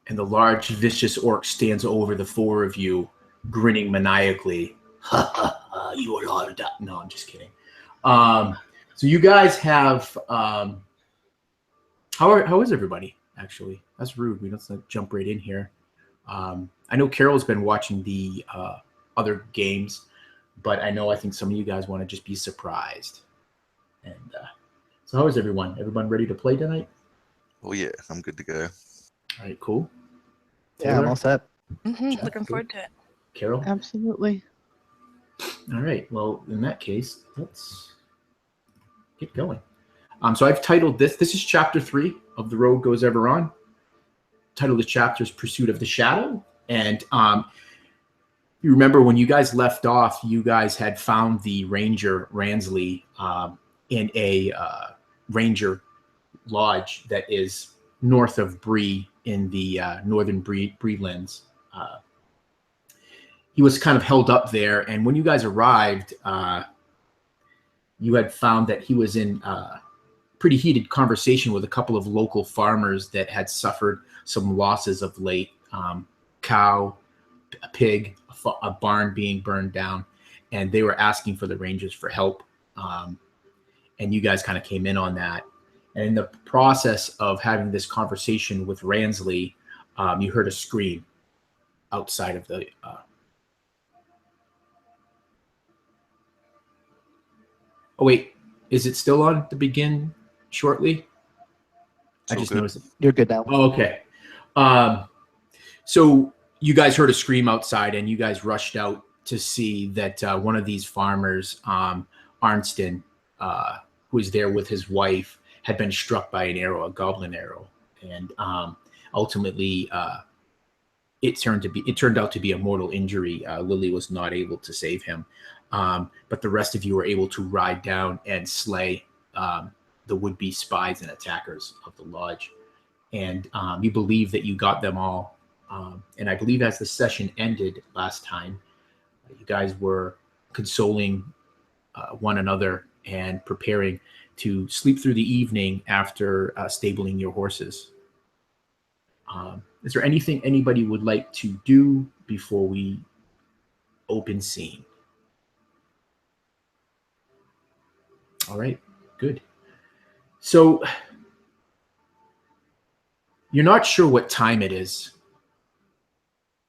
And the large, vicious orc stands over the four of you, grinning maniacally. Ha ha ha, you are all done. No, I'm just kidding. So you guys have... How is everybody, actually? That's rude. We don't jump right in here. I know Carol's been watching the other games, but I think some of you guys want to just be surprised. And so how is everyone? Everyone ready to play tonight? Oh, yeah. I'm good to go. All right, cool. Yeah, Taylor? I'm all set. Mm-hmm. Looking forward to it. Carol? Absolutely. All right. Well, in that case, let's get going. So I've titled this is chapter 3 of The Road Goes Ever On. Title of the chapter is Pursuit of the Shadow. And you remember when you guys left off, you guys had found the Ranger Ransley in a Ranger lodge that is north of Bree in the northern Breelands. He was kind of held up there, and when you guys arrived, you had found that he was in pretty heated conversation with a couple of local farmers that had suffered some losses of late. Cow, a pig, a barn being burned down, and they were asking for the Rangers for help. And you guys kind of came in on that. And in the process of having this conversation with Ransley, you heard a scream outside of the... Oh, wait. Is it still on to begin shortly? I just noticed it. You're good now. Oh, okay. So you guys heard a scream outside, and you guys rushed out to see that one of these farmers, Arnston, who was there with his wife, had been struck by an arrow, a goblin arrow. And ultimately, it turned out to be a mortal injury. Lily was not able to save him. But the rest of you were able to ride down and slay the would-be spies and attackers of the lodge. And you believe that you got them all. And I believe as the session ended last time, you guys were consoling one another and preparing to sleep through the evening after stabling your horses. Is there anything anybody would like to do before we open scene? All right, good. So you're not sure what time it is.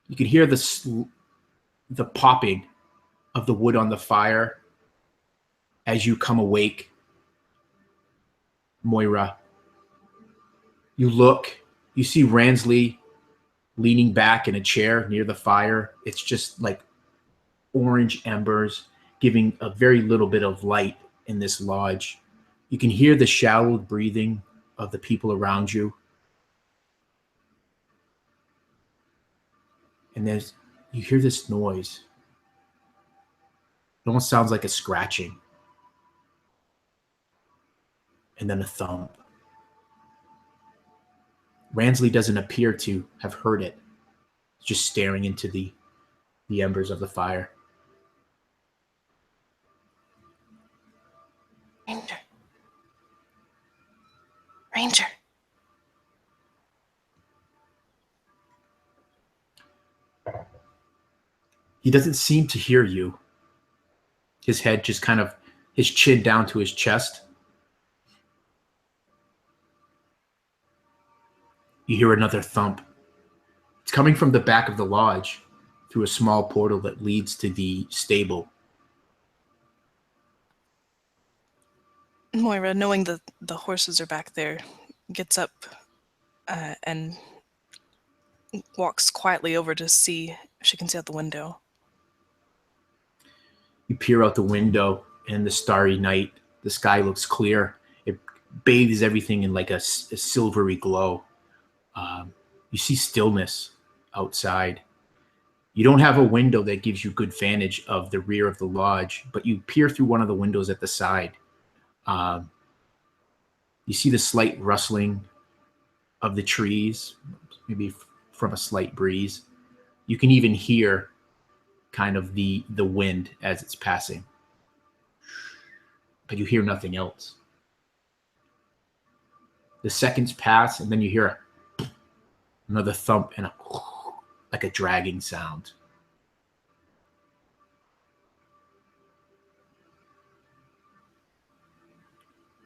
You can hear the popping of the wood on the fire as you come awake. Moira, you look, you see Ransley leaning back in a chair near the fire. It's just like orange embers giving a very little bit of light in this lodge. You can hear the shallow breathing of the people around you. And you hear this noise. It almost sounds like a scratching. And then a thump. Ransley doesn't appear to have heard it. He's just staring into the embers of the fire. Ranger. He doesn't seem to hear you. His head just kind of, his chin down to his chest. You hear another thump. It's coming from the back of the lodge through a small portal that leads to the stable. Moira, knowing that the horses are back there, gets up and walks quietly over to see if she can see out the window. You peer out the window in the starry night. The sky looks clear. It bathes everything in like a silvery glow. You see stillness outside. You don't have a window that gives you good vantage of the rear of the lodge, but you peer through one of the windows at the side. You see the slight rustling of the trees, maybe from a slight breeze. You can even hear kind of the wind as it's passing. But you hear nothing else. The seconds pass, and then you hear Another thump and like a dragging sound.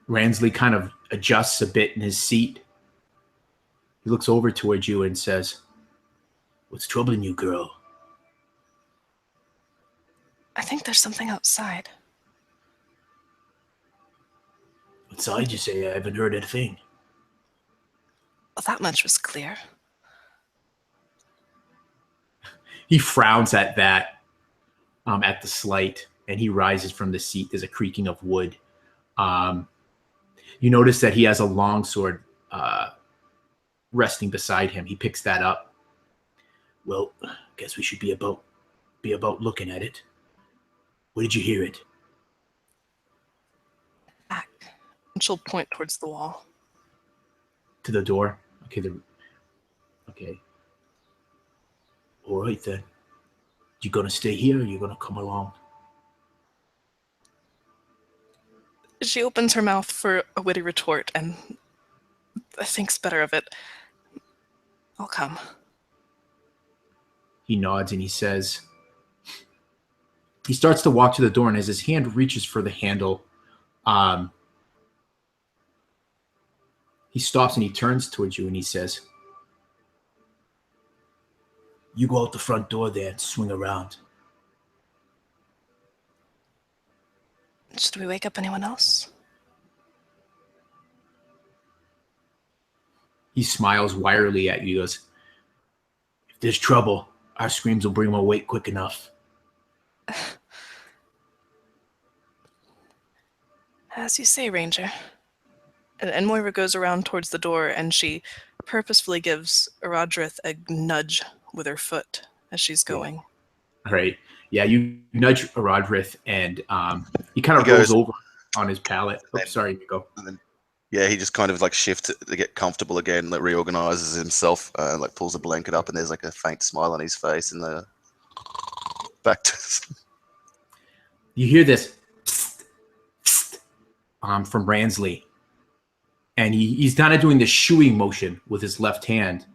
Ransley kind of adjusts a bit in his seat. He looks over towards you and says, "What's troubling you, girl?" I think there's something outside. Outside, you say? I haven't heard a thing. Well, that much was clear. He frowns at that, at the slight, and he rises from the seat. There's a creaking of wood. You notice that he has a long sword resting beside him. He picks that up. Well, guess we should be about looking at it. Where did you hear it? Back. And she'll point towards the wall. To the door? Okay. Okay. All right, then. You gonna stay here or you gonna come along? She opens her mouth for a witty retort and thinks better of it. I'll come. He nods and he says, he starts to walk to the door, and as his hand reaches for the handle, he stops and he turns towards you and he says, "You go out the front door there and swing around." Should we wake up anyone else? He smiles wryly at you. He goes, "If there's trouble, our screams will bring them awake quick enough." As you say, Ranger. And Moira goes around towards the door, and she purposefully gives Orodreth a nudge with her foot as she's going. All right. Yeah, you nudge Orodreth, and he kind of rolls over on his pallet. Oh, sorry, Nico. Yeah, he just kind of like shifts to get comfortable again, like reorganizes himself, like pulls a blanket up, and there's like a faint smile on his face, and the back to. You hear this from Ransley, and he's kind of doing the shooing motion with his left hand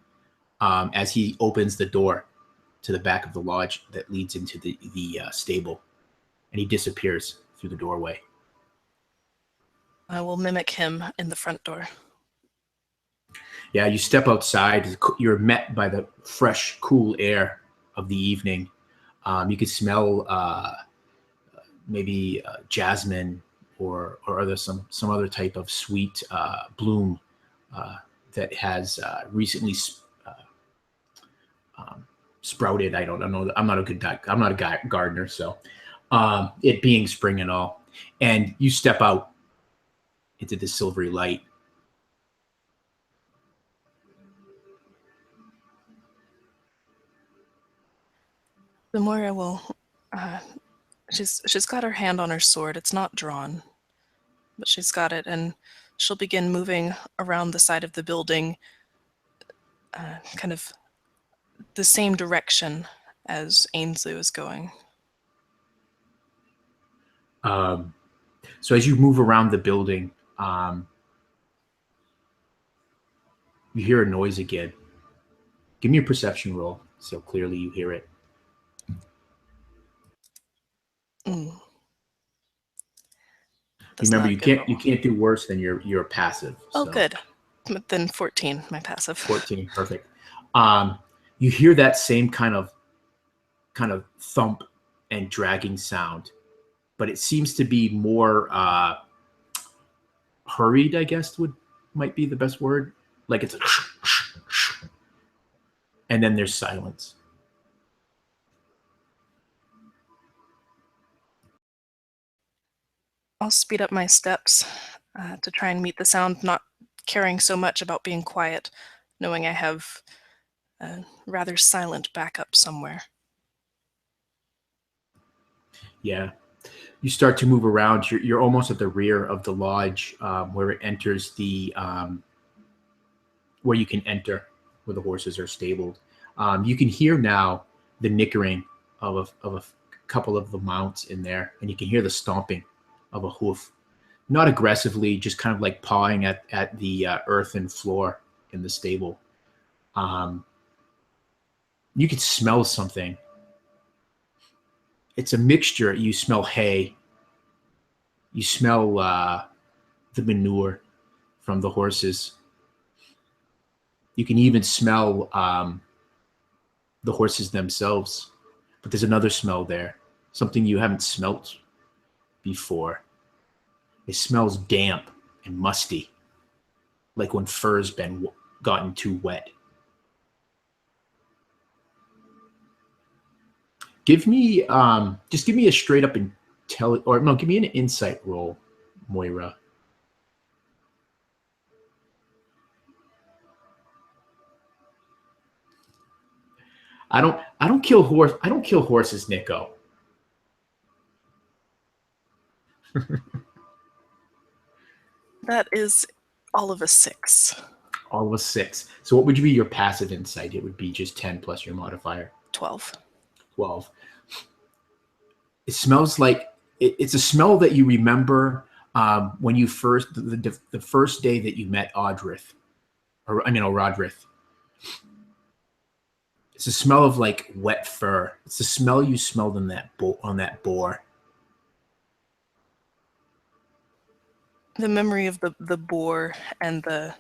as he opens the door to the back of the lodge that leads into the stable, and he disappears through the doorway. I will mimic him in the front door. Yeah, you step outside. You're met by the fresh, cool air of the evening. You can smell maybe jasmine or other some other type of sweet bloom that has recently sprouted. I don't know. I'm not a gardener, so it being spring and all. And you step out into the silvery light. The Moira will. She's got her hand on her sword. It's not drawn, but she's got it, and she'll begin moving around the side of the building, kind of the same direction as Ainsley was going. So as you move around the building, you hear a noise again. Give me a perception roll, so clearly you hear it. Remember, you can't do worse than your passive. Oh, so. Good. Then 14, my passive. 14, perfect. You hear that same kind of thump and dragging sound, but it seems to be more hurried, I guess might be the best word. Like it's a and then there's silence. I'll speed up my steps to try and meet the sound, not caring so much about being quiet, knowing I have a rather silent backup somewhere. Yeah. You start to move around. You're almost at the rear of the lodge where it enters the where you can enter, where the horses are stabled. You can hear now the nickering of a couple of the mounts in there, and you can hear the stomping of a hoof. Not aggressively, just kind of like pawing at the earthen floor in the stable. You could smell something. It's a mixture. You smell hay. You smell the manure from the horses. You can even smell the horses themselves. But there's another smell there, something you haven't smelt before. It smells damp and musty, like when fur's been gotten too wet. Give me just give me a straight up give me an insight roll, Moira. I don't kill horses, Nico. That is all of a 6. All of a 6. So what would be your passive insight? It would be just 10 plus your modifier. 12. 12. It smells like it's a smell that you remember when you first the first day that you met Orodreth. It's a smell of like wet fur. It's the smell you smelled on that boar. The memory of the boar and the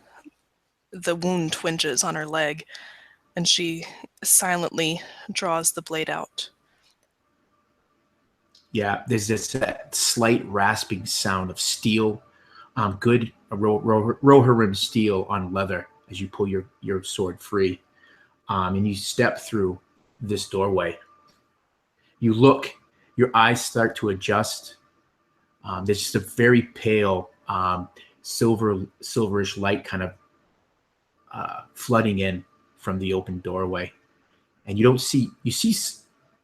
wound twinges on her leg, and she silently draws the blade out. Yeah, there's this slight rasping sound of steel, good Rohirrim steel on leather as you pull your sword free. And you step through this doorway. You look, your eyes start to adjust. There's just a very pale silverish light kind of flooding in from the open doorway. And you see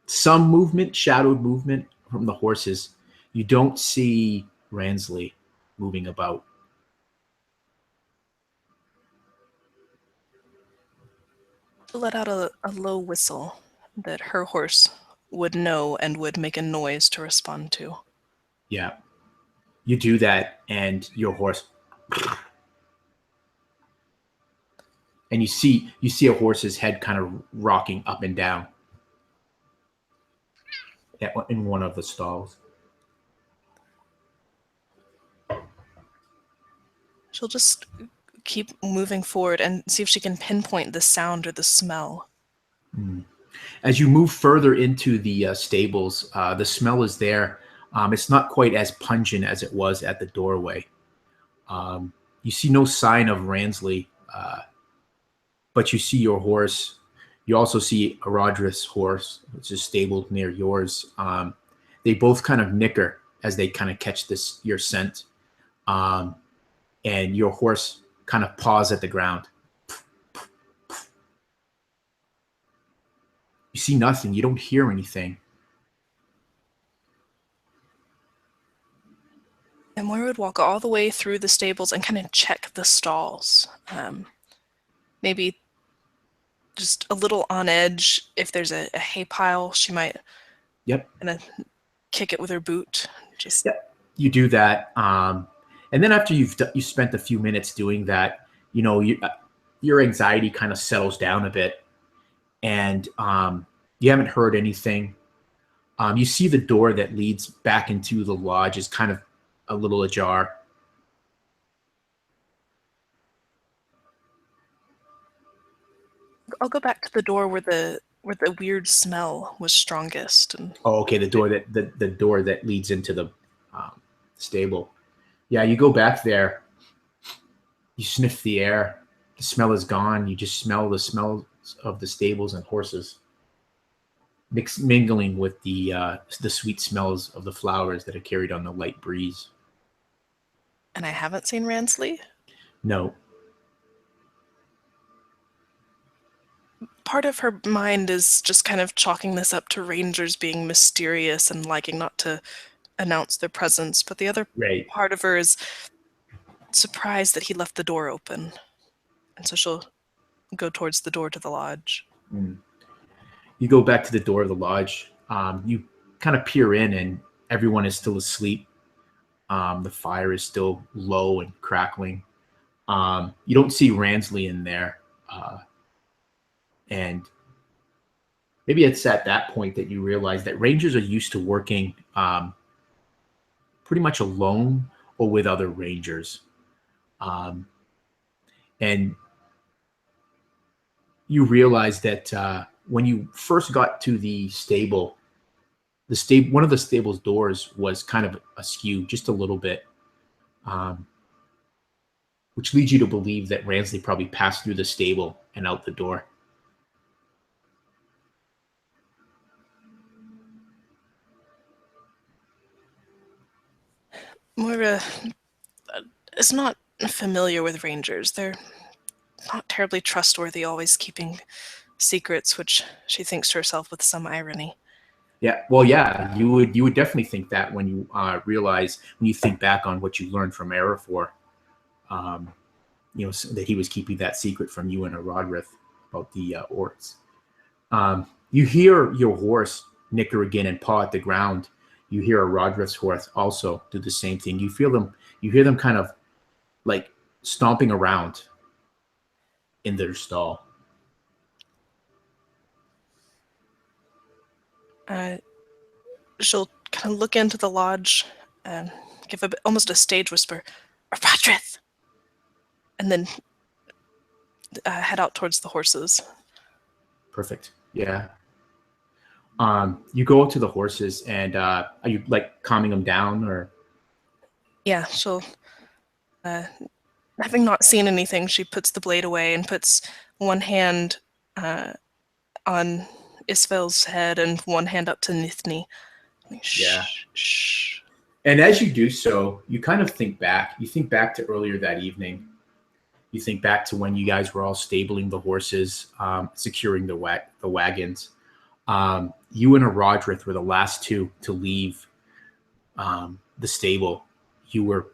some movement, shadowed movement from the horses. You don't see Ransley moving about. Let out a low whistle that her horse would know and would make a noise to respond to. Yeah. You do that, and your horse... And you see a horse's head kind of rocking up and down in one of the stalls. She'll just keep moving forward and see if she can pinpoint the sound or the smell. As you move further into the stables, the smell is there. It's not quite as pungent as it was at the doorway. You see no sign of Ransley, but you see your horse. You also see Orodreth's horse, which is stabled near yours. They both kind of nicker as they kind of catch your scent. And your horse kind of paws at the ground. You see nothing. You don't hear anything. And Moira would walk all the way through the stables and kind of check the stalls. Maybe just a little on edge. If there's a hay pile, she might kind of kick it with her boot. You do that. And then after you spent a few minutes doing that, your anxiety kind of settles down a bit, and you haven't heard anything. You see the door that leads back into the lodge is kind of a little ajar. I'll go back to the door where the weird smell was strongest. Okay, the door that leads into the stable. Yeah, you go back there. You sniff the air. The smell is gone. You just smell the smell of the stables and horses, mingling with the sweet smells of the flowers that are carried on the light breeze. And I haven't seen Ransley? No. Part of her mind is just kind of chalking this up to rangers being mysterious and liking not to announce their presence, but the other part of her is surprised that he left the door open, and so she'll go towards the door to the lodge. You go back to the door of the lodge. You kind of peer in, and everyone is still asleep. The fire is still low and crackling. You don't see Ransley in there. And maybe it's at that point that you realize that rangers are used to working pretty much alone or with other rangers. And you realize that when you first got to the stable, one of the stable's doors was kind of askew just a little bit, which leads you to believe that Ransley probably passed through the stable and out the door. Moira is not familiar with rangers. They're not terribly trustworthy, always keeping secrets, which she thinks to herself with some irony. Yeah, well, yeah, you would definitely think that when you realize, when you think back on what you learned from Araphor, that he was keeping that secret from you and Orodreth about the orcs. You hear your horse nicker again and paw at the ground. You hear Orodreth's horse also do the same thing. You hear them kind of like stomping around in their stall. She'll kind of look into the lodge and give almost a stage whisper, "Orodreth!" and then head out towards the horses. Perfect. Yeah. You go to the horses, and are you like calming them down, or? Yeah, she'll, having not seen anything, she puts the blade away and puts one hand on Isfel's head and one hand up to Nithni. Yeah. Shh. And as you do so, you kind of think back. You think back to earlier that evening. You think back to when you guys were all stabling the horses, securing the wagons. You and Orodreth were the last two to leave the stable. You were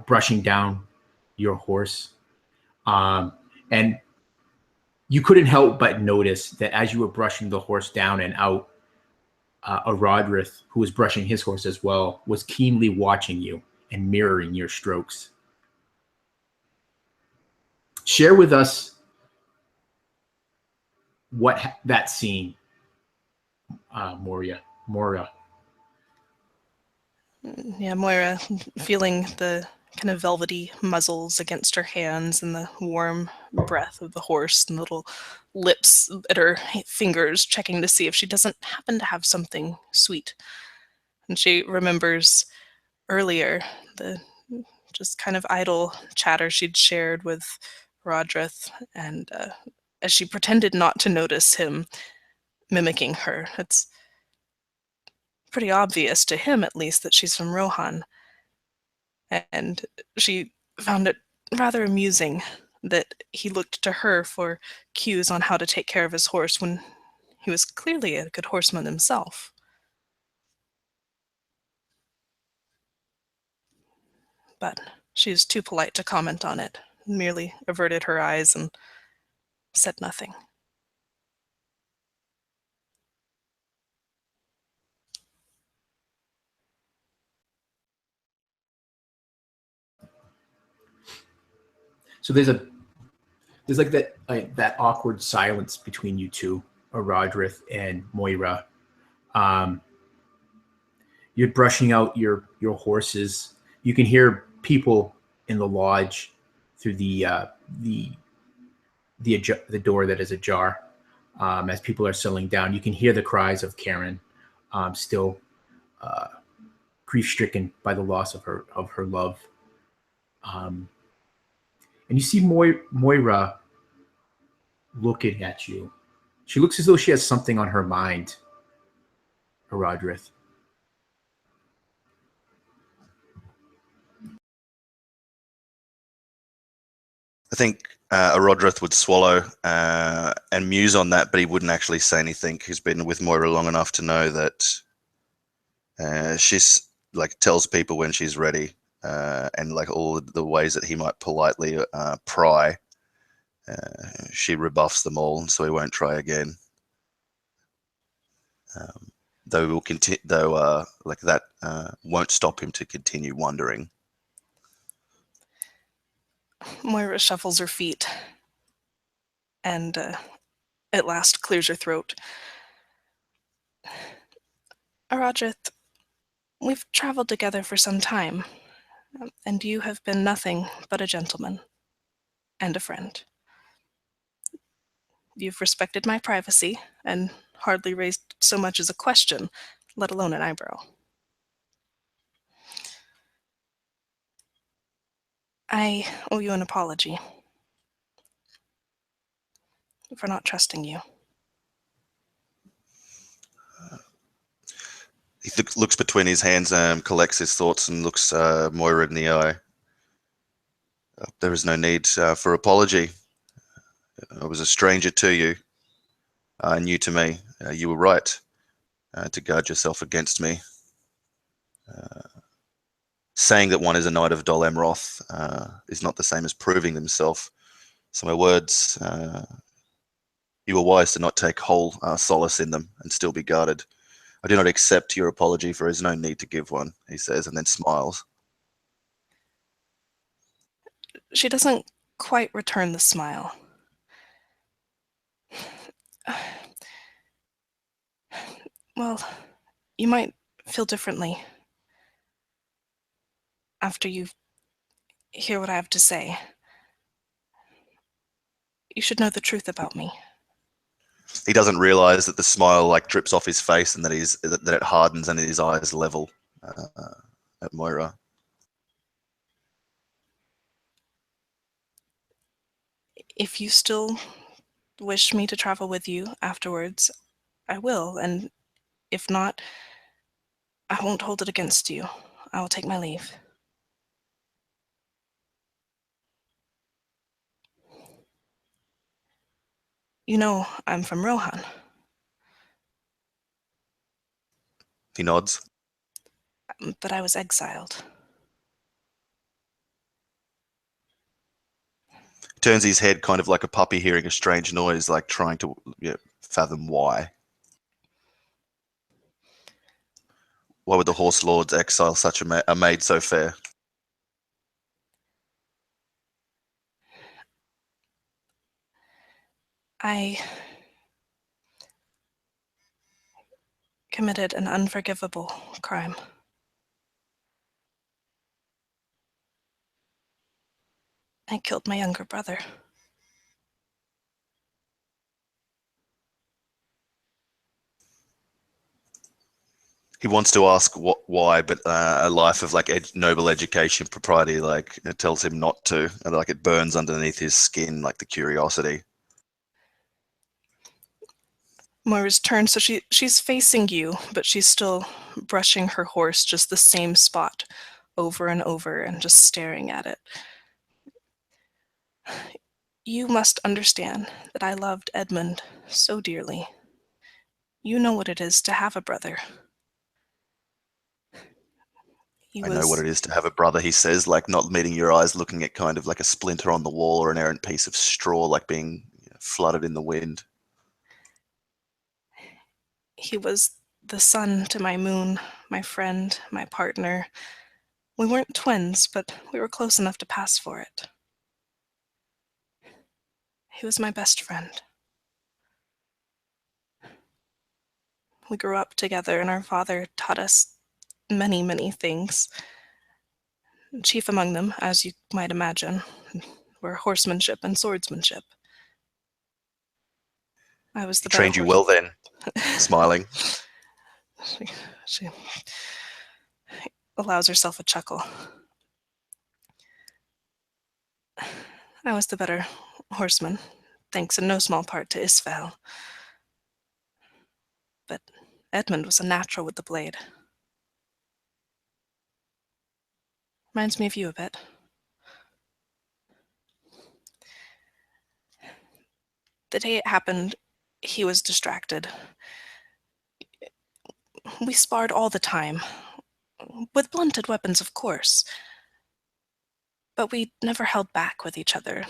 brushing down your horse. And you couldn't help but notice that as you were brushing the horse down and out, Orodreth, who was brushing his horse as well, was keenly watching you and mirroring your strokes. Share with us that scene, Moira. Yeah, Moira, feeling the kind of velvety muzzles against her hands and the warm breath of the horse and the little lips at her fingers, checking to see if she doesn't happen to have something sweet. And she remembers earlier the just kind of idle chatter she'd shared with Orodreth, and as she pretended not to notice him mimicking her, it's pretty obvious to him, at least, that she's from Rohan. And she found it rather amusing that he looked to her for cues on how to take care of his horse when he was clearly a good horseman himself. But she was too polite to comment on it, merely averted her eyes and said nothing. So there's like that awkward silence between you two, Orodreth and Moira. You're brushing out your horses. You can hear people in the lodge through the door that is ajar. As people are settling down, you can hear the cries of Karen, still grief-stricken by the loss of her love. And you see Moira looking at you. She looks as though she has something on her mind, Orodreth. I think Orodreth would swallow and muse on that, but he wouldn't actually say anything. He's been with Moira long enough to know that she's like tells people when she's ready, and like all the ways that he might politely pry. She rebuffs them all, so he won't try again. Though we'll continue. Though like that won't stop him to continue wondering. Moira shuffles her feet and at last clears her throat. Orodreth, we've traveled together for some time, and you have been nothing but a gentleman and a friend. You've respected my privacy and hardly raised so much as a question, let alone an eyebrow. I owe you an apology for not trusting you. He looks between his hands, collects his thoughts, and looks Moira in the eye. There is no need for apology. I was a stranger to you, new to me. You were right to guard yourself against me. Saying that one is a knight of Dol Amroth is not the same as proving themselves. So my words, you were wise to not take whole solace in them and still be guarded. I do not accept your apology, for there is no need to give one, he says, and then smiles. She doesn't quite return the smile. Well, you might feel differently after you hear what I have to say. You should know the truth about me. He doesn't realize that the smile drips off his face and that it hardens and his eyes level at Moira. If you still wish me to travel with you afterwards, I will, and if not, I won't hold it against you. I will take my leave. You know I'm from Rohan. He nods. But I was exiled. He turns his head kind of like a puppy hearing a strange noise, trying to fathom why. Why would the Horse Lords exile such a maid so fair? I committed an unforgivable crime. I killed my younger brother. He wants to ask why, but a life of noble education, propriety, it tells him not to, and it burns underneath his skin, the curiosity. Moira's turned, so she's facing you, but she's still brushing her horse just the same spot over and over and just staring at it. You must understand that I loved Edmund so dearly. You know what it is to have a brother. I know what it is to have a brother, he says, not meeting your eyes, looking at kind of like a splinter on the wall or an errant piece of straw, being flooded in the wind. He was the sun to my moon, my friend, my partner. We weren't twins, but we were close enough to pass for it. He was my best friend. We grew up together, and our father taught us many, many things. Chief among them, as you might imagine, were horsemanship and swordsmanship. I was the He trained you well then, smiling. She allows herself a chuckle. I was the better horseman, thanks in no small part to Isfel. But Edmund was a natural with the blade. Reminds me of you a bit. The day it happened, he was distracted. We sparred all the time, with blunted weapons, of course. But we never held back with each other.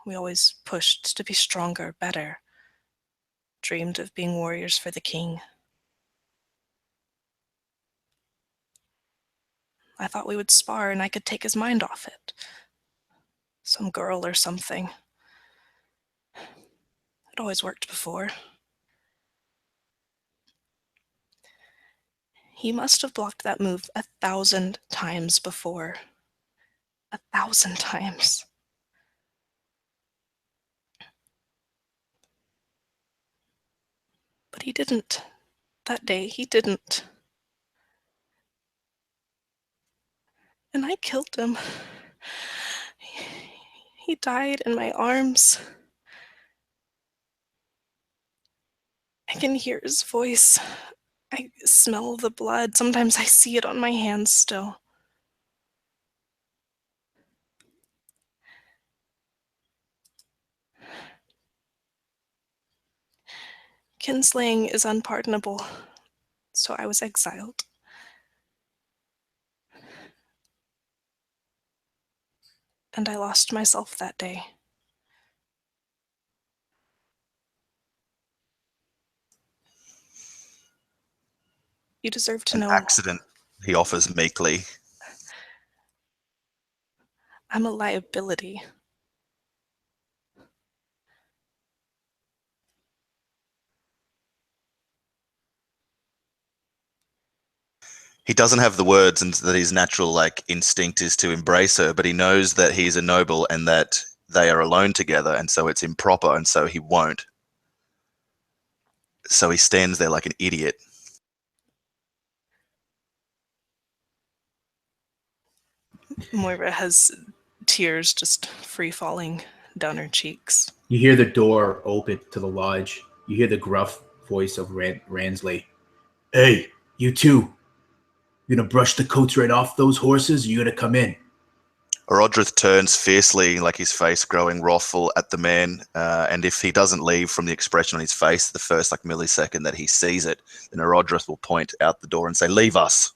We always pushed to be stronger, better. Dreamed of being warriors for the king. I thought we would spar and I could take his mind off it. Some girl or something. It always worked before. He must have blocked that move 1,000 times before. 1,000 times. But he didn't. That day, he didn't. And I killed him. He died in my arms. I can hear his voice. I smell the blood. Sometimes I see it on my hands still. Kinslaying is unpardonable, so I was exiled. And I lost myself that day. You deserve to know. An accident, he offers meekly. I'm a liability. He doesn't have the words, and that his natural instinct is to embrace her, but he knows that he's a noble and that they are alone together, and so it's improper, and so he won't. So he stands there like an idiot. Moira has tears just free-falling down her cheeks. You hear the door open to the lodge. You hear the gruff voice of Ransley. Hey, you two. You gonna brush the coats right off those horses, or you gonna come in? Orodreth turns fiercely, like his face growing wrathful at the man, and if he doesn't leave from the expression on his face the first millisecond that he sees it, then Orodreth will point out the door and say, "Leave us."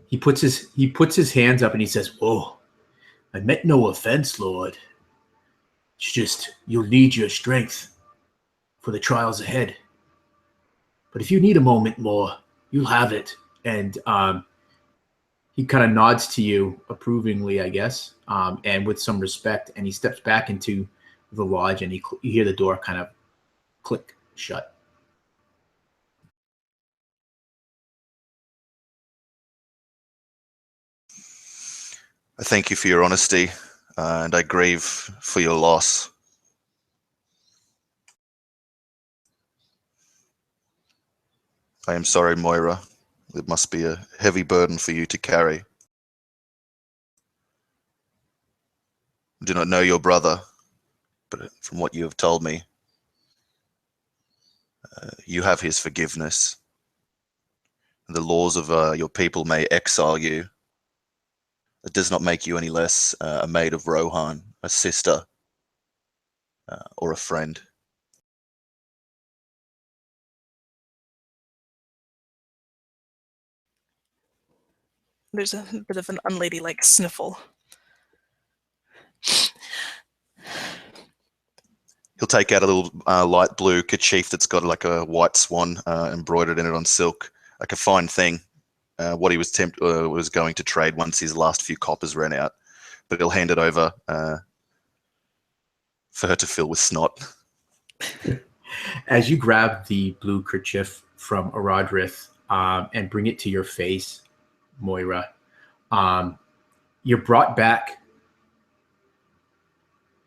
He puts his hands up and he says, "Oh, I meant no offense, Lord. It's just you'll need your strength for the trials ahead. But if you need a moment more, you'll have it." And he kind of nods to you approvingly, I guess, and with some respect. And he steps back into the lodge, and you hear the door kind of click shut. I thank you for your honesty, and I grieve for your loss. I am sorry, Moira. It must be a heavy burden for you to carry. I do not know your brother, but from what you have told me, you have his forgiveness. The laws of your people may exile you. It does not make you any less a maid of Rohan, a sister, or a friend. There's a bit of an unladylike sniffle. He'll take out a little light blue kerchief that's got like a white swan embroidered in it on silk, like a fine thing. What he was going to trade once his last few coppers ran out, but he'll hand it over for her to fill with snot. As you grab the blue kerchief from Orodreth and bring it to your face, Moira, you're brought back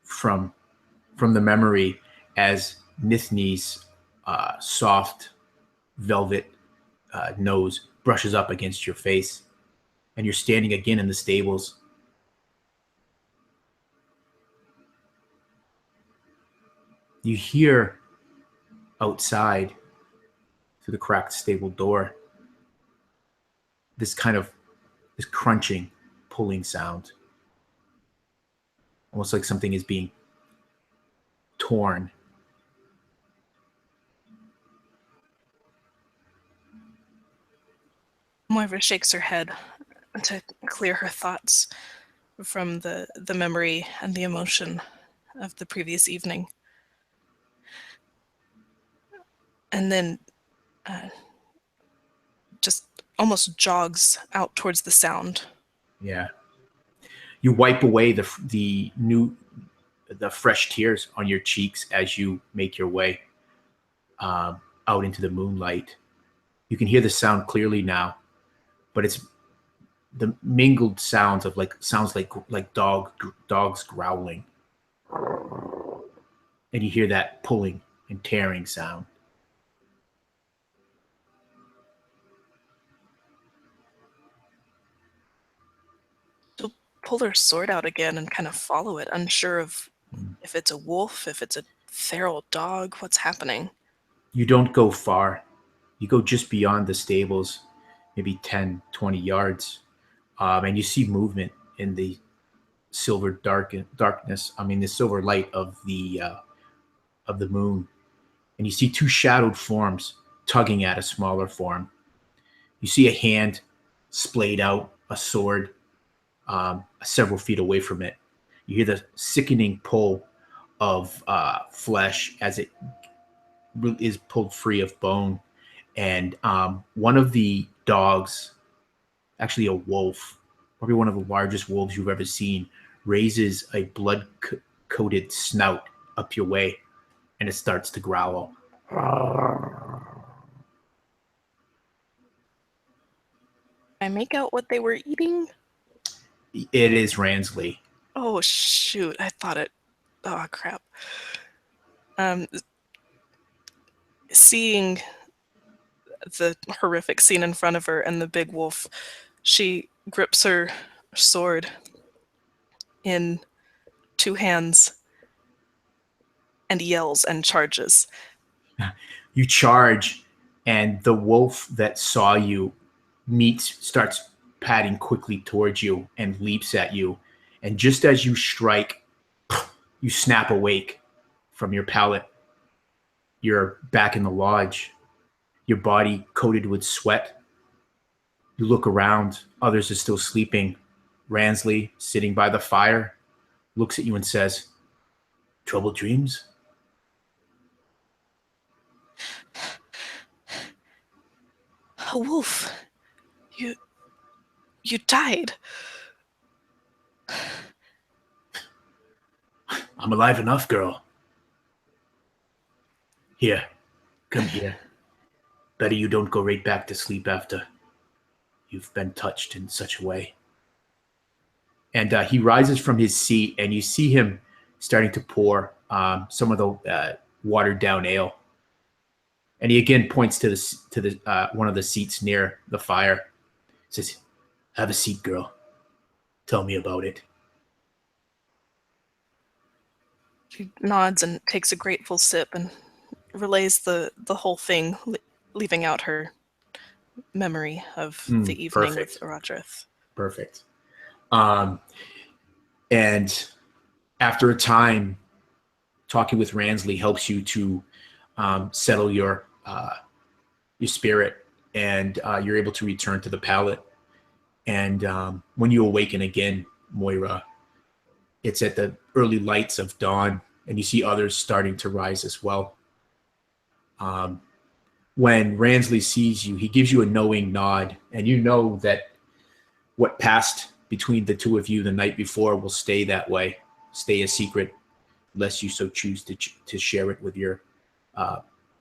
from the memory as Nithni's soft velvet nose brushes up against your face, and you're standing again in the stables. You hear outside through the cracked stable door this crunching, pulling sound, almost like something is being torn. Moira shakes her head to clear her thoughts from the memory and the emotion of the previous evening. And then just almost jogs out towards the sound. Yeah. You wipe away the the fresh tears on your cheeks as you make your way out into the moonlight. You can hear the sound clearly now, but it's the mingled sounds of like dogs growling, and you hear that pulling and tearing sound. She'll pull her sword out again and kind of follow it, unsure of if it's a wolf, if it's a feral dog, what's happening. You don't go far. You go just beyond the stables, maybe 10, 20 yards, and you see movement in the silver darkness. I mean, the silver light of the moon, and you see two shadowed forms tugging at a smaller form. You see a hand splayed out, a sword, several feet away from it. You hear the sickening pull of flesh as it is pulled free of bone. And one of the dogs, actually a wolf, probably one of the largest wolves you've ever seen, raises a blood-coated snout up your way, and it starts to growl. I make out what they were eating? It is Ransley. Oh, shoot. I thought it... Oh, crap. Seeing the horrific scene in front of her and the big wolf, she grips her sword in two hands and yells and charges. You charge, and the wolf that saw you starts padding quickly towards you and leaps at you. And just as you strike, you snap awake from your pallet. You're back in the lodge, your body coated with sweat. You look around, others are still sleeping. Ransley, sitting by the fire, looks at you and says, "Troubled dreams?" A wolf. You died. I'm alive enough, girl. Here, come here. Better you don't go right back to sleep after you've been touched in such a way. And he rises from his seat, and you see him starting to pour some of the watered down ale. And he again points to the one of the seats near the fire. Says, "Have a seat, girl. Tell me about it." She nods and takes a grateful sip and relays the whole thing, leaving out her memory of the evening with Orodreth. Perfect. And after a time, talking with Ransley helps you to settle your spirit, and you're able to return to the pallet. And when you awaken again, Moira, it's at the early lights of dawn, and you see others starting to rise as well. When Ransley sees you, he gives you a knowing nod, and you know that what passed between the two of you the night before will stay that way, stay a secret, unless you so choose to share it with your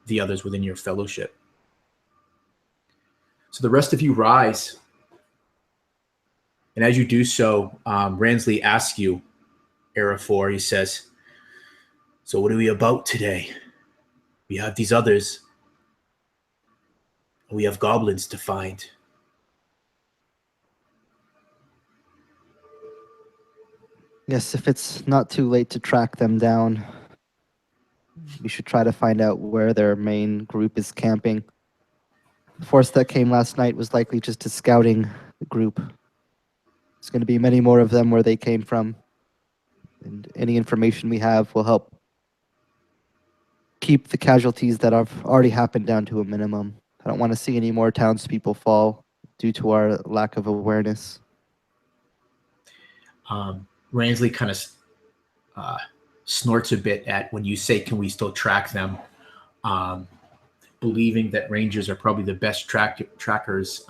the others within your fellowship. So the rest of you rise, and as you do so, Ransley asks you, Araphor, he says, "So what are we about today? We have these others. We have goblins to find." Yes, if it's not too late to track them down, we should try to find out where their main group is camping. The force that came last night was likely just a scouting group. There's going to be many more of them where they came from, and any information we have will help keep the casualties that have already happened down to a minimum. I don't want to see any more townspeople fall due to our lack of awareness. Ransley kind of snorts a bit at when you say, "Can we still track them?" Believing that rangers are probably the best trackers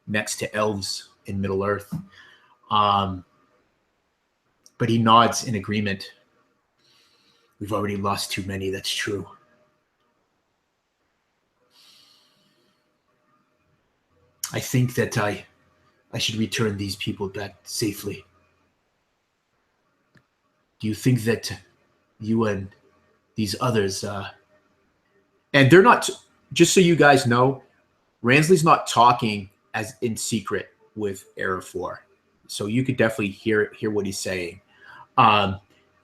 next to elves in Middle Earth. But he nods in agreement, We've already lost too many, that's true. I think that I should return these people back safely. Do you think that you and these others, and they're not, just so you guys know, Ransley's not talking as in secret with Araphor, so you could definitely hear what he's saying.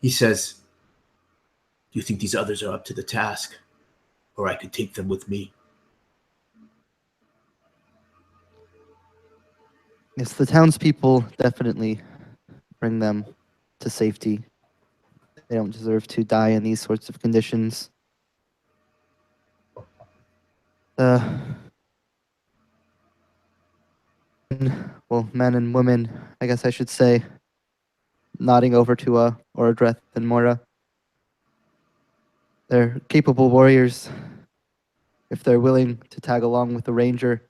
He says, do you think these others are up to the task? Or I could take them with me. Yes, the townspeople definitely bring them to safety. They don't deserve to die in these sorts of conditions. Men and women, I guess I should say, nodding over to Orodreth and Mora. They're capable warriors. If they're willing to tag along with the ranger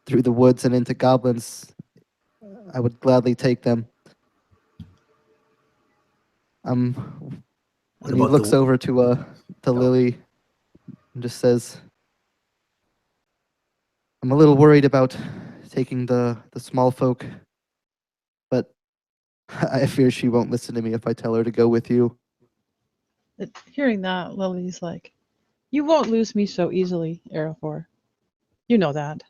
through the woods and into goblins, I would gladly take them. And he looks over to Lily and just says, I'm a little worried about taking the small folk, but I fear she won't listen to me if I tell her to go with you. Hearing that, Lily's like, you won't lose me so easily, Araphor. You know that.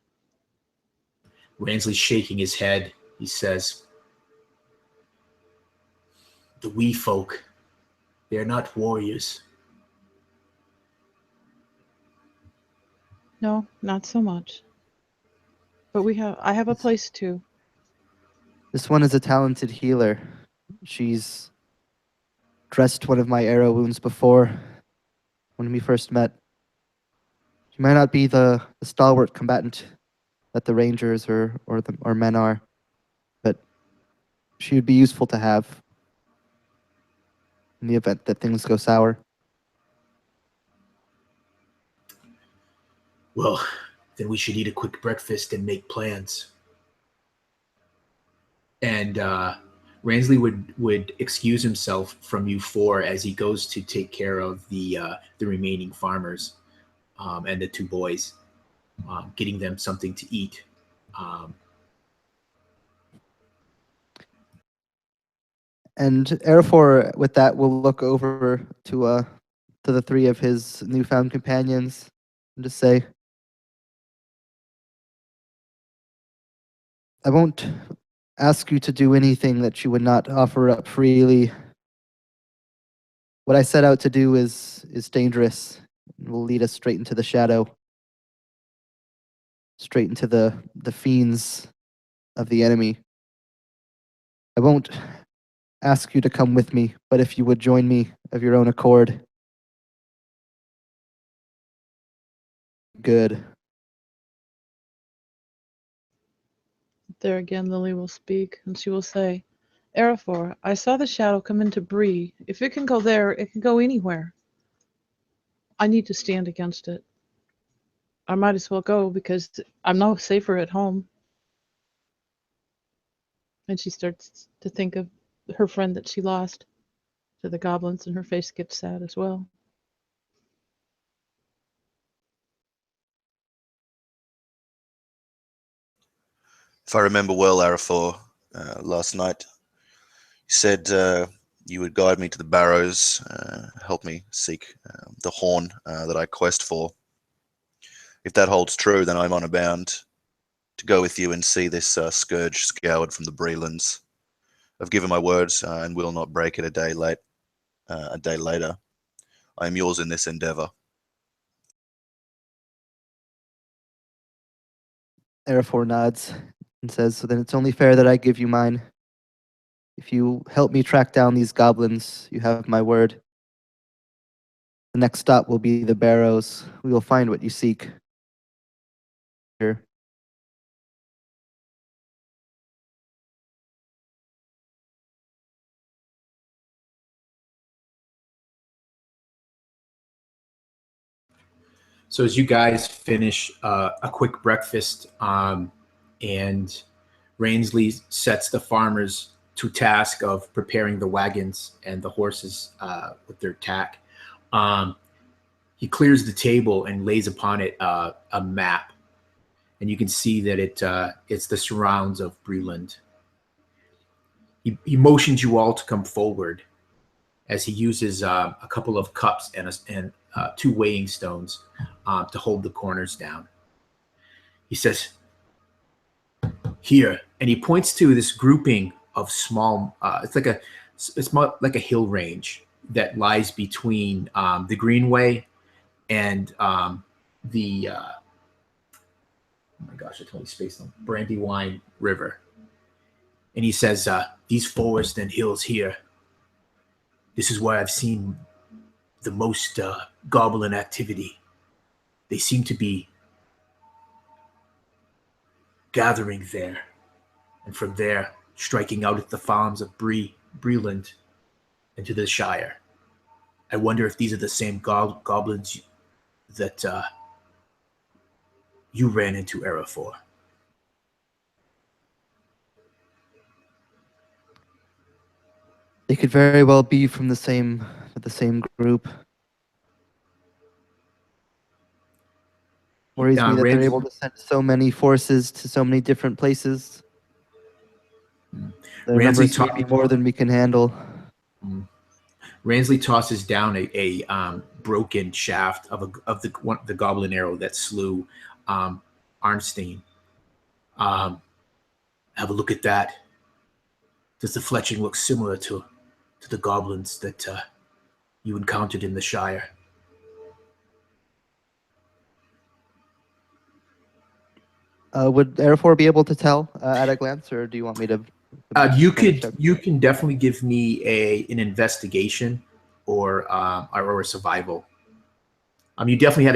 Ransley's shaking his head. He says, the wee folk, they're not warriors. No, not so much. But I have a place too. This one is a talented healer. She's dressed one of my arrow wounds before when we first met. She might not be the stalwart combatant that the rangers or men are, but she would be useful to have in the event that things go sour. Well, then we should eat a quick breakfast and make plans. And Ransley would excuse himself from you four as he goes to take care of the remaining farmers and the two boys, getting them something to eat. And Araphor, with that, will look over to the three of his newfound companions and just say, I won't ask you to do anything that you would not offer up freely. What I set out to do is dangerous. It will lead us straight into the shadow, straight into the fiends of the enemy. I won't ask you to come with me, but if you would join me of your own accord, good. There again, Lily will speak, and she will say, Araphor, I saw the shadow come into Bree. If it can go there, it can go anywhere. I need to stand against it. I might as well go because I'm no safer at home. And she starts to think of her friend that she lost to the goblins, and her face gets sad as well. If I remember well, Araphor, last night, you said you would guide me to the barrows, help me seek the horn that I quest for. If that holds true, then I'm honor bound to go with you and see this scourge scoured from the Brelands. I've given my words and will not break it a day later. I am yours in this endeavor. Araphor nods and says, so then it's only fair that I give you mine. If you help me track down these goblins, you have my word. The next stop will be the barrows. We will find what you seek. Here. So as you guys finish a quick breakfast, and Ransley sets the farmers to task of preparing the wagons and the horses with their tack. He clears the table and lays upon it a map, and you can see that it's the surrounds of Breland. He motions you all to come forward as he uses a couple of cups and 2 weighing stones to hold the corners down. He says, "Here," and he points to this grouping of small. It's like a hill range that lies between the Greenway and the. Oh my gosh, I totally spaced on Brandywine River. And he says, "These forests and hills here. This is where I've seen the most goblin activity. They seem to be gathering there, and from there, striking out at the farms of Breland into the Shire. I wonder if these are the same goblins that you ran into, Araphor." They could very well be from the same group. Worries me that they're able to send so many forces to so many different places. The numbers may be more than we can handle. Ransley tosses down a broken shaft of the goblin arrow that slew Arnstein. Have a look at that. Does the fletching look similar to the goblins that you encountered in the Shire? Would Araphor be able to tell at a glance, or do you want me to? You can definitely give me an investigation or a survival. You definitely had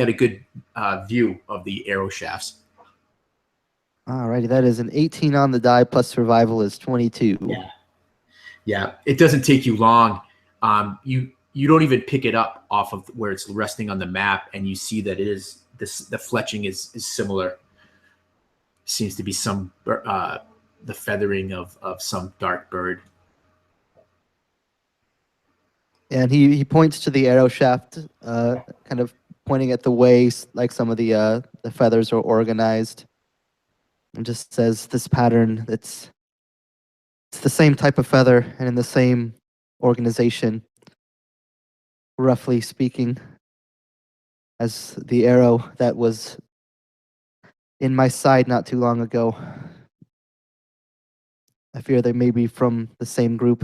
a good view of the arrow shafts. Alrighty, that is an 18 on the die plus survival is 22. Yeah. It doesn't take you long. You don't even pick it up off of where it's resting on the map, and you see that the fletching is similar. Seems to be some the feathering of some dark bird. And he points to the arrow shaft, kind of pointing at the way like some of the feathers are organized, and just says, "This pattern, it's the same type of feather and in the same organization, roughly speaking, as the arrow that was in my side not too long ago. I fear they may be from the same group."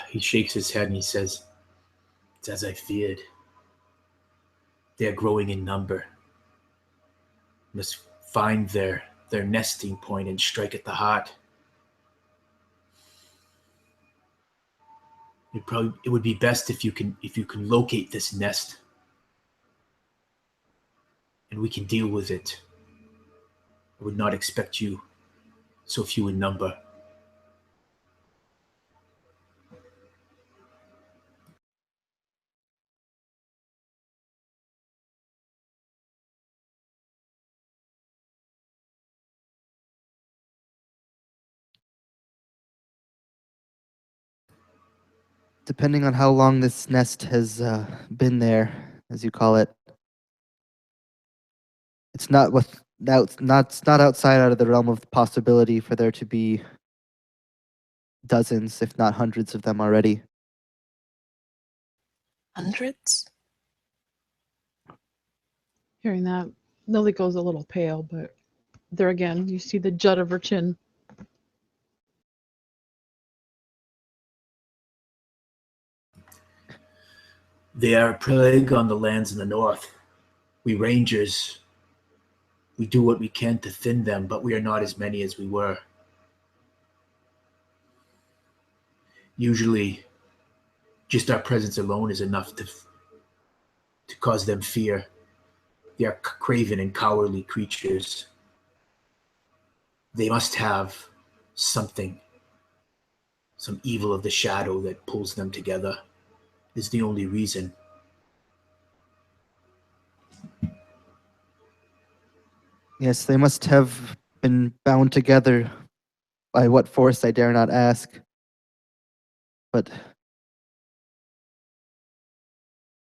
He shakes his head and he says, "It's as I feared. They're growing in number. Must find their nesting point and strike at the heart. It would be best if you can locate this nest, and we can deal with it. I would not expect you so few in number." Depending on how long this nest has been there, as you call it, it's not outside out of the realm of the possibility for there to be dozens, if not hundreds of them already. Hundreds? Hearing that, Lily goes a little pale, but there again, you see the jut of her chin. They are a plague on the lands in the north. We rangers, we do what we can to thin them, but we are not as many as we were. Usually, just our presence alone is enough to cause them fear. They are craven and cowardly creatures. They must have something, some evil of the shadow that pulls them together. Is the only reason. Yes, they must have been bound together. By what force I dare not ask. But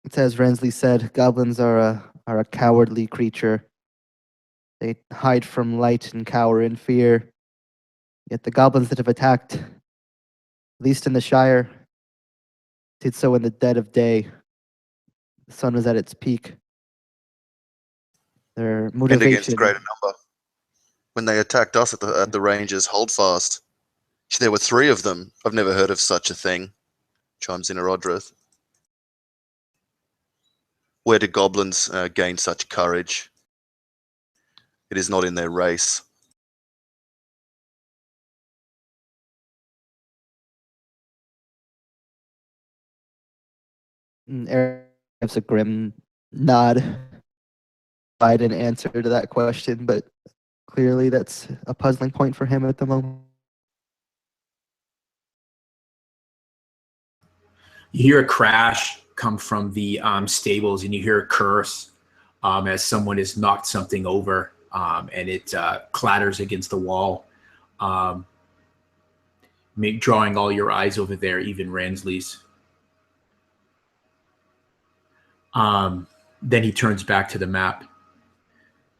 it's as Ransley said, goblins are a cowardly creature. They hide from light and cower in fear. Yet the goblins that have attacked, at least in the Shire, did so in the dead of day. The sun was at its peak. Their And against motivation. greater number. When they attacked us at the Rangers Holdfast, there were 3 of them. I've never heard of such a thing, chimes in Orodreth. Where do goblins gain such courage? It is not in their race. Eric gives a grim nod. I didn't answer to that question, but clearly that's a puzzling point for him at the moment. You hear a crash come from the stables, and you hear a curse as someone has knocked something over, and it clatters against the wall, drawing all your eyes over there, even Ransley's. Then he turns back to the map.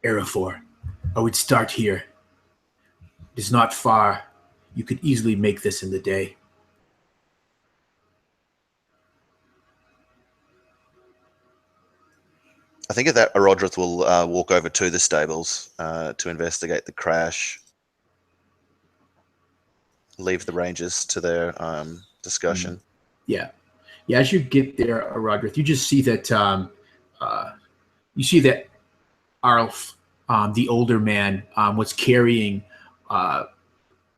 Araphor, I would start here. It is not far. You could easily make this in the day. I think at that, Orodreth will walk over to the stables to investigate the crash. Leave the Rangers to their discussion. Yeah. As you get there, Orodreth, you just see that Arlf, the older man, was carrying a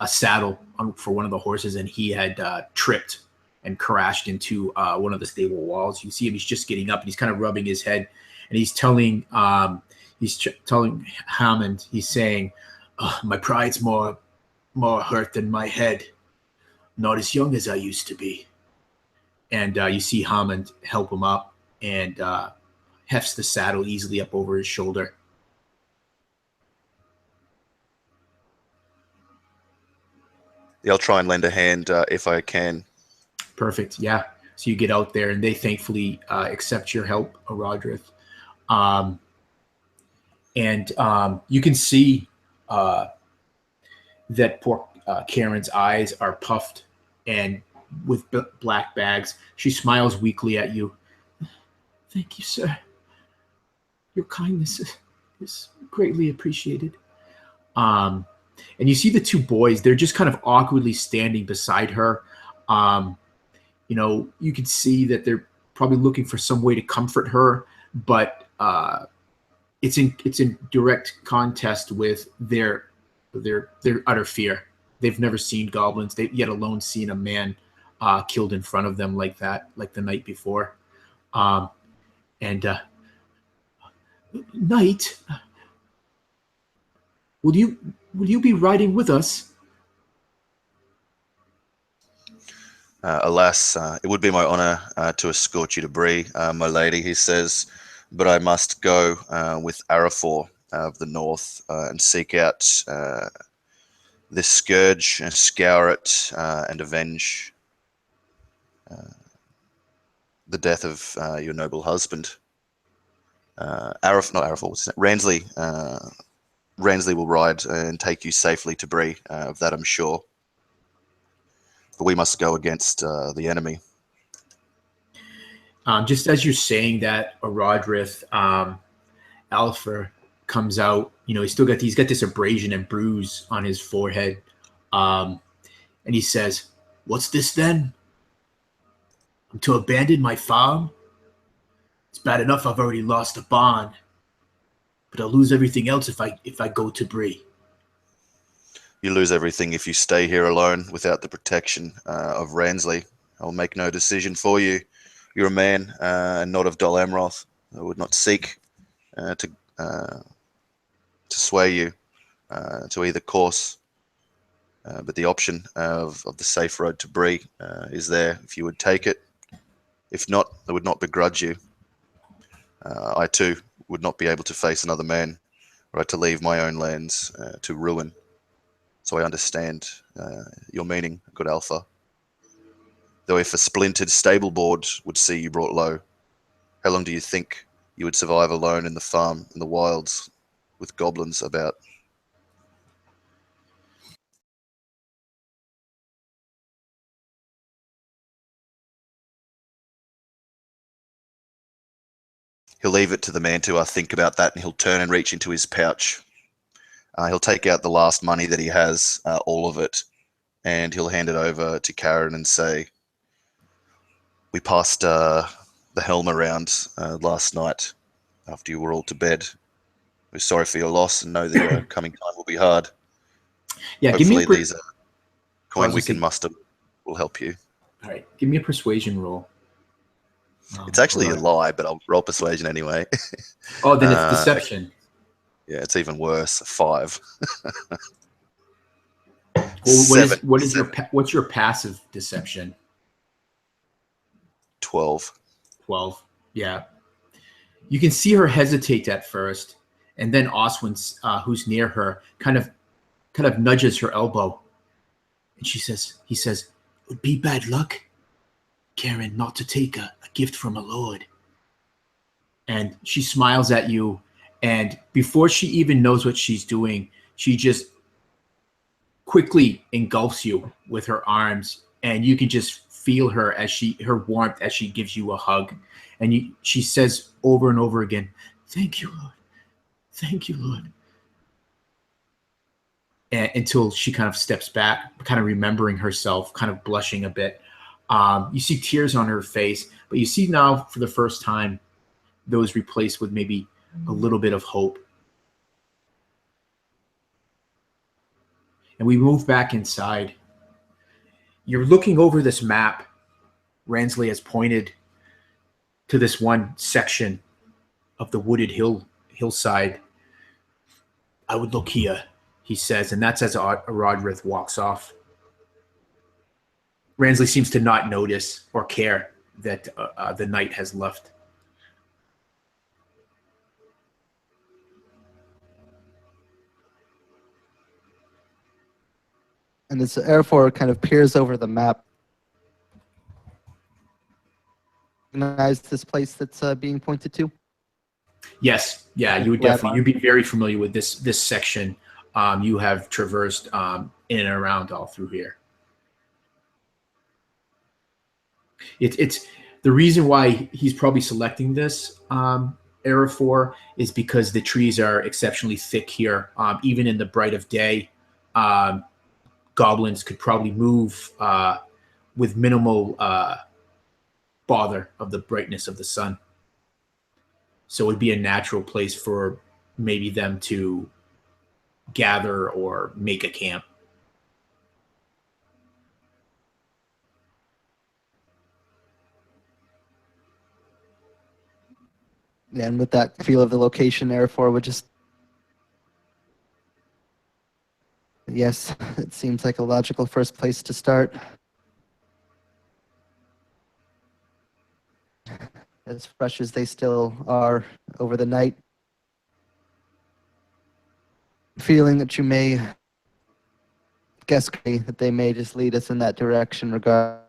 saddle for one of the horses, and he had tripped and crashed into one of the stable walls. You see him; he's just getting up, and he's kind of rubbing his head, and he's telling Hammond. He's saying, "My pride's more hurt than my head. Not as young as I used to be." And you see Hammond help him up and hefts the saddle easily up over his shoulder. Yeah, I'll try and lend a hand if I can. Perfect. Yeah. So you get out there, and they thankfully accept your help, Orodreth. And you can see that poor Karen's eyes are puffed and with black bags. She smiles weakly at you. Thank you, sir. Your kindness is greatly appreciated. And you see the 2 boys. They're just kind of awkwardly standing beside her. You can see that they're probably looking for some way to comfort her, but it's in direct contest with their utter fear. They've never seen goblins, yet alone seen a man killed in front of them like that, like the night before. Knight, will you be riding with us? Alas, it would be my honor to escort you to Bree, my lady, he says, but I must go with Araphor of the north and seek out this scourge, and scour it, and avenge the death of your noble husband. Ransley. Ransley will ride and take you safely to Bree, of that I'm sure. But we must go against the enemy. Just as you're saying that, Orodreth, Araphor comes out. He's got this abrasion and bruise on his forehead, and he says, "What's this then? I'm to abandon my farm? It's bad enough I've already lost a barn, but I'll lose everything else if I go to Bree." You lose everything if you stay here alone without the protection of Ransley. I'll make no decision for you. You're a man, and not of Dol Amroth. I would not seek to sway you to either course. But the option of the safe road to Bree is there if you would take it. If not, I would not begrudge you. I too would not be able to face another man right, to leave my own lands to ruin. So I understand your meaning, good Alpha. Though if a splintered stable board would see you brought low, how long do you think you would survive alone in the farm, in the wilds, with goblins about? He'll leave it to the man to think about that, and he'll turn and reach into his pouch. He'll take out the last money that he has, all of it, and he'll hand it over to Karen and say, we passed the helm around last night after you were all to bed. We're sorry for your loss and know that your coming time will be hard. Yeah, Hopefully these coin we can say, muster will help you. All right, give me a persuasion roll. It's actually a lie, but I'll roll persuasion anyway. Oh, then it's deception. Yeah, it's even worse. 5. Well, what's your passive deception? 12. 12. Yeah. You can see her hesitate at first, and then Oswin, who's near her, kind of nudges her elbow, and he says, "It would be bad luck, Karen, not to take a gift from a lord." And she smiles at you, and before she even knows what she's doing, she just quickly engulfs you with her arms, and you can just feel her her warmth as she gives you a hug. And she says over and over again, "Thank you, Lord. Thank you, Lord." And until she kind of steps back, kind of remembering herself, kind of blushing a bit. You see tears on her face, but you see now for the first time those replaced with maybe a little bit of hope. And we move back inside. You're looking over this map. Ransley has pointed to this one section of the wooded hillside. "I would look here," he says, and that's as Orodreth walks off. Ransley seems to not notice or care that the knight has left. And as Araphor kind of peers over the map, recognize this place that's being pointed to? Yes, yeah, you would definitely. You'd be very familiar with this section. You have traversed in and around all through here. It's the reason why he's probably selecting this Araphor is because the trees are exceptionally thick here. Even in the bright of day, goblins could probably move with minimal bother of the brightness of the sun. So it would be a natural place for maybe them to gather or make a camp. And with that feel of the location, Araphor would just... Yes, it seems like a logical first place to start. As fresh as they still are over the night. Feeling that you may guess that they may just lead us in that direction regardless.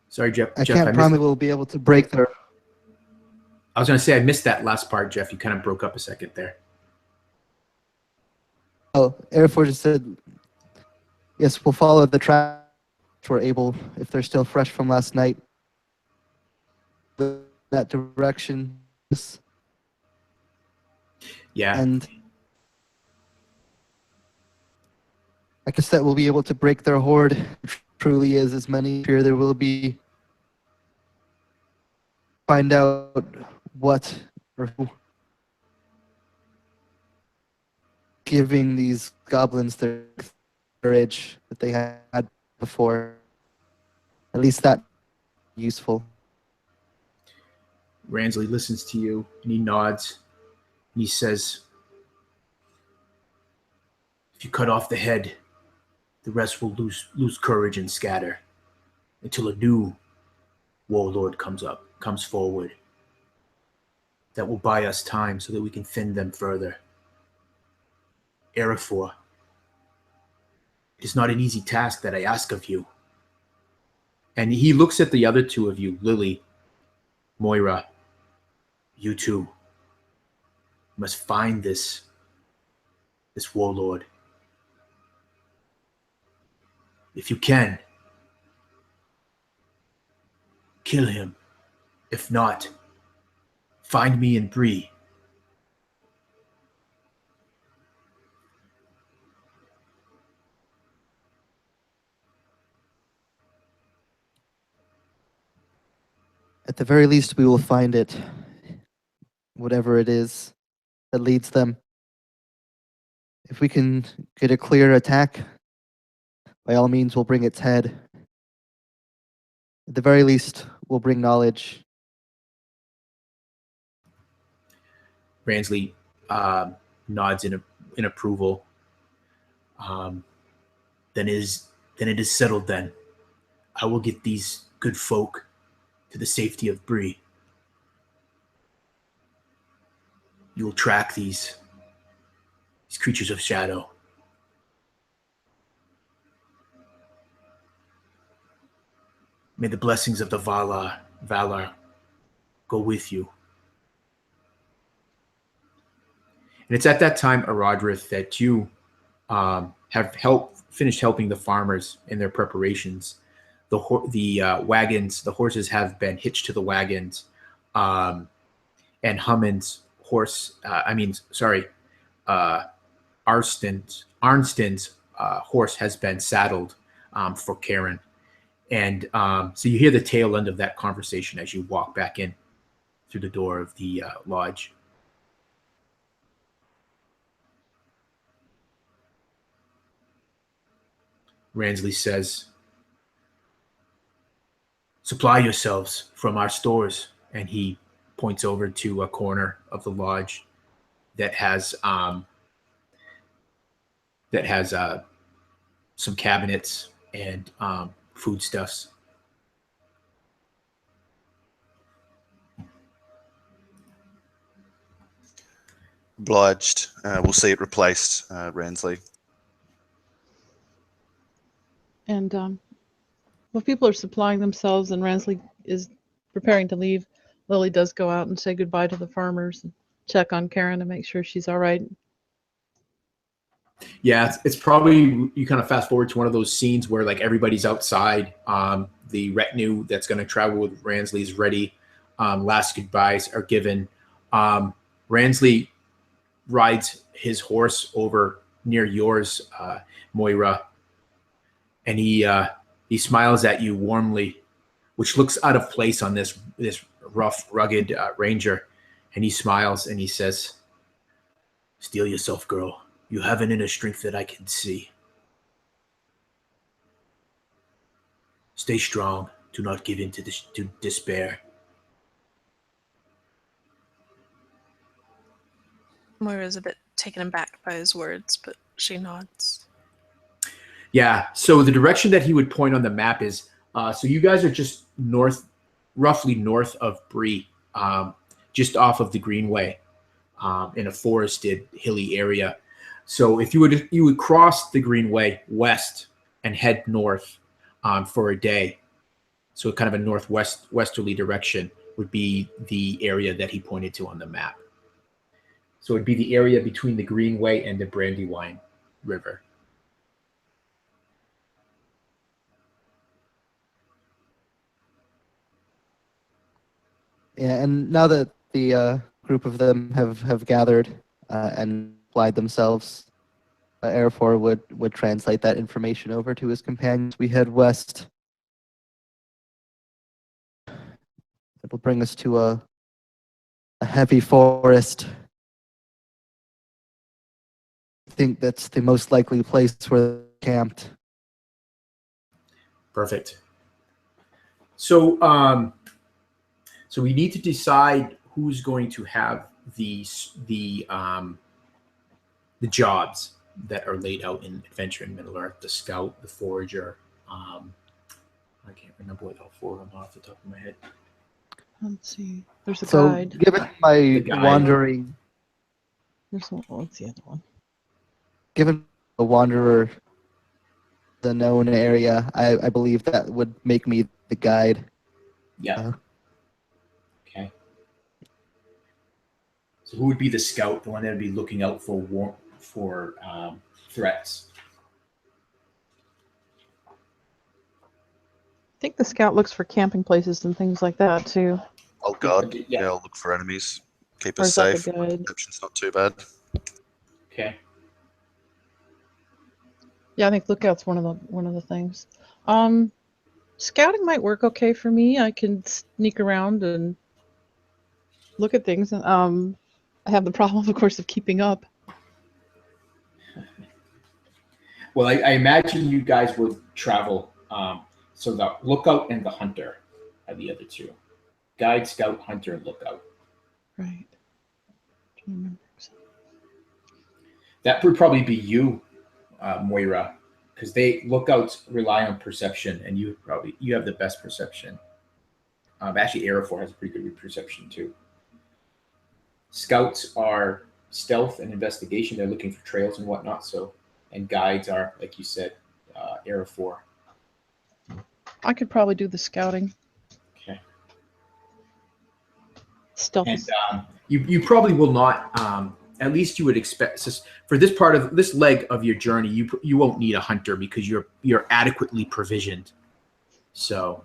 Sorry, Jeff. I can't promise we'll be able to break their... I was going to say I missed that last part, Jeff. You kind of broke up a second there. Oh, Araphor just said, yes, we'll follow the track if we're able, if they're still fresh from last night. That direction. Yeah. And I guess that we'll be able to break their horde. It truly is as many here there will be. Find out what or who giving these goblins their courage that they had before. At least that useful. Ransley listens to you and he nods. And he says, "If you cut off the head, the rest will lose courage and scatter until a new warlord comes up." comes forward that will buy us time so that we can thin them further. Araphor, it is not an easy task that I ask of you. And he looks at the other two of you, Lily, Moira, you two must find this warlord. If you can, kill him. If not, find me and Bree. At the very least, we will find it, whatever it is that leads them. If we can get a clear attack, by all means, we'll bring its head. At the very least, we'll bring knowledge. Ransley nods in approval. Then it is settled then. I will get these good folk to the safety of Bree. You will track these creatures of shadow. May the blessings of the Valar go with you. And it's at that time, Orodreth, that you have finished helping the farmers in their preparations. The wagons, the horses have been hitched to the wagons, and Arnstein's horse has been saddled for Karen. And so you hear the tail end of that conversation as you walk back in through the door of the lodge. Ransley says, "Supply yourselves from our stores," and he points over to a corner of the lodge that has some cabinets and foodstuffs. Obliged. We'll see it replaced, Ransley. And while people are supplying themselves and Ransley is preparing to leave, Lily does go out and say goodbye to the farmers and check on Karen to make sure she's all right. Yeah, it's probably, you kind of fast forward to one of those scenes where like everybody's outside. The retinue that's going to travel with Ransley is ready. Last goodbyes are given. Ransley rides his horse over near yours, Moira, and he smiles at you warmly, which looks out of place on this rough, rugged ranger. And he smiles and he says, "Steel yourself, girl. You have an inner strength that I can see. Stay strong. Do not give in to despair." Moira's a bit taken aback by his words, but she nods. Yeah, so the direction that he would point on the map is, so you guys are just roughly north of Bree, just off of the Greenway, in a forested, hilly area. So if you would cross the Greenway west and head north for a day, so kind of a northwesterly direction would be the area that he pointed to on the map. So it'd be the area between the Greenway and the Brandywine River. Yeah, and now that the group of them have gathered and applied themselves, Araphor would translate that information over to his companions. We head west. It'll bring us to a heavy forest. I think that's the most likely place where they're camped. Perfect. So, so we need to decide who's going to have the jobs that are laid out in Adventure in Middle-earth: the Scout, the Forager. I can't remember what all four of them off the top of my head. Let's see. There's a So, guide. given my guide. wandering, There's one. What's the other one? given a wanderer, the known area, I believe that would make me the guide. Yeah. Okay. So who would be the scout, the one that would be looking out for threats? I think the scout looks for camping places and things like that too. I'll guard. Yeah. Yeah, I'll look for enemies. Keep Or us is that the safe. guide? Perception's not too bad. Okay. Yeah, I think lookout's one of the things. Scouting might work okay for me. I can sneak around and look at things. I have the problem, of course, of keeping up. Well, I imagine you guys would travel. So the lookout and the hunter are the other two. Guide, scout, hunter, and lookout. Right. That would probably be you, Moira, because lookouts rely on perception, and you have the best perception. Actually, Araphor has a pretty good perception too. Scouts are stealth and investigation; they're looking for trails and whatnot. So, and guides are, like you said, Araphor. I could probably do the scouting. Okay. Stealth. And you probably will not. At least you would expect for this part of this leg of your journey, you won't need a hunter because you're adequately provisioned. So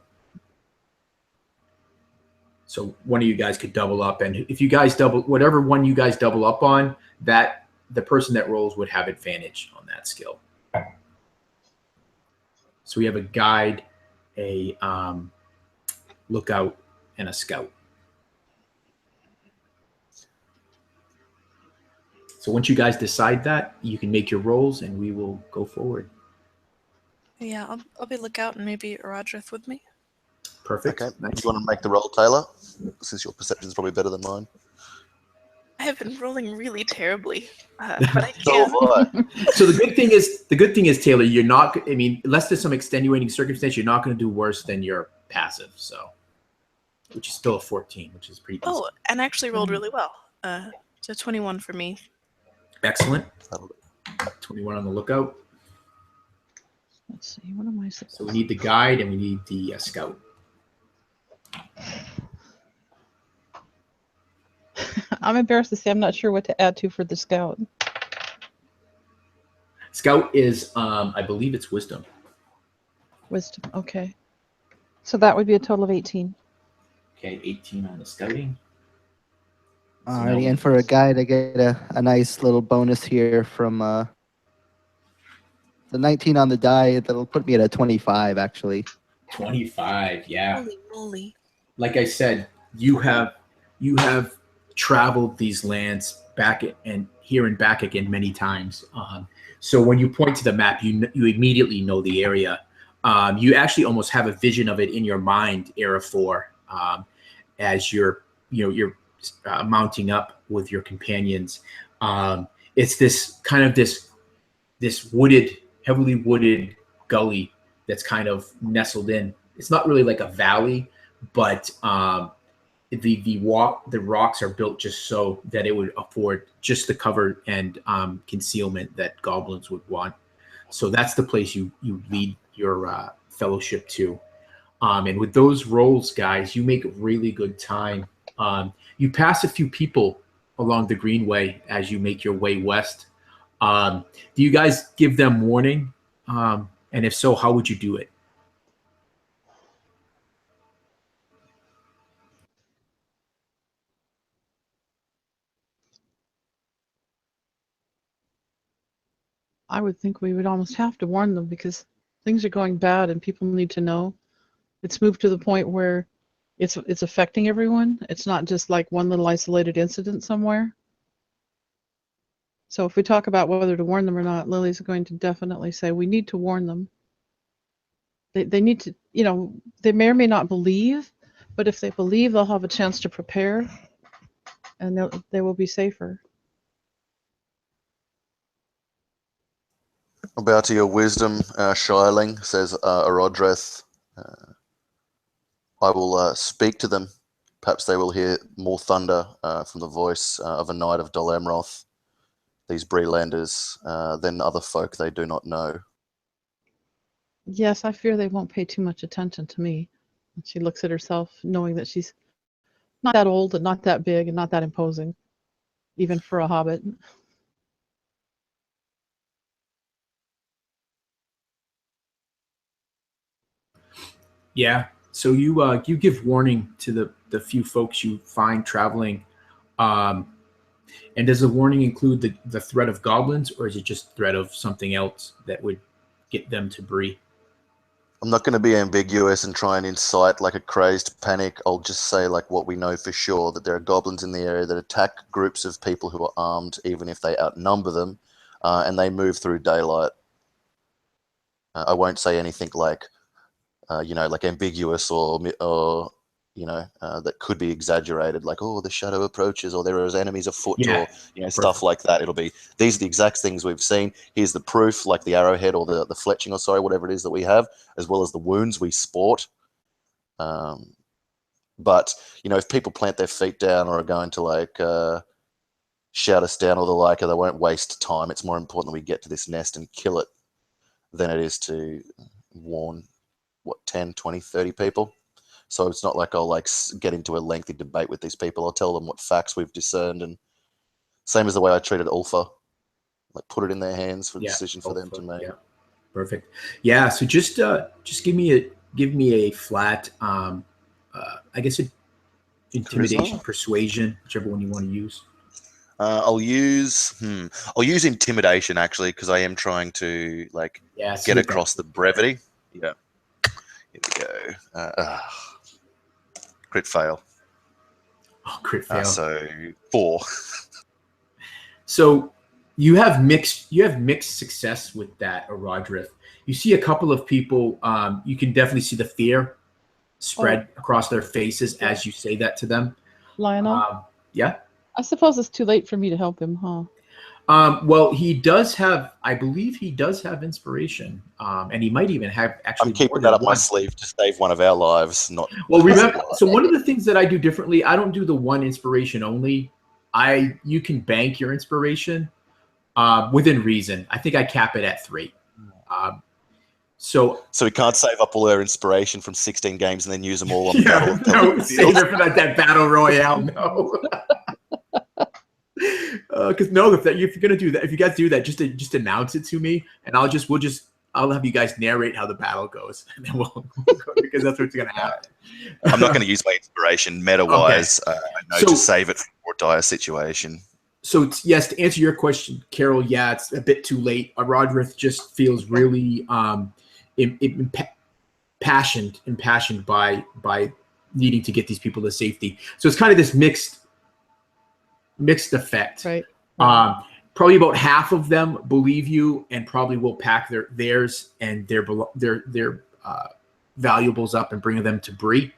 one of you guys could double up, and if you guys whatever one you guys double up on, that the person that rolls would have advantage on that skill. So we have a guide, a lookout, and a scout. So once you guys decide that, you can make your rolls, and we will go forward. Yeah, I'll be lookout and maybe Orodreth with me. Perfect. Okay. Nice. Do you want to make the roll, Taylor? Since your perception is probably better than mine. I have been rolling really terribly, but I So can. have I. So the good thing is, Taylor, you're not. I mean, unless there's some extenuating circumstance, you're not going to do worse than your passive. So, which is still a 14, which is pretty decent. Oh, and I actually rolled really well. So 21 for me. Excellent. 21 on the lookout. Let's see. What am I supposed? So we need the guide and we need the scout. I'm embarrassed to say I'm not sure what to add to for the scout. Scout is, I believe it's wisdom. Wisdom. Okay. So that would be a total of 18. Okay, 18 on the scouting. Alrighty, and for a guide, I get a nice little bonus here from the 19 on the die. That'll put me at a 25, actually. 25, yeah. Holy moly. Like I said, you have traveled these lands back and here and back again many times. So when you point to the map, you immediately know the area. You actually almost have a vision of it in your mind, Araphor, as you're mounting up with your companions. It's this kind of this wooded, heavily wooded gully that's kind of nestled in. It's not really like a valley, but the rocks are built just so that it would afford just the cover and concealment that goblins would want. So that's the place you lead your fellowship to. And with those rolls, guys, you make really good time. You pass a few people along the greenway as you make your way west. Do you guys give them warning? And if so, how would you do it? I would think we would almost have to warn them because things are going bad and people need to know. It's moved to the point where it's affecting everyone. It's not just like one little isolated incident somewhere. So if we talk about whether to warn them or not, Lily's going to definitely say we need to warn them. They need to, they may or may not believe, but if they believe, they'll have a chance to prepare and they will be safer. About to your wisdom, Shireling, says Orodreth. I will speak to them Perhaps they will hear more thunder from the voice of a knight of Dol Amroth, these Breelanders, than other folk they do not know. Yes, I fear they won't pay too much attention to me. And she looks at herself, knowing that she's not that old and not that big and not that imposing, even for a hobbit. Yeah. So you give warning to the few folks you find traveling. And does the warning include the threat of goblins, or is it just threat of something else that would get them to Bree? I'm not going to be ambiguous and try and incite like a crazed panic. I'll just say like what we know for sure, that there are goblins in the area that attack groups of people who are armed, even if they outnumber them, and they move through daylight. I won't say anything like, like ambiguous or that could be exaggerated, like, oh, the shadow approaches, or there is enemies afoot, Yeah, or stuff like that. It'll be, these are the exact things we've seen. Here's the proof, like the arrowhead or the fletching, or sorry, whatever it is that we have, as well as the wounds we sport. But if people plant their feet down or are going to like shout us down or the like, they won't waste time. It's more important that we get to this nest and kill it than it is to warn 10, 20, 30 people. So it's not like I'll like get into a lengthy debate with these people. I'll tell them what facts we've discerned, and same as the way I treated Ulfa, like put it in their hands for a decision for them to make. Yeah, perfect. Yeah, so just give me a flat, I guess intimidation, Charisma? Persuasion, whichever one you want to use. I'll use intimidation actually, because I am trying to like get across the brevity. Yeah. Here we go. Crit fail. Oh, crit fail. So 4. So you have mixed success with that, Orodreth. You see a couple of people. You can definitely see the fear spread across their faces as you say that to them. Lionel? Yeah. I suppose it's too late for me to help him, huh? Well, he does have, I believe he does have inspiration, and he might even have actually. I'm keeping that up my sleeve to save one of our lives. Not well. Remember, so one of the things that I do differently, I don't do the one inspiration only. You can bank your inspiration within reason. I think I cap it at 3. So we can't save up all our inspiration from 16 games and then use them all on the battle. No, save it for that battle royale. No. Because if you're gonna do that, if you guys do that, just announce it to me, and I'll have you guys narrate how the battle goes, and then we'll go, because that's what's gonna happen. I'm not going to use my inspiration meta-wise. Okay. To save it for a more dire situation. So yes, to answer your question, Carol, yeah, it's a bit too late. Orodreth just feels really impassioned by needing to get these people to safety. So it's kind of this mixed effect. Right. Probably about half of them believe you and probably will pack theirs and their valuables up and bring them to Bree.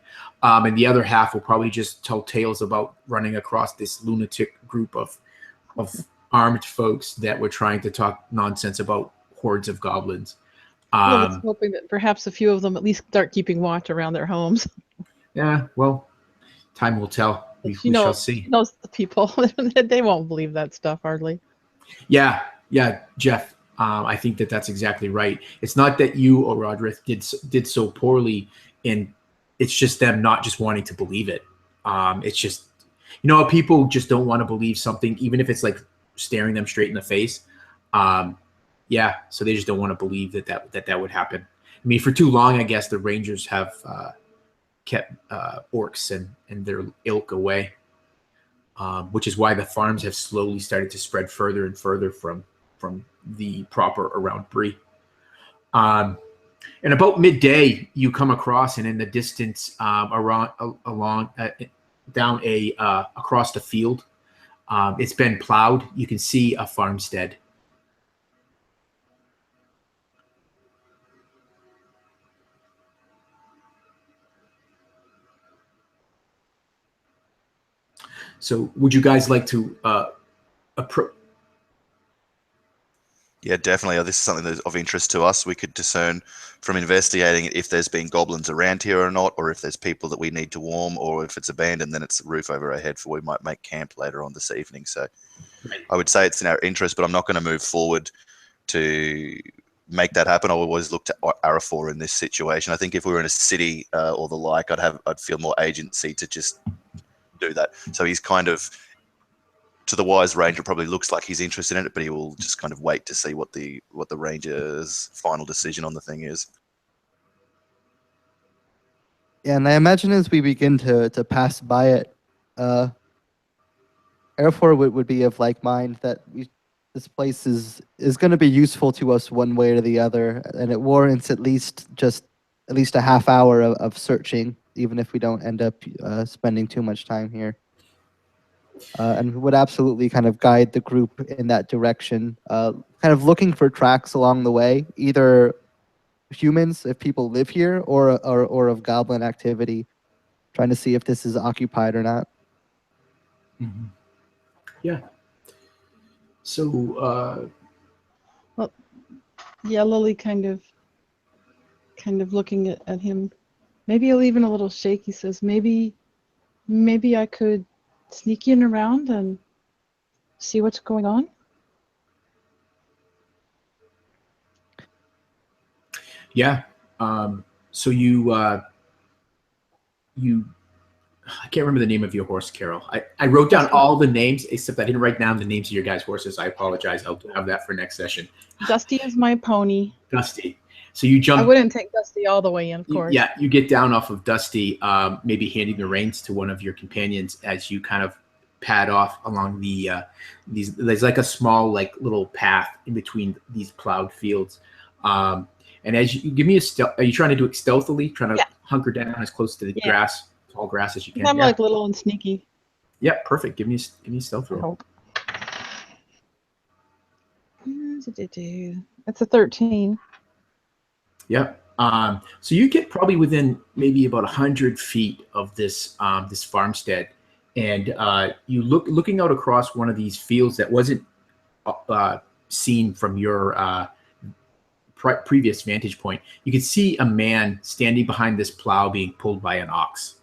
And the other half will probably just tell tales about running across this lunatic group of armed folks that were trying to talk nonsense about hordes of goblins. Let's hoping that perhaps a few of them at least start keeping watch around their homes. Yeah, well, time will tell. We shall see. Knows the people. They won't believe that stuff hardly. Yeah, Jeff. I think that's exactly right. It's not that you, Orodreth, did so poorly, and it's just them not just wanting to believe it. It's just, people just don't want to believe something, even if it's like staring them straight in the face. So they just don't want to believe that would happen. I mean, for too long, I guess the Rangers have kept orcs and their ilk away, which is why the farms have slowly started to spread further and further from the proper around Bree. And about midday, you come across, and in the distance, across the field, it's been plowed. You can see a farmstead. So would you guys like to approach? Yeah, definitely. This is something that's of interest to us. We could discern from investigating it if there's been goblins around here or not, or if there's people that we need to warm, or if it's abandoned, then it's a roof over our head for we might make camp later on this evening. So Right. I would say it's in our interest, but I'm not going to move forward to make that happen. I always look to Araphor in this situation. I think if we were in a city or the like, I'd feel more agency to just do that. So he's kind of, to the wise ranger, probably looks like he's interested in it, but he will just kind of wait to see what the ranger's final decision on the thing is. Yeah, and I imagine as we begin to pass by it, Araphor would be of like mind that this place is going to be useful to us one way or the other, and it warrants at least a half hour of searching, even if we don't end up spending too much time here. And would absolutely kind of guide the group in that direction, kind of looking for tracks along the way, either humans, if people live here, or of goblin activity, trying to see if this is occupied or not. Mm-hmm. Yeah. So, Yeah, Lily kind of looking at him, maybe even a little shaky, says, maybe I could sneak in around and see what's going on. yeah. So you I can't remember the name of your horse, Carol. I wrote down all the names, except I didn't write down the names of your guys' horses. I apologize. I'll have that for next session. Dusty is my pony. Dusty. So you jump. I wouldn't take Dusty all the way in, of course. Yeah, you get down off of Dusty, maybe handing the reins to one of your companions as you kind of pad off along the there's like a small like little path in between these plowed fields. And as you give me a stealth, are you trying to do it stealthily, trying to hunker down as close to the tall grass as you can? I'm like little and sneaky. Yeah, perfect. Give me a stealth roll. That's a 13. Yep. So you get probably within maybe about 100 feet of this this farmstead, and you looking out across one of these fields that wasn't seen from your previous vantage point. You can see a man standing behind this plow being pulled by an ox,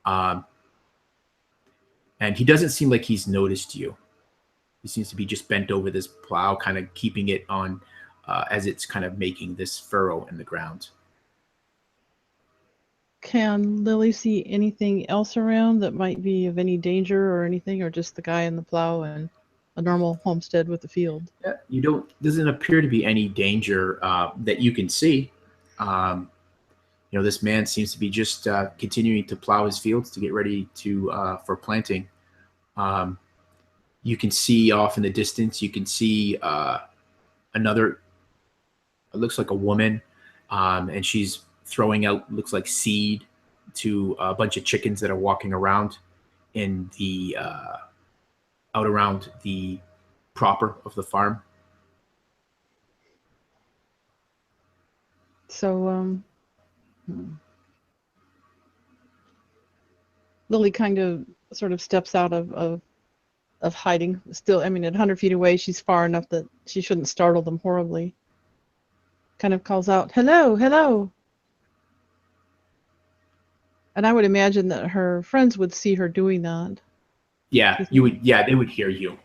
and he doesn't seem like he's noticed you. He seems to be just bent over this plow, kind of keeping it on as it's kind of making this furrow in the ground. Can Lily see anything else around that might be of any danger or anything, or just the guy in the plow and a normal homestead with the field? Yeah, doesn't appear to be any danger that you can see. This man seems to be just continuing to plow his fields to get ready to for planting. You can see off in the distance, you can see another, it looks like a woman, and she's throwing out, looks like seed to a bunch of chickens that are walking around in the out around the proper of the farm. So Lily kind of sort of steps out of hiding. Still, I mean, at 100 feet away, she's far enough that she shouldn't startle them horribly. Kind of calls out, "Hello, hello." And I would imagine that her friends would see her doing that. Yeah, you would. Yeah, they would hear you.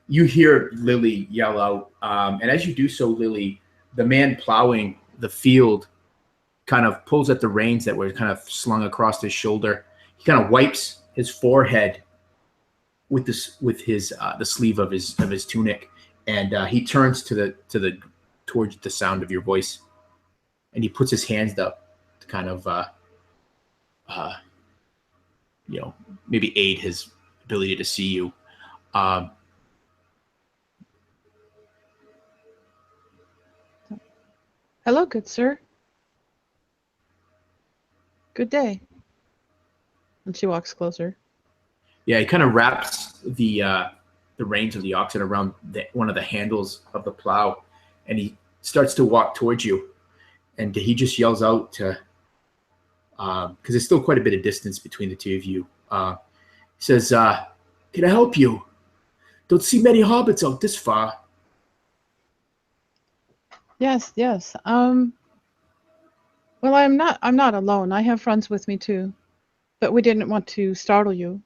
You hear Lily yell out, and as you do so, Lily, the man plowing the field kind of pulls at the reins that were kind of slung across his shoulder. He kind of wipes his forehead with the sleeve of his tunic, and he turns towards the sound of your voice, and he puts his hands up to kind of maybe aid his ability to see you. Hello, good sir. Good day. And she walks closer. Yeah, he kind of wraps the reins of the oxen around one of the handles of the plow, and he starts to walk towards you. And he just yells out to, because there's still quite a bit of distance between the two of you. He says, "Can I help you? Don't see many hobbits out this far." Yes, yes. Well, I'm not alone. I have friends with me too. But we didn't want to startle you.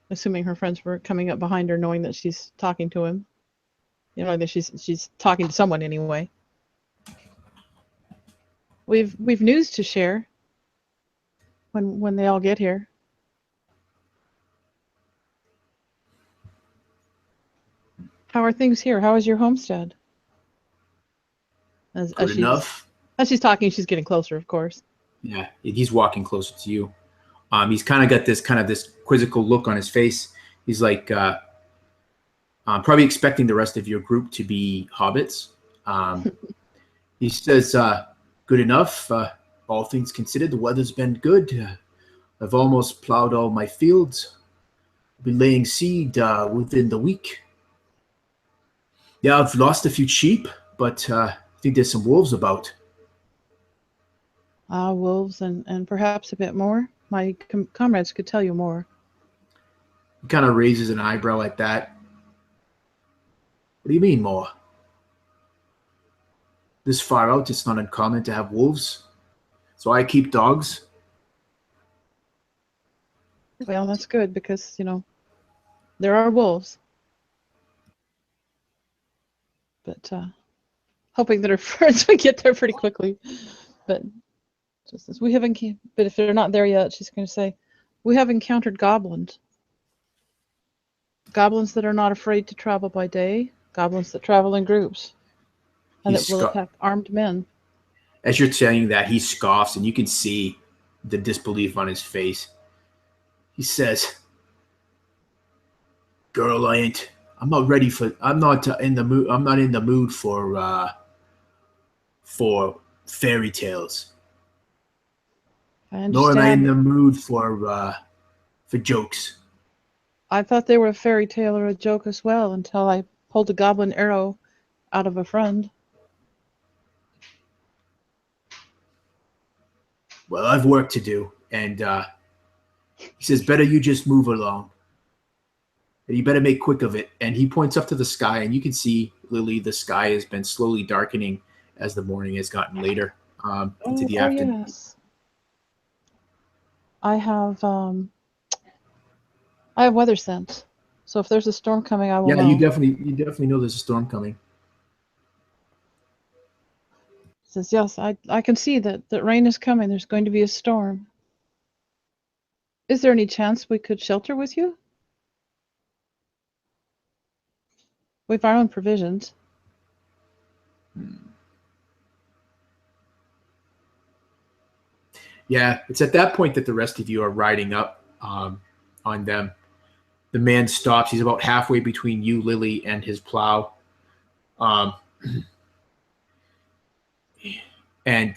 Assuming her friends were coming up behind her, knowing that she's talking to him. You know, that she's talking to someone anyway. We've news to share when they all get here. How are things here? How is your homestead? Good enough. As she's talking, she's getting closer, of course. Yeah, he's walking closer to you. He's kind of got this quizzical look on his face. He's like probably expecting the rest of your group to be hobbits. He says, good enough. All things considered, the weather's been good. I've almost plowed all my fields. I'll be laying seed within the week. Yeah, I've lost a few sheep, but I think there's some wolves about. Wolves and perhaps a bit more. My comrades could tell you more. He kind of raises an eyebrow at that. What do you mean more? This far out, it's not uncommon to have wolves. So I keep dogs. Well, that's good because, you know, there are wolves. But hoping that her friends would get there pretty quickly. But just as we haven't, but if they're not there yet, she's going to say, we have encountered goblins. Goblins that are not afraid to travel by day. Goblins that travel in groups. And that will attack armed men. As you're saying that, he scoffs, and you can see the disbelief on his face. He says, "Girl, I'm not ready for. I'm not in the mood. I'm not in the mood for fairy tales. Nor am I in the mood for jokes." I thought they were a fairy tale or a joke as well until I pulled a goblin arrow out of a friend. Well, I've work to do, and he says, "Better you just move along. And you better make quick of it." And he points up to the sky, and you can see, Lily, the sky has been slowly darkening as the morning has gotten later into the afternoon. Yes. I have weather sense, so if there's a storm coming, I will know. Yeah, you definitely know there's a storm coming. Says, yes, I can see that rain is coming. There's going to be a storm. Is there any chance we could shelter with you? We've our own provisions. Yeah, it's at that point that the rest of you are riding up on them. The man stops. He's about halfway between you, Lily, and his plow. And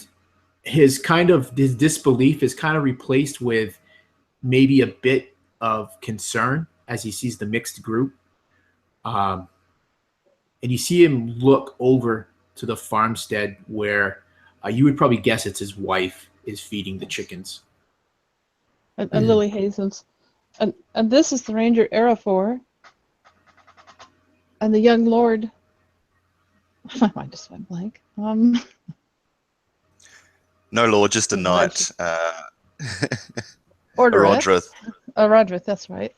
his disbelief is kind of replaced with maybe a bit of concern as he sees the mixed group. And you see him look over to the farmstead where you would probably guess it's his wife is feeding the chickens. And Lily hastens. And this is the Ranger Araphor. And the young lord. My mind just went blank. No lord, just a knight. Orodreth. Orodreth, that's right.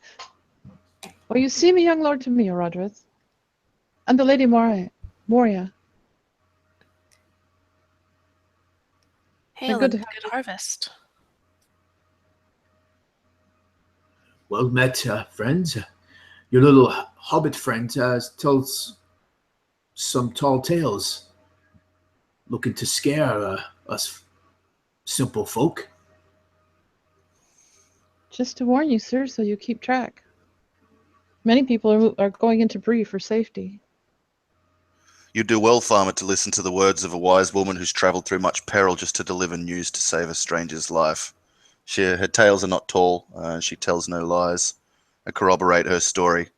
Well, you seem a young lord to me, Orodreth. And the Lady Moria. Hail and good harvest. Well met, friends. Your little hobbit friend tells some tall tales, looking to scare us simple folk. Just to warn you, sir, so you keep track. Many people are going into Bree for safety. You do well, farmer, to listen to the words of a wise woman who's travelled through much peril just to deliver news to save a stranger's life. Her tales are not tall, she tells no lies. I corroborate her story.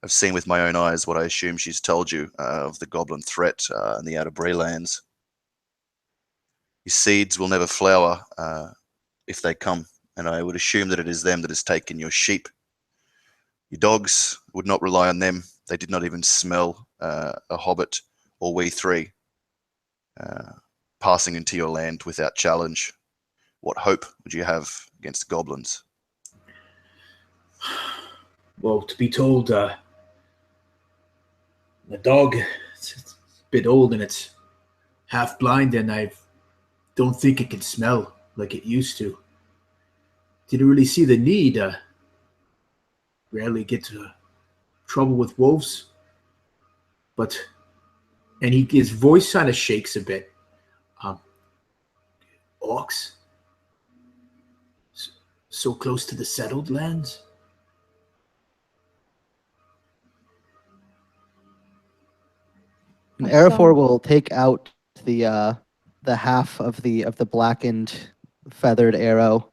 I've seen with my own eyes what I assume she's told you of the goblin threat in the Outer Bree lands. Your seeds will never flower if they come, and I would assume that it is them that has taken your sheep. Your dogs would not rely on them. They did not even smell a hobbit or we three, passing into your land without challenge, what hope would you have against goblins? Well, to be told, the dog it's a bit old and it's half blind, and I don't think it can smell like it used to. Didn't really see the need. Rarely get to trouble with wolves, but his voice kind of shakes a bit. Orcs, so close to the settled lands. And I saw- Araphor will take out the half of the blackened feathered arrow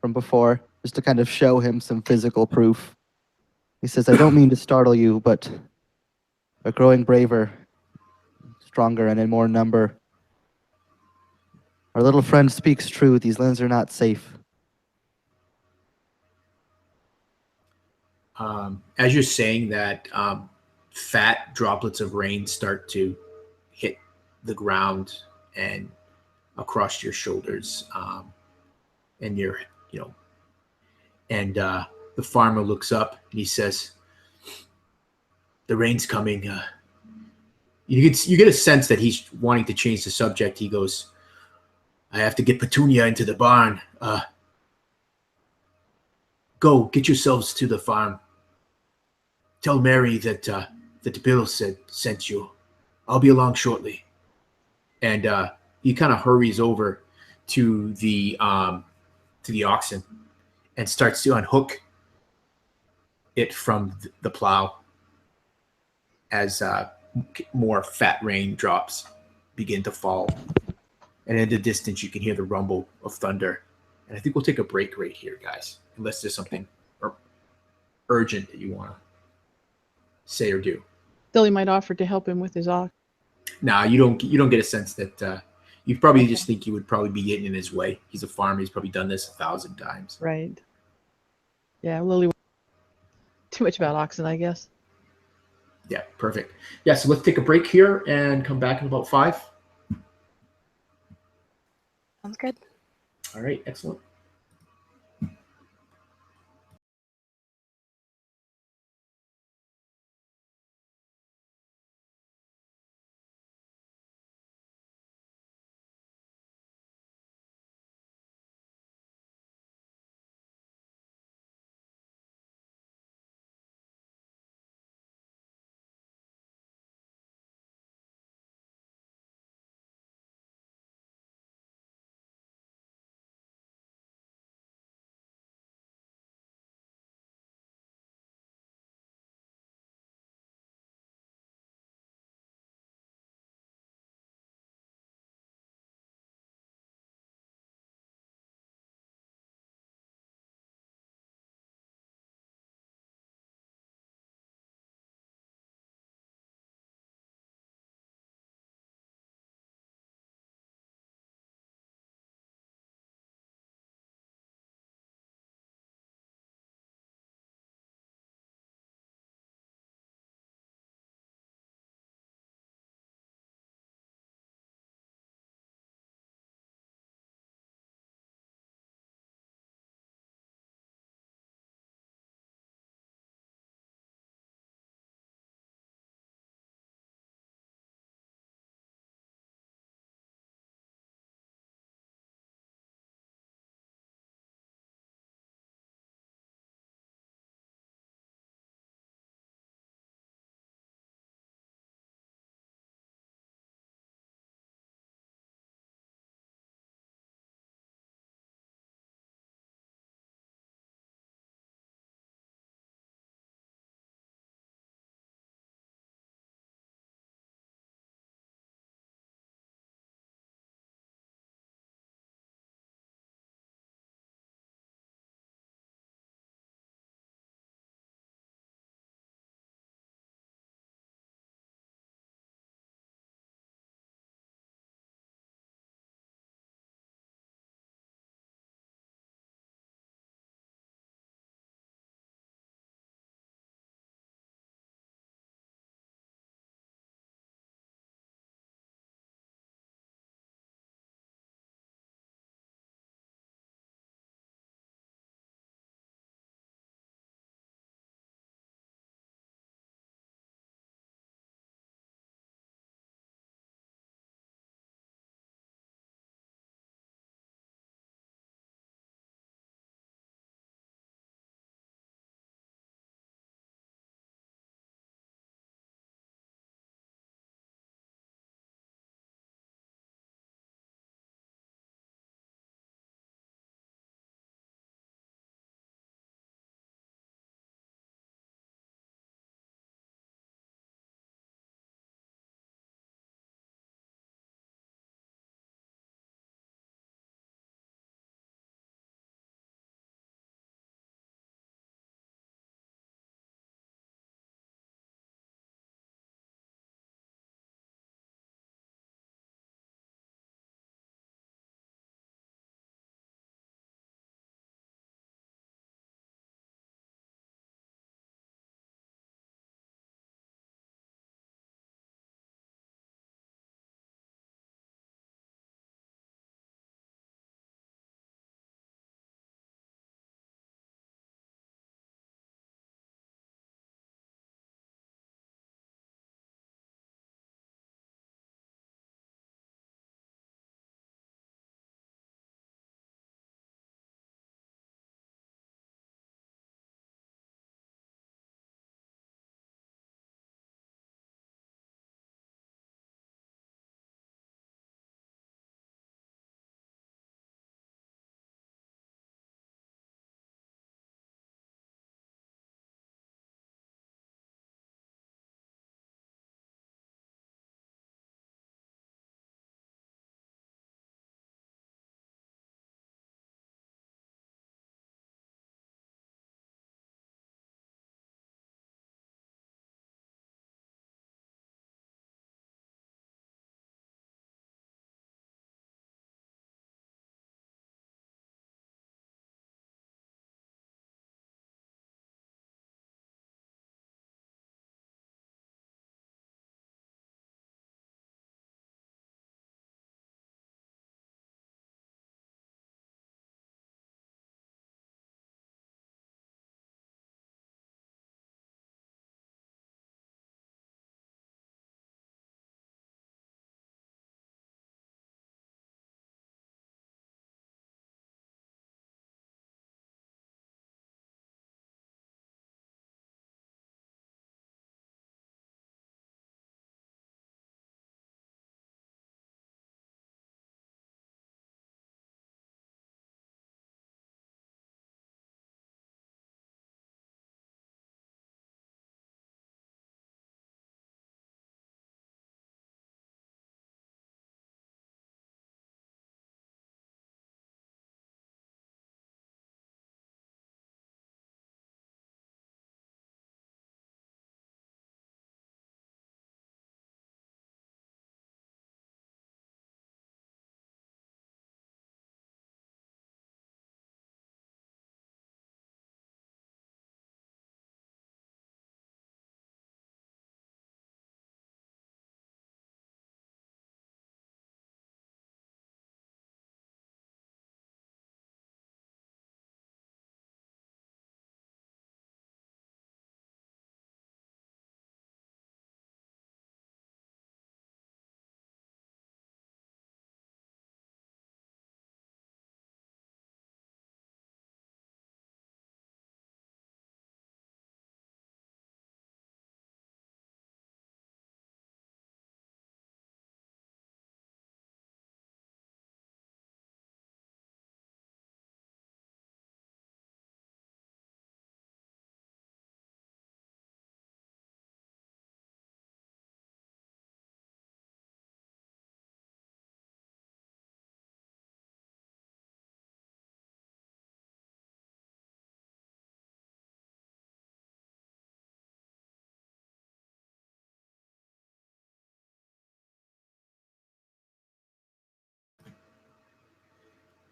from before, just to kind of show him some physical proof. He says, "I don't mean to startle you, but we're growing braver, stronger, and in more number. Our little friend speaks true. These lands are not safe." As you're saying that, fat droplets of rain start to hit the ground and across your shoulders, and the farmer looks up and he says, "The rain's coming." You get a sense that he's wanting to change the subject. He goes, "I have to get Petunia into the barn. Go get yourselves to the farm. Tell Mary that Bill sent you. I'll be along shortly." And he kind of hurries over to the oxen and starts to unhook it from the plow as more fat raindrops begin to fall. And in the distance, you can hear the rumble of thunder. And I think we'll take a break right here, guys, unless there's something urgent that you want to say or do. Billy might offer to help him with his ox. Nah, you don't get a sense that you probably just think you would probably be getting in his way. He's a farmer. He's probably done this 1,000 times. Right. Yeah, Lily. Too much about oxen, I guess. Yeah, perfect. Yeah, so let's take a break here and come back in about 5. Sounds good. All right, excellent.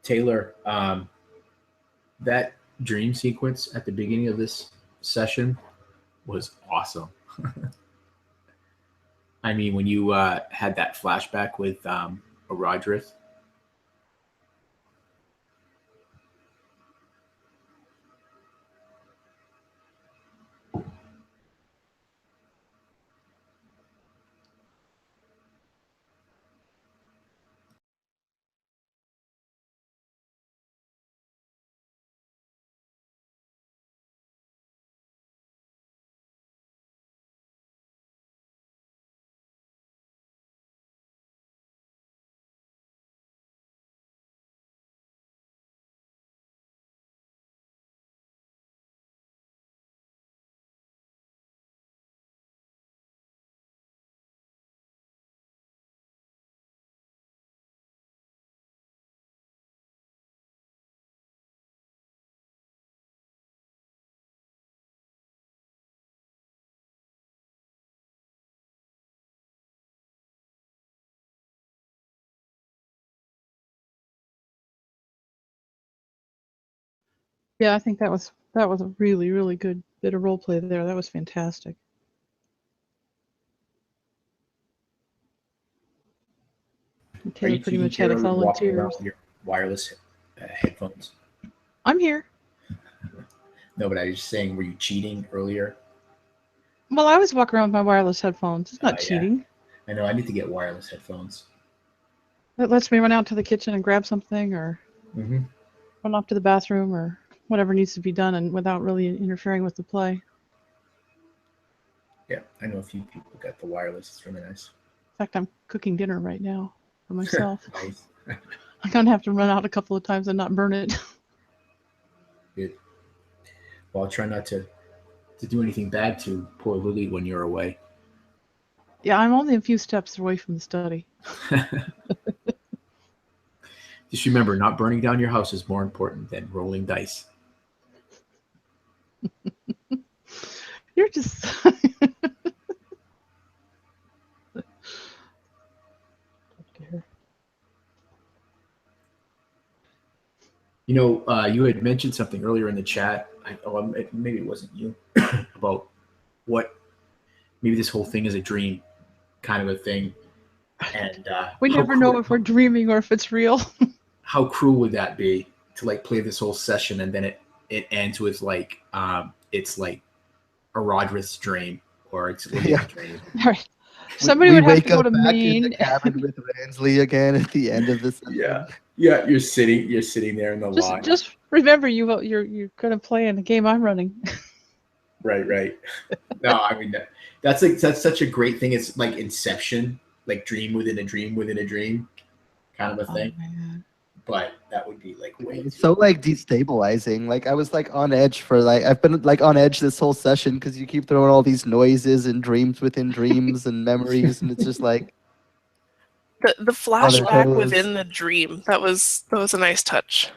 Taylor, that dream sequence at the beginning of this session was awesome. I mean, when you had that flashback with Orodreth. Yeah, I think that was a really, really good bit of role play there. That was fantastic. And Are Taylor you pretty cheating, much had a Taylor, walking volunteer. around with your wireless headphones? I'm here. No, but I was just saying, were you cheating earlier? Well, I was walking around with my wireless headphones. It's not Yeah. cheating. I know. I need to get wireless headphones. It lets me run out to the kitchen and grab something, or Mm-hmm. run off to the bathroom, or whatever needs to be done, and without really interfering with the play. In Yeah, I know a few people got the wireless. It's really nice. fact, I'm cooking dinner right now for myself. Nice. I'm gonna have to run out a couple of times and not burn it. Good. Well, I'll try not to do anything bad to poor Lily when you're away. Yeah, I'm only a few steps away from the study. Just remember, not burning down your house is more important than rolling dice. You're just. You know, you had mentioned something earlier in the chat. Maybe it wasn't you about what maybe this whole thing is a dream, kind of a thing. And We never know if we're dreaming or if it's real. How cruel would that be to like play this whole session and then it ends with like it's like Orodreth's dream or it's Lydia's dream. All right. Somebody would have to go to Maine. In the cabin with Ransley again at the end of this. Yeah, you're sitting there in the lot. Just remember, you're gonna play in the game I'm running. Right. No, I mean that's such a great thing. It's like Inception, like dream within a dream within a dream, kind of a thing. Man. But that would be like way It's so like destabilizing. Like I was like on edge for like I've been like on edge this whole session because you keep throwing all these noises and dreams within dreams and memories, and it's just like the flashback within the dream. That was a nice touch.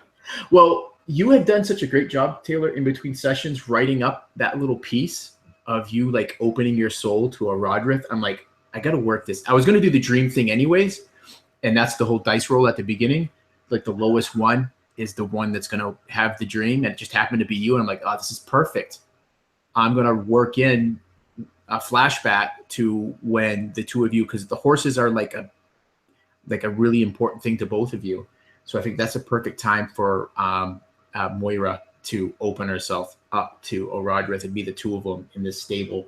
Well, you had done such a great job, Taylor, in between sessions, writing up that little piece of you like opening your soul to Orodreth. I'm like, I got to work this. I was going to do the dream thing anyways, and that's the whole dice roll at the beginning. Like the lowest one is the one that's going to have the dream, and it just happened to be you. And I'm like, oh, this is perfect. I'm going to work in a flashback to when the two of you, because the horses are like a really important thing to both of you. So I think that's a perfect time for Moira to open herself up to Orodreth and be the two of them in this stable.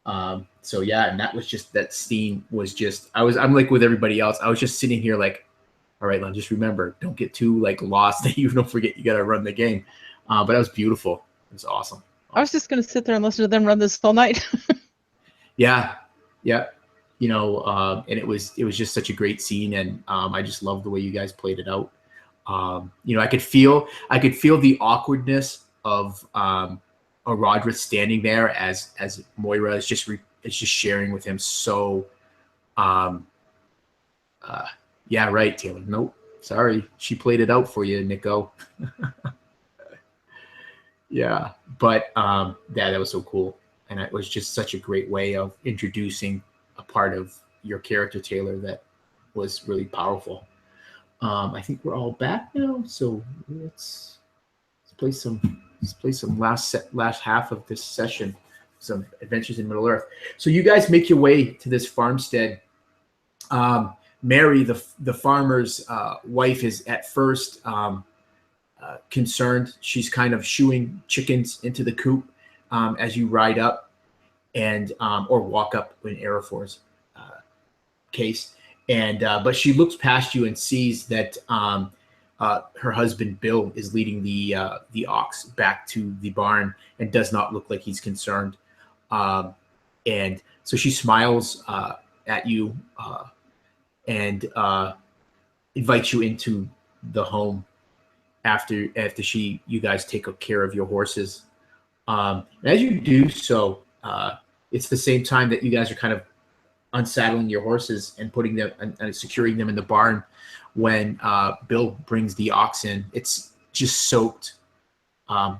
So yeah, and that was just, that scene was just, I'm like with everybody else. I was just sitting here like, all right, Len, just remember, don't get too like lost that you don't forget you got to run the game. But that was beautiful. It was awesome. I was just going to sit there and listen to them run this all night. Yeah. You know, and it was just such a great scene, and I just love the way you guys played it out. You know, I could feel the awkwardness of Orodreth standing there as Moira is just sharing with him. So, yeah, right, Taylor. Nope, sorry, she played it out for you, Nico. Yeah, but that was so cool, and it was just such a great way of introducing a part of your character, Taylor, that was really powerful. I think we're all back now, so let's play some last half of this session, some adventures in Middle Earth. So you guys make your way to this farmstead. Mary, the farmer's wife, is at first concerned. She's kind of shooing chickens into the coop as you ride up and or walk up in Araphor's case. And but she looks past you and sees that her husband Bill is leading the ox back to the barn and does not look like he's concerned. And so she smiles at you and invites you into the home after you guys take care of your horses. And as you do so, it's the same time that you guys are kind of unsaddling your horses and putting them and securing them in the barn when Bill brings the ox in. It's just soaked to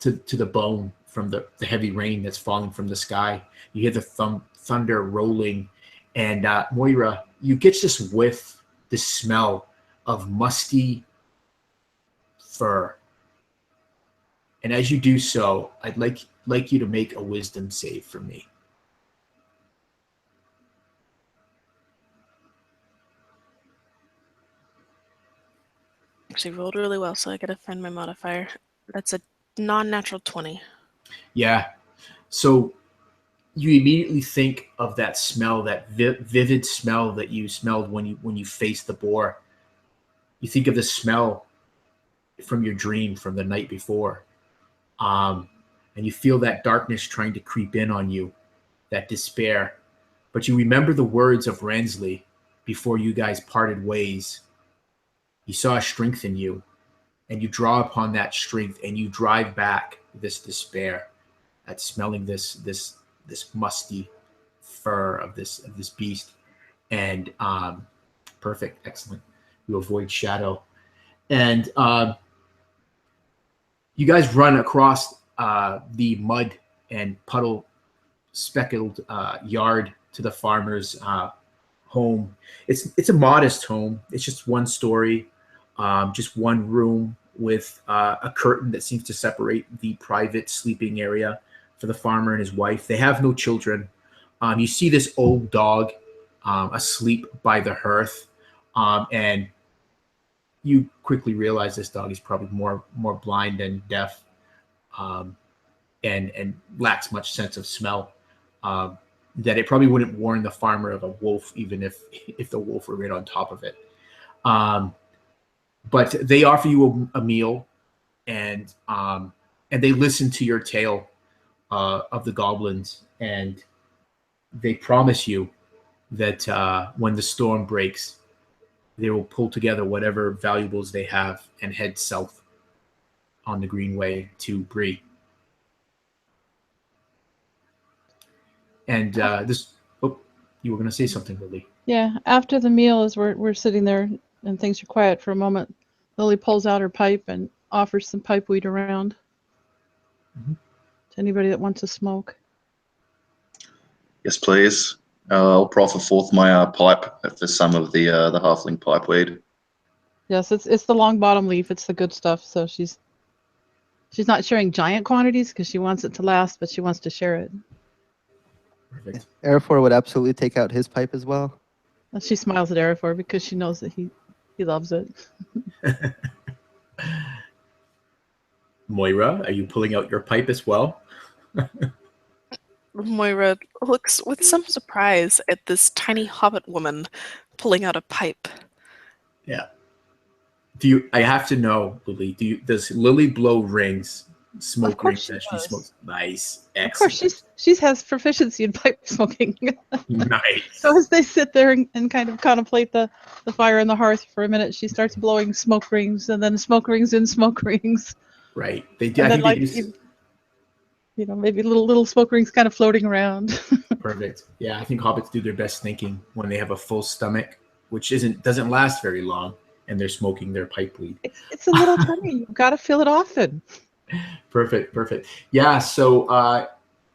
the bone from the heavy rain that's falling from the sky. You hear the thunder rolling, and Moira, you get this whiff, this smell of musty fur. And as you do so, I'd like you to make a wisdom save for me. She rolled really well, so I gotta find my modifier. That's a non-natural 20. Yeah. So you immediately think of that smell, that vivid smell that you smelled when you faced the boar. You think of the smell from your dream from the night before. And you feel that darkness trying to creep in on you, that despair. But you remember the words of Ransley before you guys parted ways. He saw a strength in you, and you draw upon that strength, and you drive back this despair at smelling this musty fur of this beast. And perfect, excellent. You avoid shadow, and you guys run across the mud and puddle speckled yard to the farmer's home. It's a modest home. It's just one story. Just one room with a curtain that seems to separate the private sleeping area for the farmer and his wife. They have no children. You see this old dog asleep by the hearth, and you quickly realize this dog is probably more blind than deaf, and lacks much sense of smell. That it probably wouldn't warn the farmer of a wolf, even if the wolf were right on top of it. But they offer you a meal, and they listen to your tale of the goblins, and they promise you that when the storm breaks, they will pull together whatever valuables they have and head south on the Greenway to Bree. And this, you were going to say something, Lily. Yeah, after the meal, as we're sitting there and things are quiet for a moment, Lily pulls out her pipe and offers some pipe weed around to anybody that wants to smoke. Yes, please. I'll proffer forth my pipe for some of the halfling pipe weed. Yes, it's the long bottom leaf. It's the good stuff. So she's not sharing giant quantities because she wants it to last, but she wants to share it. Perfect. Araphor would absolutely take out his pipe as well. And she smiles at Araphor because she knows that he loves it. Moira, are you pulling out your pipe as well? Moira looks with some surprise at this tiny hobbit woman pulling out a pipe. Yeah. I have to know, Lily, does Lily blow rings, smoke rings as she smokes? Nice. Excellent. Of course, she has proficiency in pipe smoking. Nice. So as they sit there and kind of contemplate the fire on the hearth for a minute, she starts blowing smoke rings, and then smoke rings in smoke rings. Right. They do. And I then, think like, they do. Maybe little smoke rings kind of floating around. Perfect. Yeah, I think hobbits do their best thinking when they have a full stomach, which doesn't last very long, and they're smoking their pipe weed. It's a little tummy. You've got to fill it often. Perfect. Yeah, so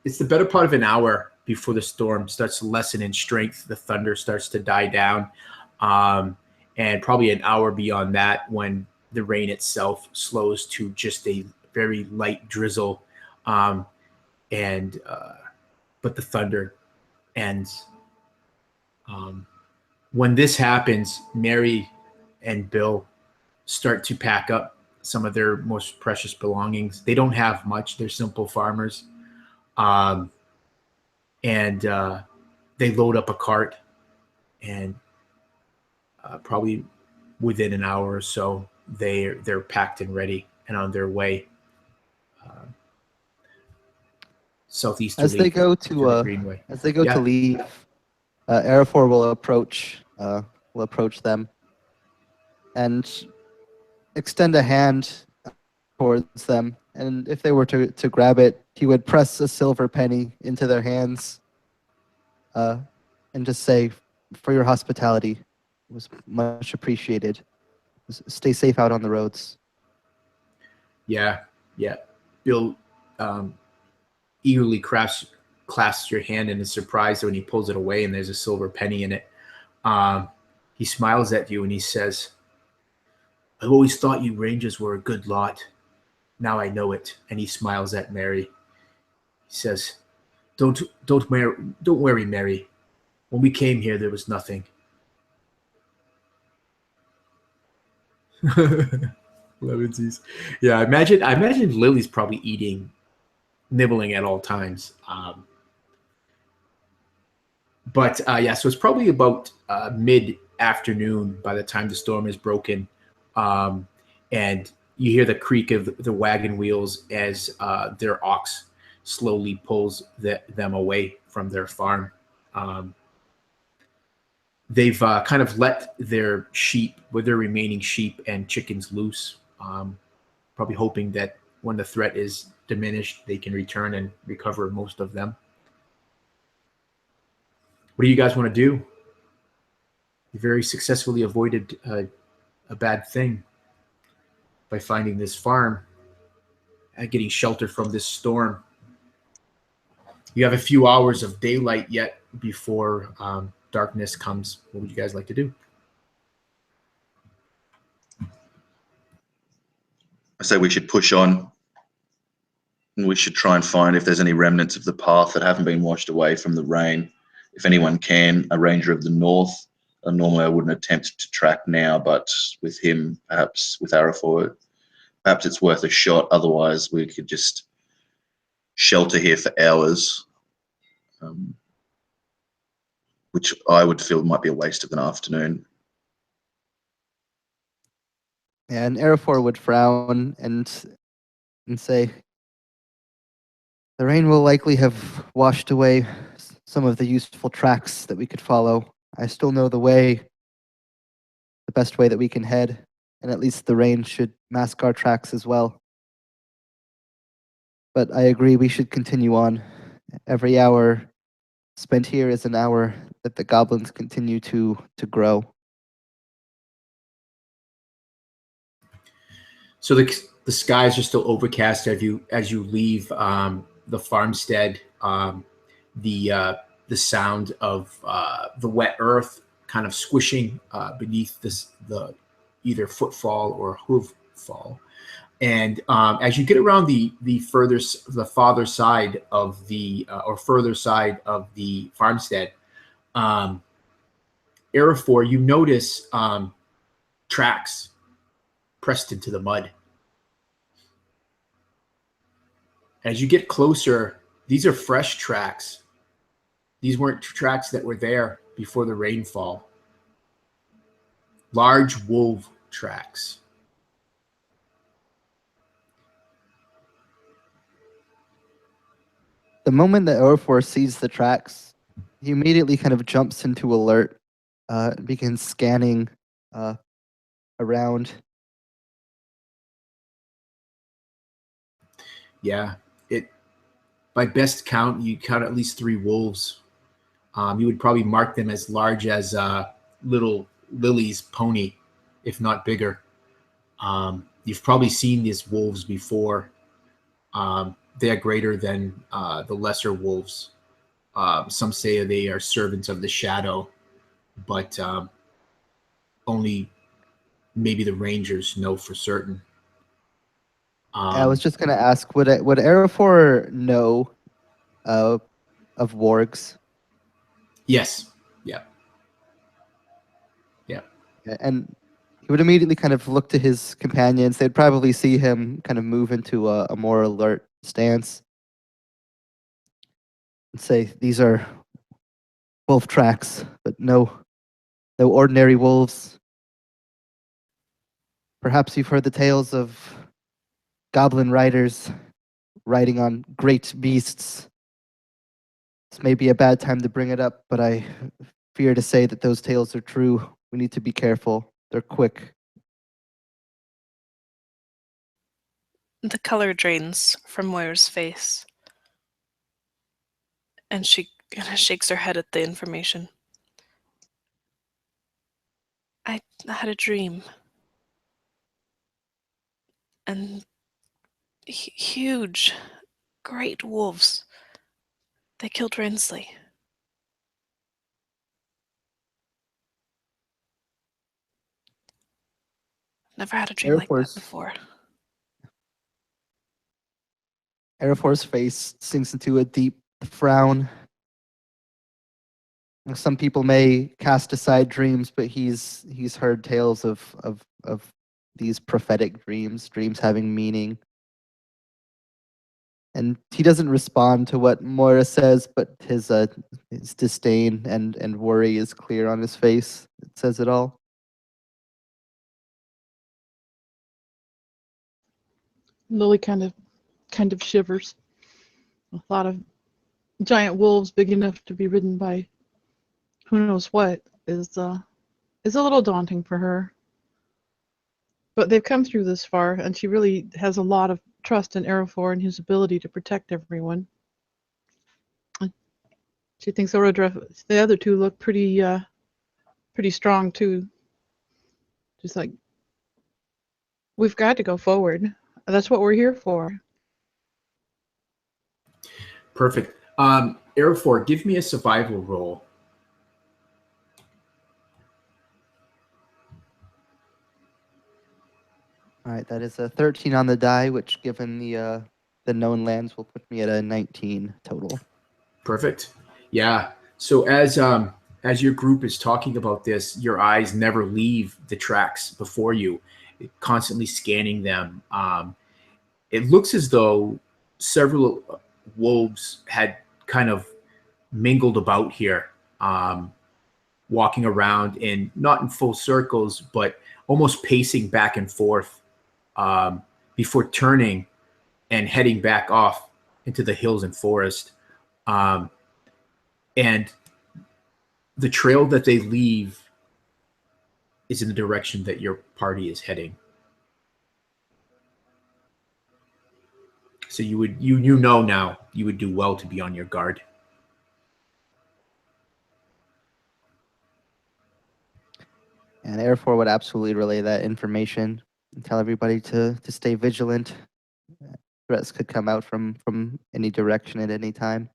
it's the better part of an hour before the storm starts to lessen in strength. The thunder starts to die down. and probably an hour beyond that when the rain itself slows to just a very light drizzle, and but the thunder ends. When this happens, Mary and Bill start to pack up some of their most precious belongings. They don't have much. They're simple farmers. And they load up a cart, and probably within an hour or so, they're packed and ready and on their way southeasterly As they go to the to Greenway. to leave, Araphor will approach them and extend a hand towards them. And if they were to grab it, he would press a silver penny into their hands, and just say, "For your hospitality, it was much appreciated. Stay safe out on the roads." Yeah. Bill eagerly clasps your hand and is surprised when he pulls it away and there's a silver penny in it. He smiles at you and he says, "I've always thought you Rangers were a good lot. Now I know it." And he smiles at Mary. He says, Don't worry, Mary. When we came here, there was nothing." Lemonsies. Yeah, I imagine Lily's probably nibbling at all times. But so it's probably about mid-afternoon by the time the storm is broken. And you hear the creak of the wagon wheels as their ox slowly pulls them away from their farm. They've kind of let their remaining sheep and chickens loose, probably hoping that when the threat is diminished, they can return and recover most of them. What do you guys want to do? You very successfully avoided a bad thing by finding this farm and getting shelter from this storm. You have a few hours of daylight yet before darkness comes. What would you guys like to do? I say we should push on, and we should try and find if there's any remnants of the path that haven't been washed away from the rain. If anyone can, a ranger of the north. Normally I wouldn't attempt to track now, but with him, perhaps with Araphor, perhaps it's worth a shot. Otherwise, we could just shelter here for hours, which I would feel might be a waste of an afternoon. And Araphor would frown and say, "The rain will likely have washed away some of the useful tracks that we could follow. I still know the best way that we can head, and at least the rain should mask our tracks as well. But I agree we should continue on. Every hour spent here is an hour that the goblins continue to grow." So the skies are still overcast as you leave the farmstead. The sound of the wet earth kind of squishing beneath the either footfall or hoof fall. And as you get around the farther side of the farmstead, Araphor, you notice tracks pressed into the mud. As you get closer, these are fresh tracks. These weren't tracks that were there before the rainfall. Large wolf tracks. The moment that Araphor sees the tracks, he immediately kind of jumps into alert, begins scanning around. Yeah, by best count, you count at least 3 wolves. You would probably mark them as large as little Lily's pony, if not bigger. You've probably seen these wolves before. They are greater than the lesser wolves. Some say they are servants of the shadow, but only maybe the Rangers know for certain. I was just gonna ask, would Araphor know of wargs? Yes. Yeah. Yeah. And he would immediately kind of look to his companions. They'd probably see him kind of move into a more alert stance and say, "These are wolf tracks, but no ordinary wolves. Perhaps you've heard the tales of goblin riders riding on great beasts. This may be a bad time to bring it up, but I fear to say that those tales are true. We need to be careful. They're quick." The color drains from Moira's face, and she kind of shakes her head at the information. I had a dream. And huge, great wolves. They killed Ransley. Never had a dream like that before. Araphor's face sinks into a deep frown. Some people may cast aside dreams, but he's heard tales of these prophetic dreams having meaning. And he doesn't respond to what Moira says, but his disdain and worry is clear on his face. It says it all. Lily kind of shivers. The thought of giant wolves big enough to be ridden by who knows what is a little daunting for her. But they've come through this far, and she really has a lot of trust in Araphor and his ability to protect everyone. She thinks Orodreth, the other two look pretty strong too. Just like, we've got to go forward. That's what we're here for. Perfect. Araphor, give me a survival roll. All right, that is a 13 on the die, which, given the known lands, will put me at a 19 total. Perfect. Yeah. So as your group is talking about this, your eyes never leave the tracks before you, constantly scanning them. It looks as though several wolves had kind of mingled about here, walking around not in full circles, but almost pacing back and forth before turning and heading back off into the hills and forest. And the trail that they leave is in the direction that your party is heading. So you know now you would do well to be on your guard. And Araphor would absolutely relay that information and tell everybody to stay vigilant. Threats could come out from any direction at any time.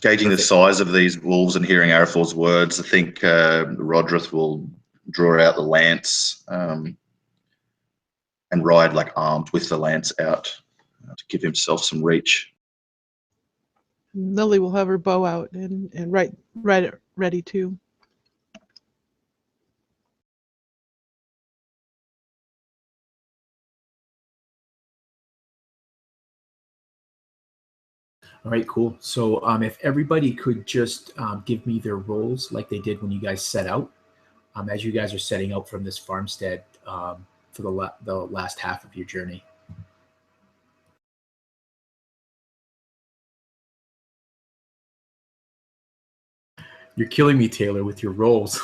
Gauging the size of these wolves and hearing Araphor's words, I think Orodreth will draw out the lance and ride like armed with the lance out to give himself some reach. Lily will have her bow out and right ready too. All right, cool. So if everybody could just give me their roles like they did when you guys set out, as you guys are setting out from this farmstead for the last half of your journey. You're killing me, Taylor, with your rolls.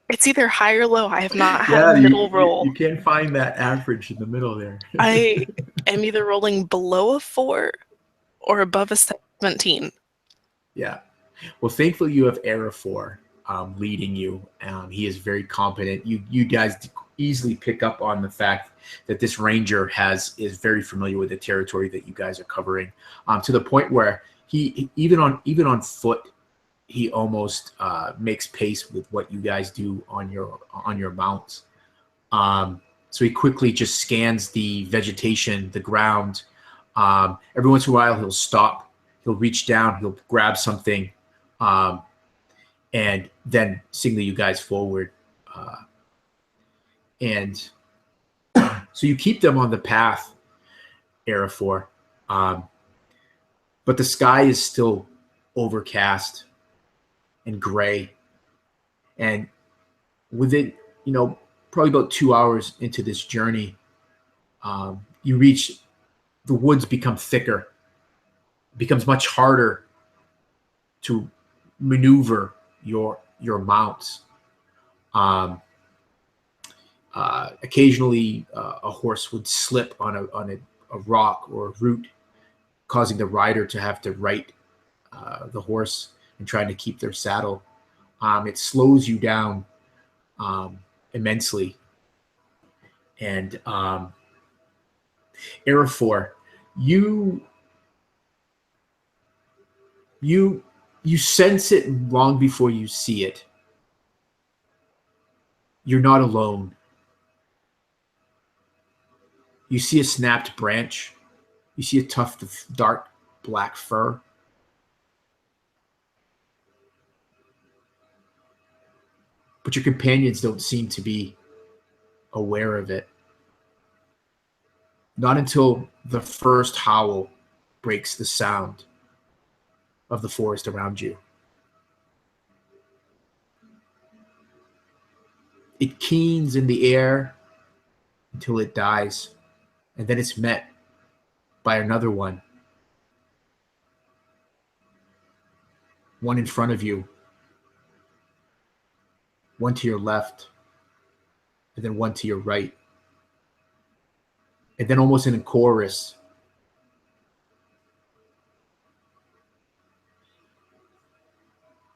It's either high or low. I have not had a middle roll. You can't find that average in the middle there. I am either rolling below a 4 or above a 17. Yeah. Well, thankfully you have Araphor leading you. He is very competent. You guys easily pick up on the fact that this ranger is very familiar with the territory that you guys are covering, to the point where he even on foot, he almost makes pace with what you guys do on your mounts. So he quickly just scans the vegetation, the ground. Every once in a while, he'll stop. He'll reach down. He'll grab something, and then signal you guys forward. And so you keep them on the path, Araphor. But the sky is still overcast and gray. And within, probably about 2 hours into this journey, you reach, the woods become thicker. It becomes much harder to maneuver your mounts. Occasionally, a horse would slip on a rock or a root, causing the rider to have to right the horse and trying to keep their saddle. It slows you down immensely. And Araphor, you sense it long before you see it. You're not alone. You see a snapped branch. You see a tuft of dark black fur. But your companions don't seem to be aware of it. Not until the first howl breaks the sound of the forest around you. It keens in the air until it dies, and then it's met by another one. One in front of you, one to your left, and then one to your right. And then almost in a chorus,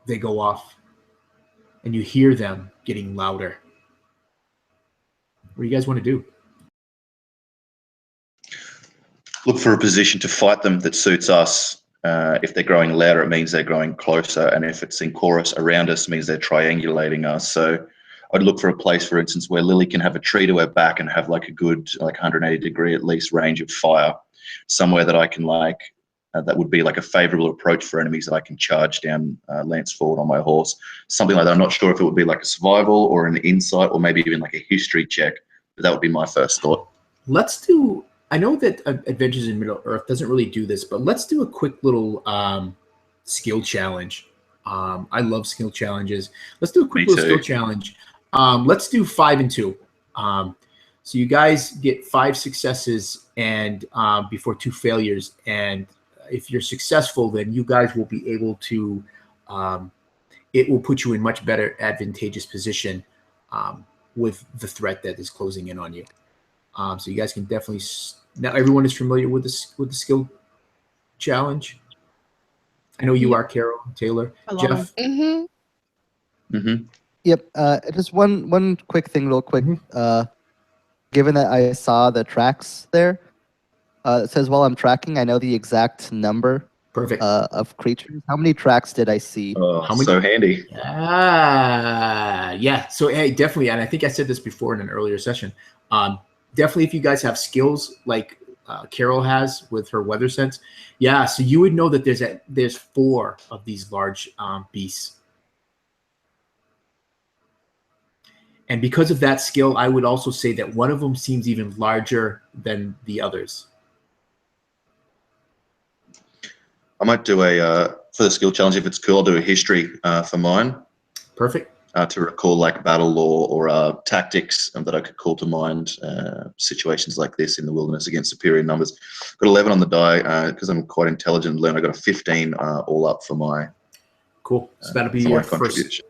they go off, and you hear them getting louder. What do you guys want to do? Look for a position to fight them that suits us. If they're growing louder, it means they're growing closer. And if it's in chorus around us, it means they're triangulating us. So I'd look for a place, for instance, where Lily can have a tree to her back and have like a good, 180 degree at least range of fire. Somewhere that I can that would be like a favorable approach for enemies that I can charge down lance forward on my horse. Something like that. I'm not sure if it would be like a survival or an insight or maybe even like a history check, but that would be my first thought. Let's do, I know that Adventures in Middle-earth doesn't really do this, but let's do a quick little skill challenge. I love skill challenges. Let's do a quick little skill challenge. Let's do 5 and 2. So you guys get 5 successes and before 2 failures. And if you're successful, then you guys will be able to, it will put you in much better advantageous position with the threat that is closing in on you. So you guys can definitely, now everyone is familiar with the skill challenge. I know you are, Carol, Taylor, Jeff. Yep. Just one quick thing, real quick. Given that I saw the tracks there, it says while I'm tracking, I know the exact number. Perfect. Of creatures. How many tracks did I see? Oh, how many? So handy. Yeah. So hey, definitely, and I think I said this before in an earlier session. Definitely, if you guys have skills like Carol has with her weather sense, yeah. So you would know that there's 4 of these large beasts. And because of that skill, I would also say that one of them seems even larger than the others. I might do for the skill challenge, if it's cool, I'll do a history for mine. Perfect. To recall like battle lore or tactics that I could call to mind situations like this in the wilderness against superior numbers. Got 11 on the die because I'm quite intelligent and learn. I got a 15 all up for my cool. So that'll be your first.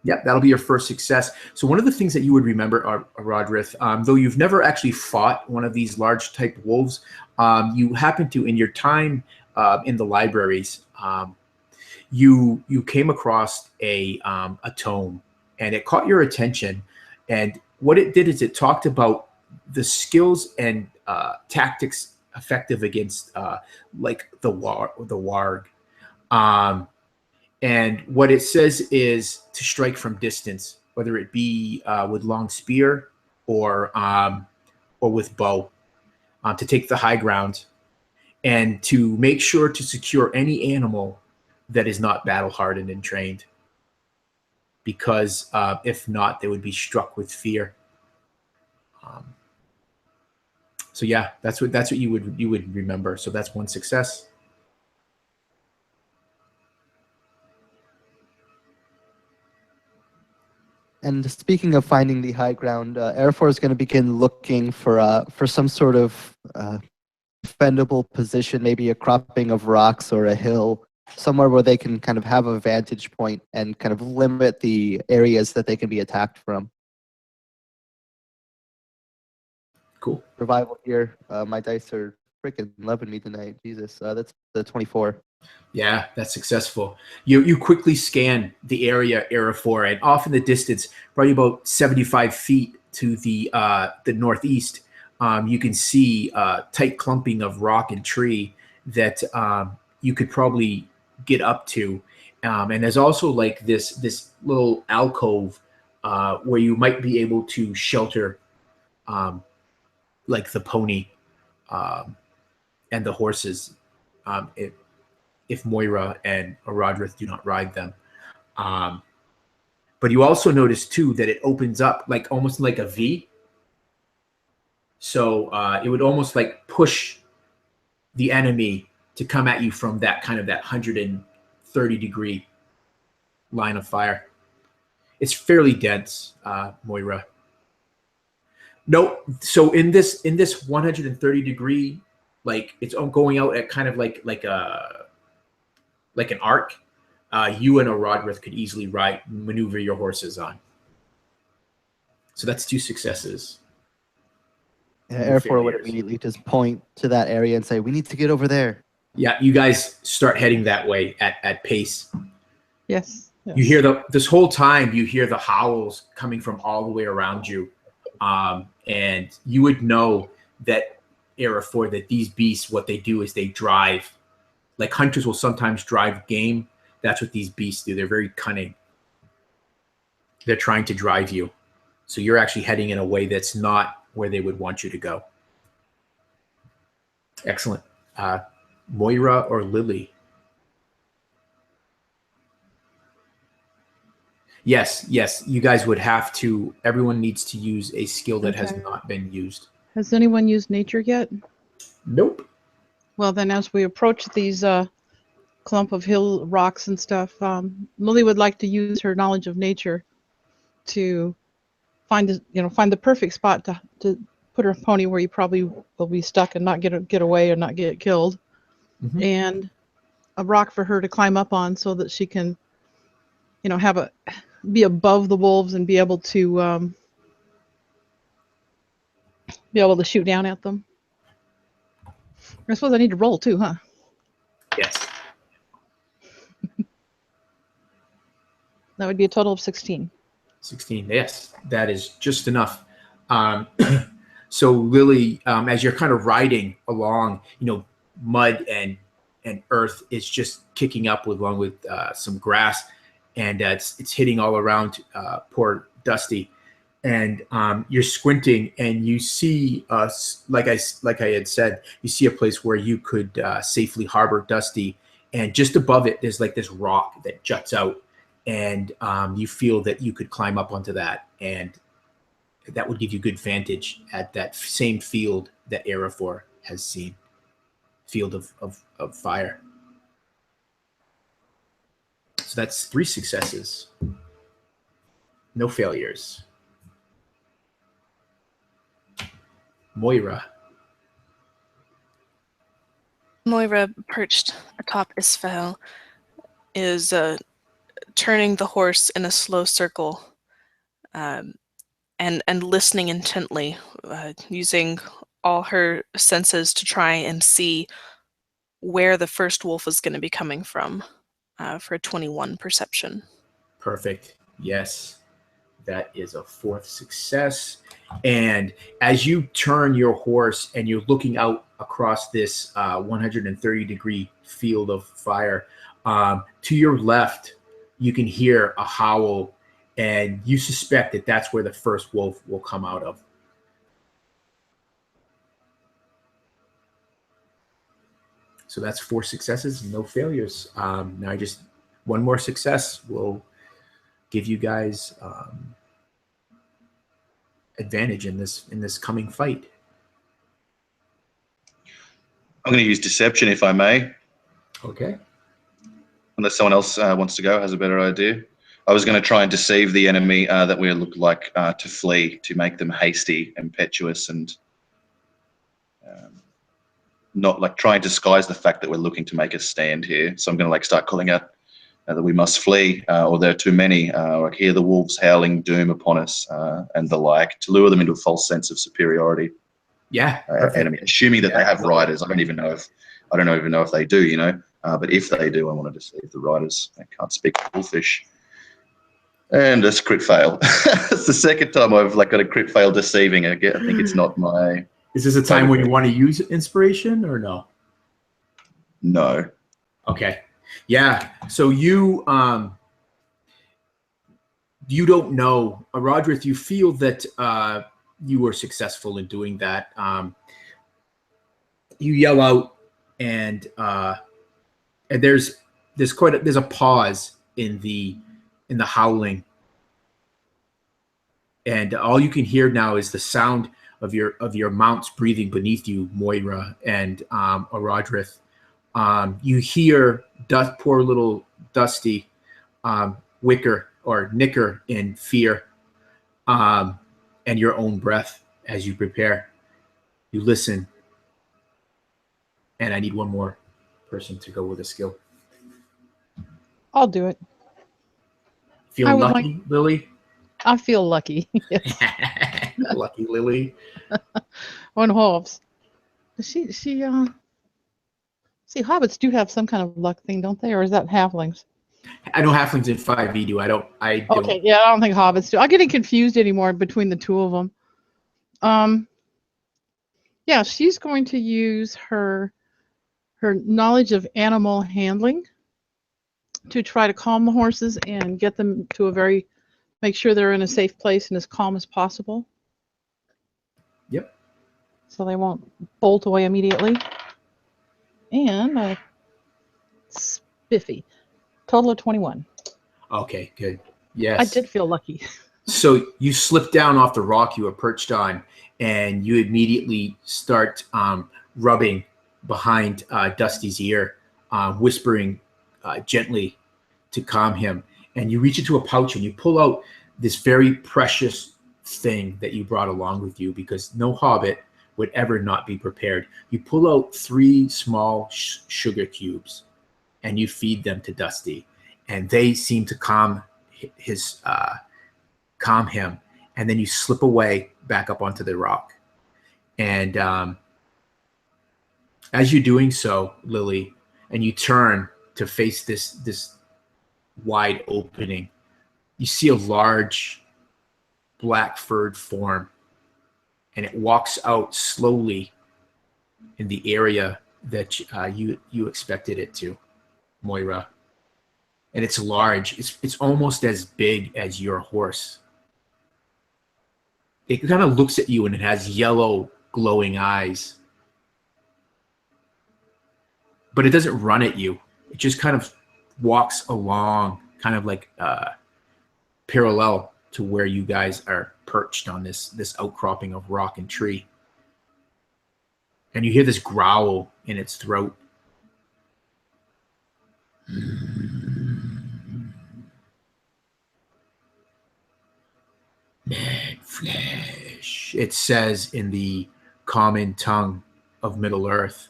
Yep, that'll be your first success. So one of the things that you would remember, Orodreth, though you've never actually fought one of these large type wolves, you happen to, in your time in the libraries, you came across a tome, and it caught your attention. And what it did is it talked about the skills and tactics effective against like the warg. And what it says is to strike from distance, whether it be with long spear or with bow, to take the high ground, and to make sure to secure any animal that is not battle hardened and trained, because if not, they would be struck with fear. So yeah, that's what you would remember. So that's one success. And speaking of finding the high ground, Araphor is going to begin looking for some sort of defendable position, maybe a cropping of rocks or a hill, somewhere where they can kind of have a vantage point and kind of limit the areas that they can be attacked from. Cool. Revival here. My dice are freaking loving me tonight. Jesus, that's the 24. Yeah, that's successful. You quickly scan the area, Araphor, and off in the distance, probably about 75 feet to the northeast, you can see tight clumping of rock and tree that you could probably get up to. And there's also like this little alcove where you might be able to shelter like the pony and the horses if Moira and Orodreth do not ride them. But you also notice too that it opens up like almost like a V. So it would almost like push the enemy to come at you from that kind of that 130-degree line of fire. It's fairly dense, Moira. No, so in this 130-degree, like it's going out at kind of like an arc. You and Orodreth could easily maneuver your horses on. So that's 2 successes. Yeah, Araphor would immediately just point to that area and say, "We need to get over there." Yeah, you guys start heading that way at pace. Yes. You hear this whole time. You hear the howls coming from all the way around you, and you would know that Araphor, that these beasts, what they do is they drive. Like hunters will sometimes drive game. That's what these beasts do. They're very cunning. They're trying to drive you. So you're actually heading in a way that's not where they would want you to go. Excellent. Moira or Lily? Yes. You guys would have to, everyone needs to use a skill that has not been used. Has anyone used nature yet? Nope. Well, then as we approach these clump of hill rocks and stuff, Lily would like to use her knowledge of nature to find the perfect spot to put her pony where you probably will be stuck and not get away or not get killed, and a rock for her to climb up on so that she can, be above the wolves and be able to shoot down at them. I suppose I need to roll too, huh? Yes. That would be a total of 16. 16. Yes, that is just enough. So Lily, as you're kind of riding along, mud and earth is just kicking up along with some grass, and it's hitting all around poor Dusty. And you're squinting, and you see, like I had said, you see a place where you could safely harbor Dusty, and just above it, there's like this rock that juts out, and you feel that you could climb up onto that, and that would give you good vantage at that same field that Araphor has seen, field of fire. So that's 3 successes, no failures. Moira, perched atop Isfel, is turning the horse in a slow circle and listening intently, using all her senses to try and see where the first wolf is going to be coming from, for a 21 perception. perfect. Yes, That is a 4th success. And as you turn your horse and you're looking out across this 130-degree field of fire, to your left, you can hear a howl, and you suspect that that's where the first wolf will come out of. So that's 4 successes, no failures. Now just one more success will give you guys advantage in this coming fight. I'm going to use deception if I may. Okay. Unless someone else wants to go, has a better idea. I was going to try and deceive the enemy that we look like to flee, to make them hasty, impetuous, and not like try and disguise the fact that we're looking to make a stand here. So I'm going to like start calling out that we must flee, or there are too many, like hear the wolves howling doom upon us, and the like, to lure them into a false sense of superiority. Yeah. Enemy, assuming that they have riders. I don't even know if they do, you know. But if they do, I want to deceive the riders. I can't speak wolfish. And it's crit fail. It's the second time I've like got a crit fail deceiving. I think it's not my. Is this a time when you want to use inspiration or no? No. Okay. Yeah. So you don't know, Orodreth. You feel that you were successful in doing that. You yell out, and there's a pause in the howling, and all you can hear now is the sound of your mounts breathing beneath you, Moira and Orodreth. You hear poor little Dusty wicker or nicker in fear, and your own breath as you prepare. You listen, and I need one more person to go with a skill. I'll do it. Feeling lucky, Lily? I feel lucky. Yes. Lucky Lily. On Hobbs. See, hobbits do have some kind of luck thing, don't they? Or is that halflings? I know halflings in 5e do. I don't. Okay, yeah, I don't think hobbits do. I'm getting confused anymore between the two of them. Yeah, she's going to use her knowledge of animal handling to try to calm the horses and get them to make sure they're in a safe place and as calm as possible. Yep. So they won't bolt away immediately. And spiffy. Total of 21. Okay, good. Yes. I did feel lucky. So you slip down off the rock you were perched on, and you immediately start rubbing behind Dusty's ear, whispering gently to calm him. And you reach into a pouch and you pull out this very precious thing that you brought along with you, because no hobbit would ever not be prepared. You pull out 3 small sugar cubes and you feed them to Dusty, and they seem to calm him. And then you slip away back up onto the rock. And as you're doing so, Lily, and you turn to face this wide opening, you see a large black furred form, and it walks out slowly in the area that you expected it to, Moira. And it's large. It's almost as big as your horse. It kind of looks at you, and it has yellow glowing eyes. But it doesn't run at you. It just kind of walks along, kind of like parallel to where you guys are perched on this outcropping of rock and tree. And you hear this growl in its throat. Man flesh, it says in the common tongue of Middle Earth.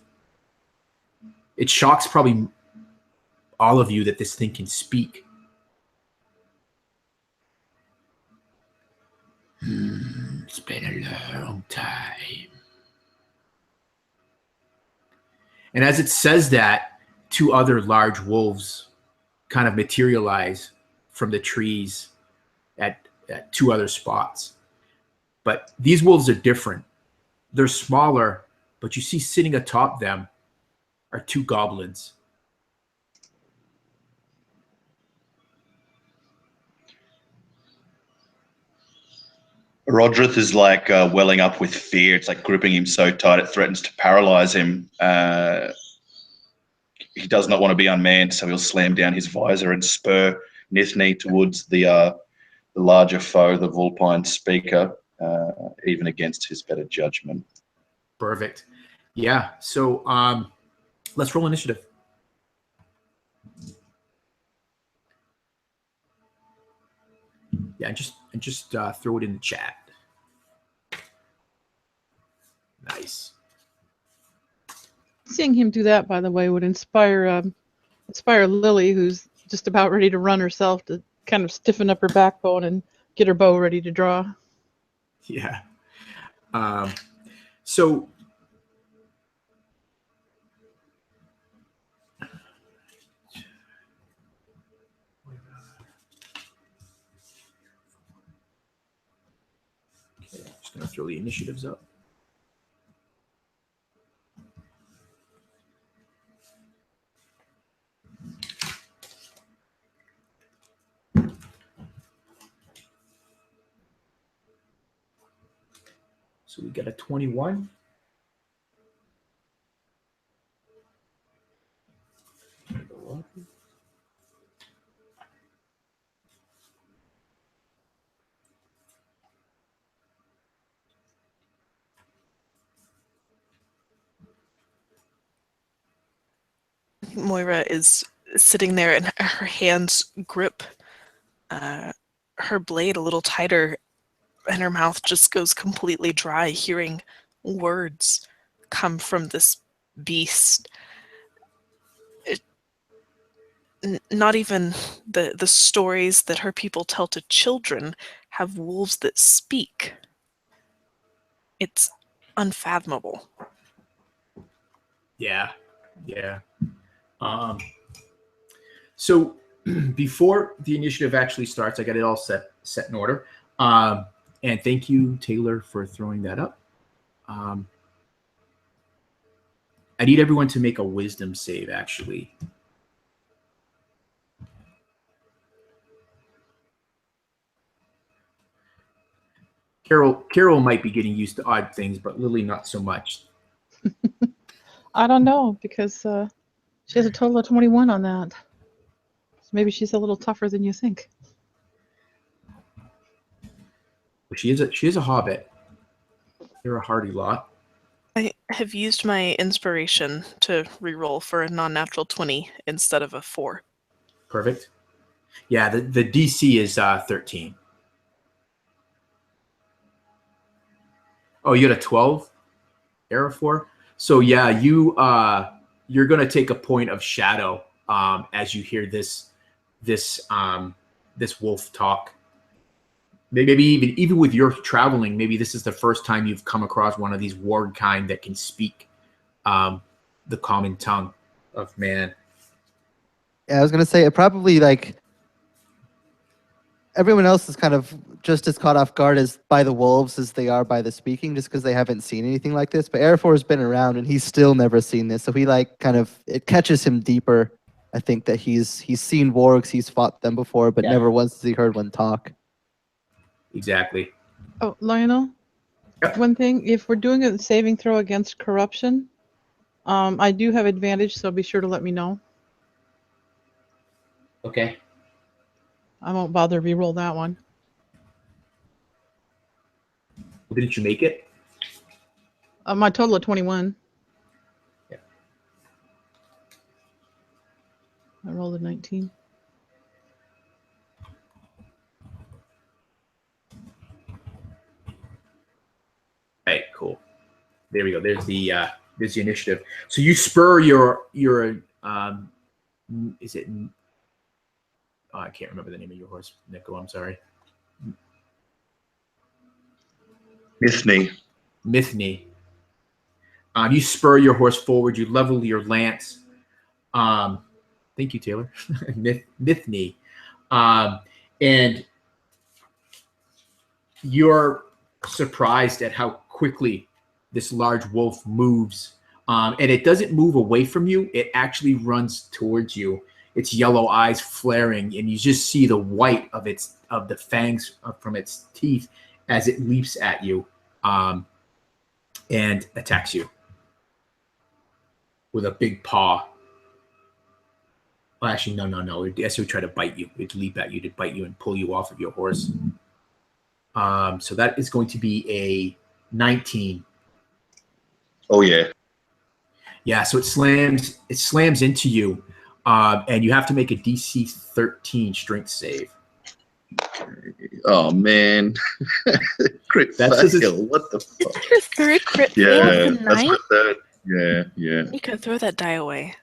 It shocks probably all of you that this thing can speak. It's been a long time. And as it says that, 2 other large wolves kind of materialize from the trees at at 2 other spots. But these wolves are different. They're smaller, but you see sitting atop them are 2 goblins. Orodreth is like welling up with fear. It's like gripping him so tight it threatens to paralyze him. He does not want to be unmanned, so he'll slam down his visor and spur Nithni towards the larger foe, the Vulpine speaker, even against his better judgment. Perfect. Yeah. So let's roll initiative. Yeah, just throw it in the chat. Nice. Seeing him do that, by the way, would inspire Lily, who's just about ready to run herself, to kind of stiffen up her backbone and get her bow ready to draw. Yeah. So okay, just gonna throw the initiatives up. So we got a 21. Moira is sitting there and her hands grip her blade a little tighter and her mouth just goes completely dry, hearing words come from this beast. Not even the stories that her people tell to children have wolves that speak. It's unfathomable. Yeah. So before the initiative actually starts, I got it all set in order. And thank you, Taylor, for throwing that up. I need everyone to make a wisdom save, actually. Carol might be getting used to odd things, but Lily not so much. I don't know, because she has a total of 21 on that. So maybe she's a little tougher than you think. She is a hobbit. They're a hardy lot. I have used my inspiration to reroll for a non-natural 20 instead of a 4. Perfect. Yeah, the DC is 13. Oh, you got a 12, Araphor? So yeah, you're gonna take a point of shadow as you hear this wolf talk. Maybe even with your traveling, maybe this is the first time you've come across one of these warg kind that can speak the common tongue of man. Yeah, I was gonna say it probably, like, everyone else is kind of just as caught off guard as by the wolves as they are by the speaking, just because they haven't seen anything like this. But Araphor's been around and he's still never seen this, so he it catches him deeper. I think that he's seen wargs, he's fought them before, but never once has he heard one talk. Exactly. Oh, Lionel? Yep. One thing, if we're doing a saving throw against corruption, I do have advantage, so be sure to let me know. Okay. I won't bother re-roll that one. Didn't you make it? My total of 21. Yeah. I rolled a 19. Right, cool. There we go. There's the initiative. So you spur your is it? Oh, I can't remember the name of your horse, Nico. I'm sorry. Nithni. You spur your horse forward. You level your lance. Thank you, Taylor. Nithni. And you're surprised at how quickly this large wolf moves. And it doesn't move away from you. It actually runs towards you. Its yellow eyes flaring, and you just see the white of the fangs from its teeth as it leaps at you and attacks you with a big paw. Well, actually, no. It would try to bite you. It'd leap at you to bite you and pull you off of your horse. So that is going to be a 19. Oh yeah. Yeah, so it slams into you, and you have to make a DC 13 strength save. Oh man. Crit fail. What the fuck? Your third crit fail Yeah, of the that's my night? third. Yeah. You can throw that die away.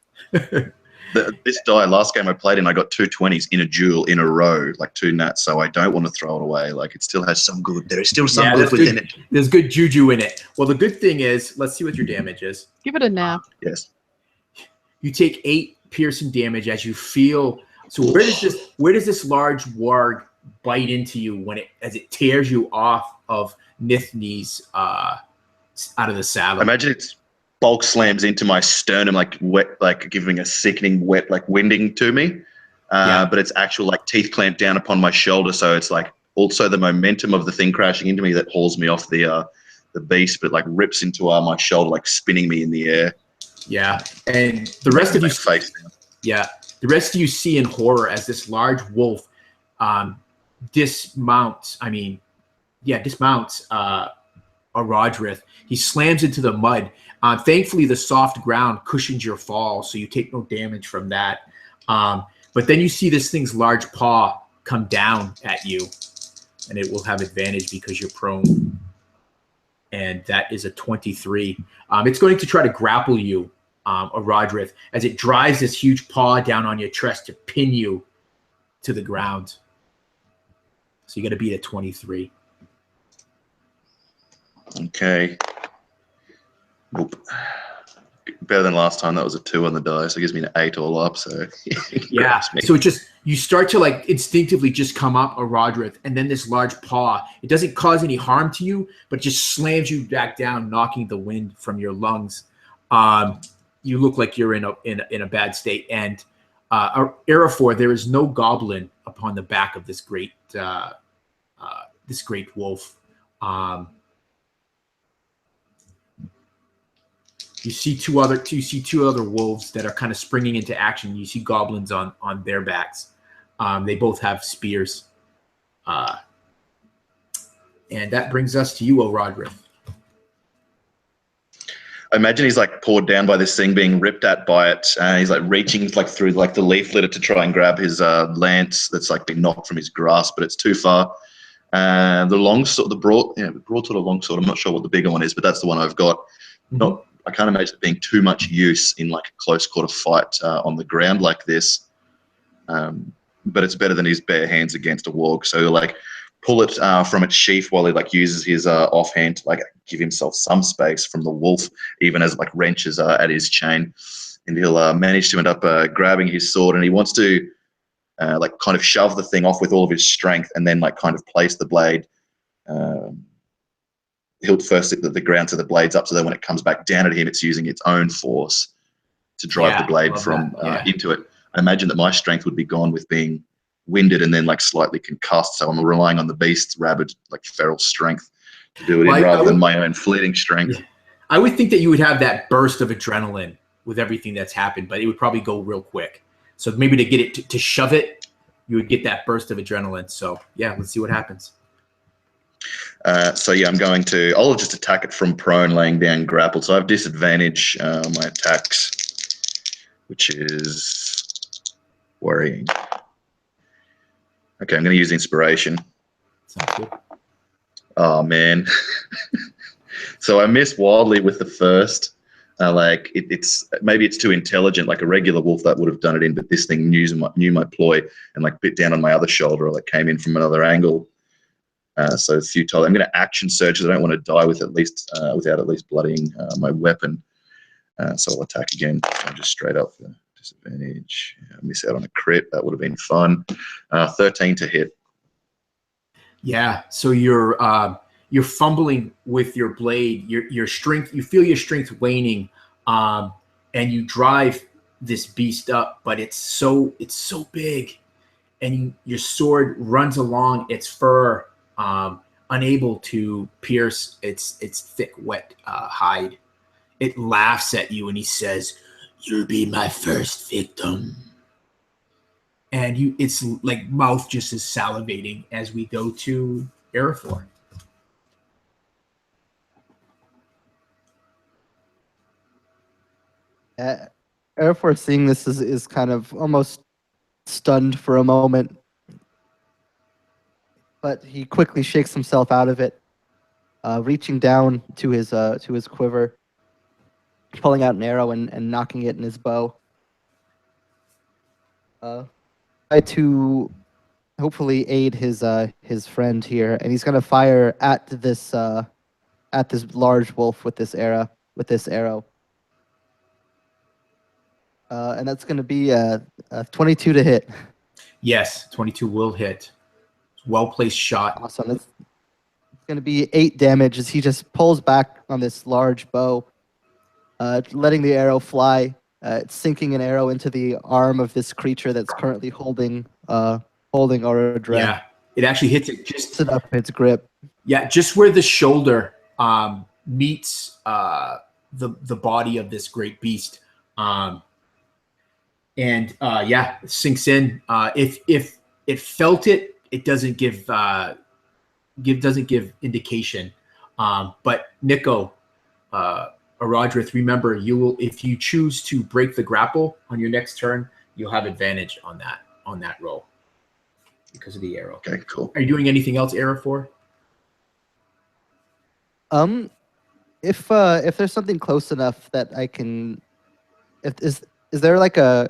This die, last game I played in, I got 2 20s in a duel in a row, like 2 nats, so I don't want to throw it away. Like, it still has some good. There is still some good within it. There's good juju in it. Well, the good thing is, let's see what your damage is. Give it a nap. Yes. You take 8 piercing damage as you feel. So where does this large warg bite into you as it tears you off of Nithni's out of the saddle? Imagine it's bulk slams into my sternum, like wet, like giving a sickening wet, like winding to me. But it's actual like teeth clamped down upon my shoulder, so it's like also the momentum of the thing crashing into me that hauls me off the beast, but like rips into my shoulder, like spinning me in the air. Yeah, and the rest of you face down. Yeah, the rest of you see in horror as this large wolf dismounts Orodreth. He slams into the mud. Thankfully, the soft ground cushions your fall, so you take no damage from that. But then you see this thing's large paw come down at you, and it will have advantage because you're prone. And that is a 23. It's going to try to grapple you, Orodreth, as it drives this huge paw down on your chest to pin you to the ground. So you got to beat a 23. Okay. Nope. Better than last time. That was a 2 on the die, so it gives me an 8 all up. So yeah. So you start to like instinctively just come up, Orodreth, and then this large paw. It doesn't cause any harm to you, but just slams you back down, knocking the wind from your lungs. You look like you're in a bad state. And Araphor, there is no goblin upon the back of this great wolf. You see two other wolves that are kind of springing into action. You see goblins on their backs. They both have spears. And that brings us to you, Orodreth. I imagine he's like poured down by this thing, being ripped at by it. He's like reaching like through like the leaf litter to try and grab his lance that's like been knocked from his grasp, but it's too far. The broadsword or longsword, I'm not sure what the bigger one is, but that's the one I've got. Mm-hmm. I can't imagine it being too much use in like a close quarter fight on the ground like this. But it's better than his bare hands against a warg. So he'll like pull it from its sheath while he like uses his offhand to like give himself some space from the wolf, even as it like wrenches at his chain. And he'll manage to end up grabbing his sword, and he wants to like kind of shove the thing off with all of his strength, and then like kind of place the blade. He'll first hit the ground to the blades up, so that when it comes back down at him, it's using its own force to drive the blade from into it. I imagine that my strength would be gone with being winded and then like slightly concussed, so I'm relying on the beast's rabid, like feral strength to do it rather than my own fleeting strength. Yeah. I would think that you would have that burst of adrenaline with everything that's happened, but it would probably go real quick. So maybe to get it to shove it, you would get that burst of adrenaline. So yeah, let's see what happens. I'll just attack it from prone, laying down grappled. So I have disadvantage on my attacks, which is worrying. Okay, I'm going to use inspiration. Sounds good. Oh man. So I miss wildly with the first. Maybe it's too intelligent. Like a regular wolf that would have done it in, but this thing knew my ploy and like bit down on my other shoulder, or like came in from another angle. So it's futile. I'm going to action surge because I don't want to die with without at least bloodying my weapon. So I'll attack again. I'm just straight up for disadvantage. Miss out on a crit. That would have been fun. 13 to hit. Yeah. So you're fumbling with your blade. Your strength. You feel your strength waning, and you drive this beast up, but it's so big, and your sword runs along its fur, unable to pierce its thick, wet hide. It laughs at you, and he says, "You'll be my first victim." And it's like mouth just is salivating as we go to Araphor. Araphor, seeing this, is kind of almost stunned for a moment, but he quickly shakes himself out of it, reaching down to his quiver, pulling out an arrow and knocking it in his bow. Try to hopefully aid his friend here, and he's gonna fire at this large wolf with this arrow. And that's going to be a 22 to hit. Yes, 22 will hit. Well-placed shot. Awesome. It's going to be 8 damage as he just pulls back on this large bow, letting the arrow fly. It's sinking an arrow into the arm of this creature that's currently holding Orodreth. Yeah, it actually hits it just up its grip. Yeah, just where the shoulder meets the body of this great beast. And it sinks in. If it felt it, it doesn't give indication. But Nico, Orodreth, remember, you will, if you choose to break the grapple on your next turn, you'll have advantage on that roll because of the arrow. Okay, cool. Are you doing anything else, Araphor? If there's something close enough that I can, is there like a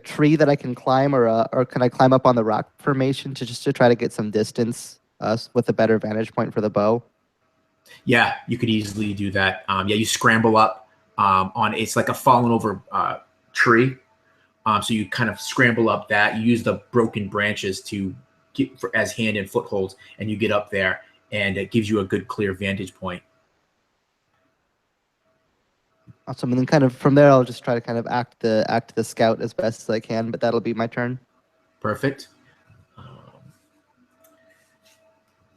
tree that I can climb, or can I climb up on the rock formation to try to get some distance with a better vantage point for the bow? Yeah, you could easily do that. You scramble up on, it's like a fallen over tree. So you kind of scramble up that. You use the broken branches to get as hand and footholds, and you get up there, and it gives you a good clear vantage point. Awesome. And then kind of from there, I'll just try to kind of act the scout as best as I can, but that'll be my turn. Perfect.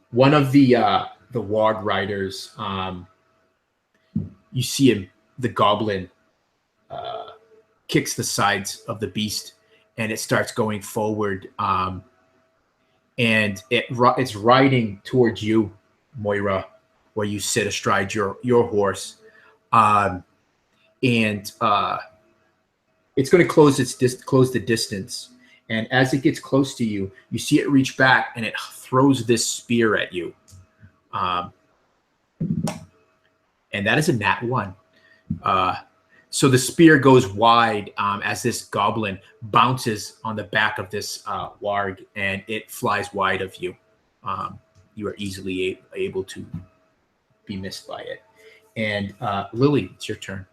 One of the Warg riders, you see him, the goblin, kicks the sides of the beast, and it starts going forward, and it's riding towards you, Moira, where you sit astride your horse. And it's going to close the distance. And as it gets close to you, you see it reach back, and it throws this spear at you. And that is a nat 1. So the spear goes wide as this goblin bounces on the back of this warg, and it flies wide of you. You are easily able to be missed by it. And Lily, it's your turn.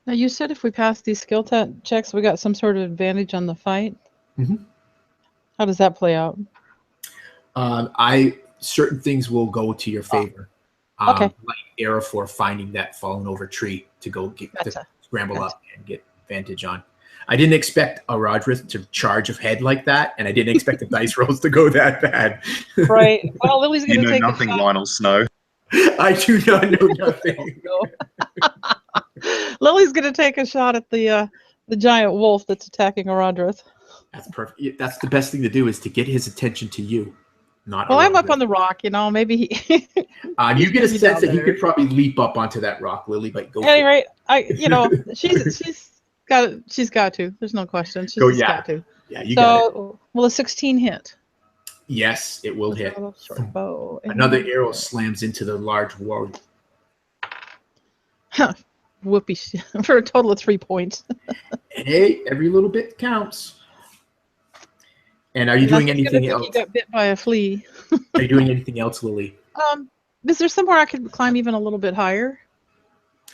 Now, you said if we pass these skill checks, we got some sort of advantage on the fight. Mm-hmm. How does that play out? Certain things will go to your favor. Okay. Like Araphor finding that fallen over tree to go to scramble up and get advantage on. I didn't expect Orodreth to charge ahead like that, and I didn't expect the dice rolls to go that bad. Right. Well, Lily's going to take nothing, a shot. Lionel Snow. I do not know nothing. Lily's going to take a shot at the giant wolf that's attacking Orodreth. That's perfect. That's the best thing to do, is to get his attention to you. Not well, I'm Orodreth. up on the rock, maybe he... you get a sense that he could probably leap up onto that rock, Lily, but go. At any rate, she's got to. There's no question. She's got to. Yeah, you got it. Will a 16 hit? Yes, it will hit. Short bow. Another arrow slams into the large warg. Whoopee! For a total of 3 points. And hey, every little bit counts. And are you doing anything else? You got bit by a flea. Are you doing anything else, Lily? Is there somewhere I could climb even a little bit higher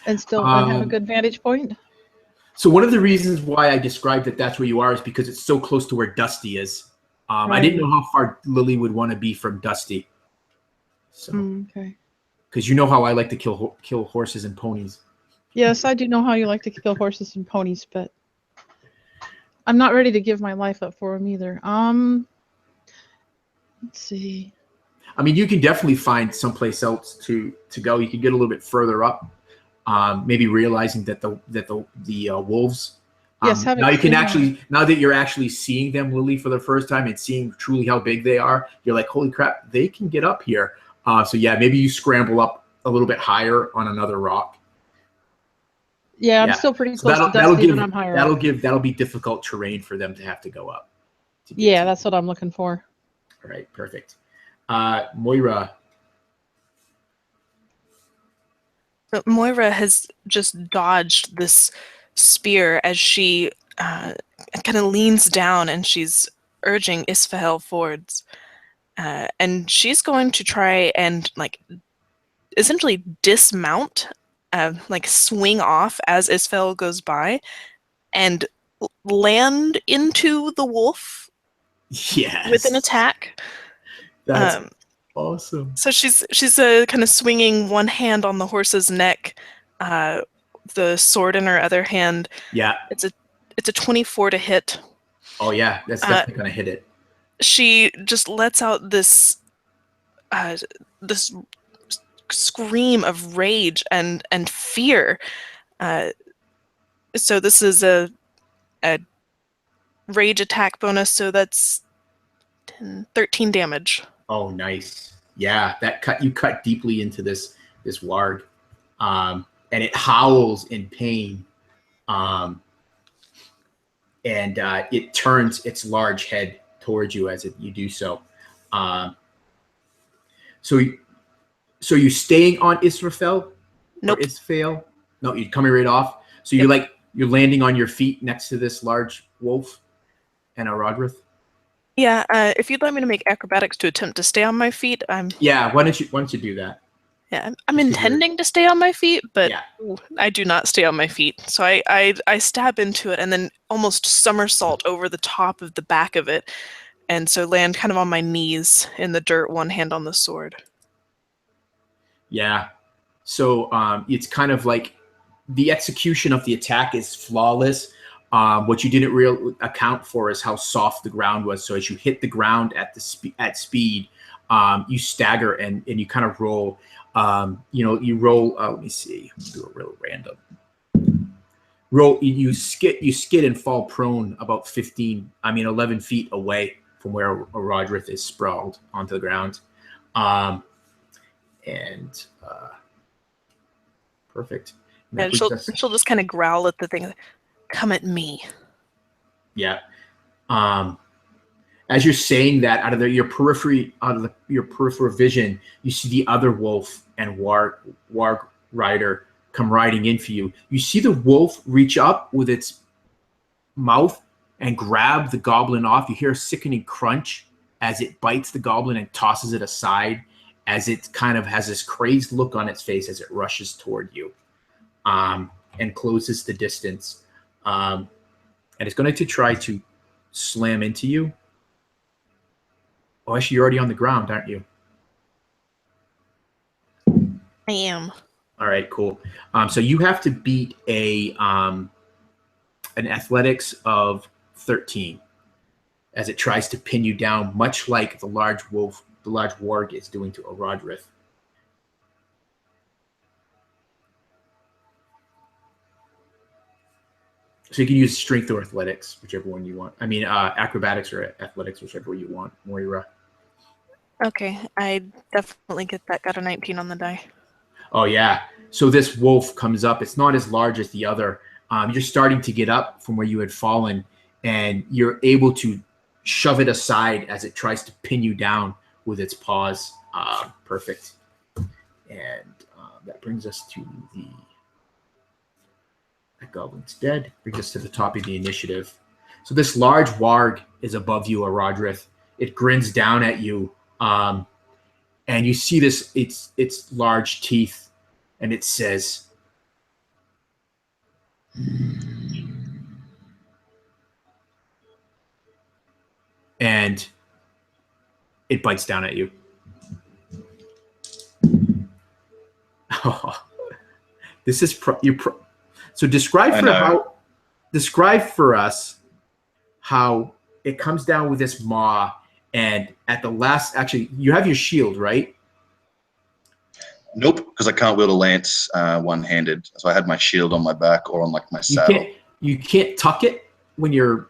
and still have a good vantage point? So one of the reasons why I described that that's where you are is because it's so close to where Dusty is. I didn't know how far Lily would want to be from Dusty. So, Okay. because you know how I like to kill horses and ponies. Yes, I do know how you like to kill horses and ponies, but I'm not ready to give my life up for them either. Let's see. I mean, you can definitely find someplace else to go. You can get a little bit further up, maybe realizing that the wolves. Yes, have now you can extreme actually, now that you're actually seeing them, Lily, for the first time and seeing truly how big they are, you're like, holy crap, they can get up here. So yeah, maybe you scramble up a little bit higher on another rock. Yeah, I'm still pretty So close to Dusty, but I'm higher up. that'll be difficult terrain for them to have to go up. Yeah, that's what I'm looking for. All right, perfect. Moira. So Moira has just dodged this spear as she kind of leans down and she's urging Isfahel forwards. And she's going to try and like essentially dismount, like swing off as Isfahel goes by and land into the wolf Yes. with an attack. That's awesome. So she's kind of swinging one hand on the horse's neck, the sword in her other hand. Yeah. It's a 24 to hit. Oh yeah, that's definitely gonna hit it. She just lets out this this scream of rage and fear. So this is a rage attack bonus. So that's 13 damage. Oh, nice. Yeah, you cut deeply into this warg, and it howls in pain, and it turns its large head towards you as you do so. So you staying on Israfel? Nope. Or Isfail? No, you're coming right off. So you're landing on your feet next to this large wolf and Orodreth? Yeah, if you'd like me to make acrobatics to attempt to stay on my feet, Yeah, why don't you do that? Yeah, I'm intending to stay on my feet, but Yeah. I do not stay on my feet. So I stab into it and then almost somersault over the top of the back of it, and so land kind of on my knees in the dirt, one hand on the sword. Yeah. So it's kind of like the execution of the attack is flawless. What you didn't account for is how soft the ground was. So as you hit the ground at speed, you stagger and you kind of roll. You roll. Let me see. Do a real random roll. You skid and fall prone about 11 feet away from where Orodreth is sprawled onto the ground. Perfect. And she'll just kind of growl at the thing. Come at me. Yeah. As you're saying that, out of your peripheral vision, you see the other wolf and warg rider come riding in for you. You see the wolf reach up with its mouth and grab the goblin off. You hear a sickening crunch as it bites the goblin and tosses it aside, as it kind of has this crazed look on its face as it rushes toward you, and closes the distance. And it's going to try to slam into you. Oh, actually, you're already on the ground, aren't you? I am. All right, cool. So you have to beat an athletics of 13 as it tries to pin you down, much like the large warg is doing to Orodreth. So you can use strength or athletics, whichever one you want. I mean, acrobatics or athletics, whichever you want, Moira. Okay, I definitely get that. Got a 19 on the die. Oh, yeah. So this wolf comes up. It's not as large as the other. You're starting to get up from where you had fallen, and you're able to shove it aside as it tries to pin you down with its paws. Perfect. And that brings us to that goblin's dead. Brings us to the top of the initiative. So this large warg is above you, Orodreth. It grins down at you, and you see its large teeth, and it says, and it bites down at you. Oh, this is so describe for us how it comes down with this maw, and at the last, actually, you have your shield, right? Nope, because I can't wield a lance one-handed. So I had my shield on my back or on like my saddle. You can't tuck it when you're.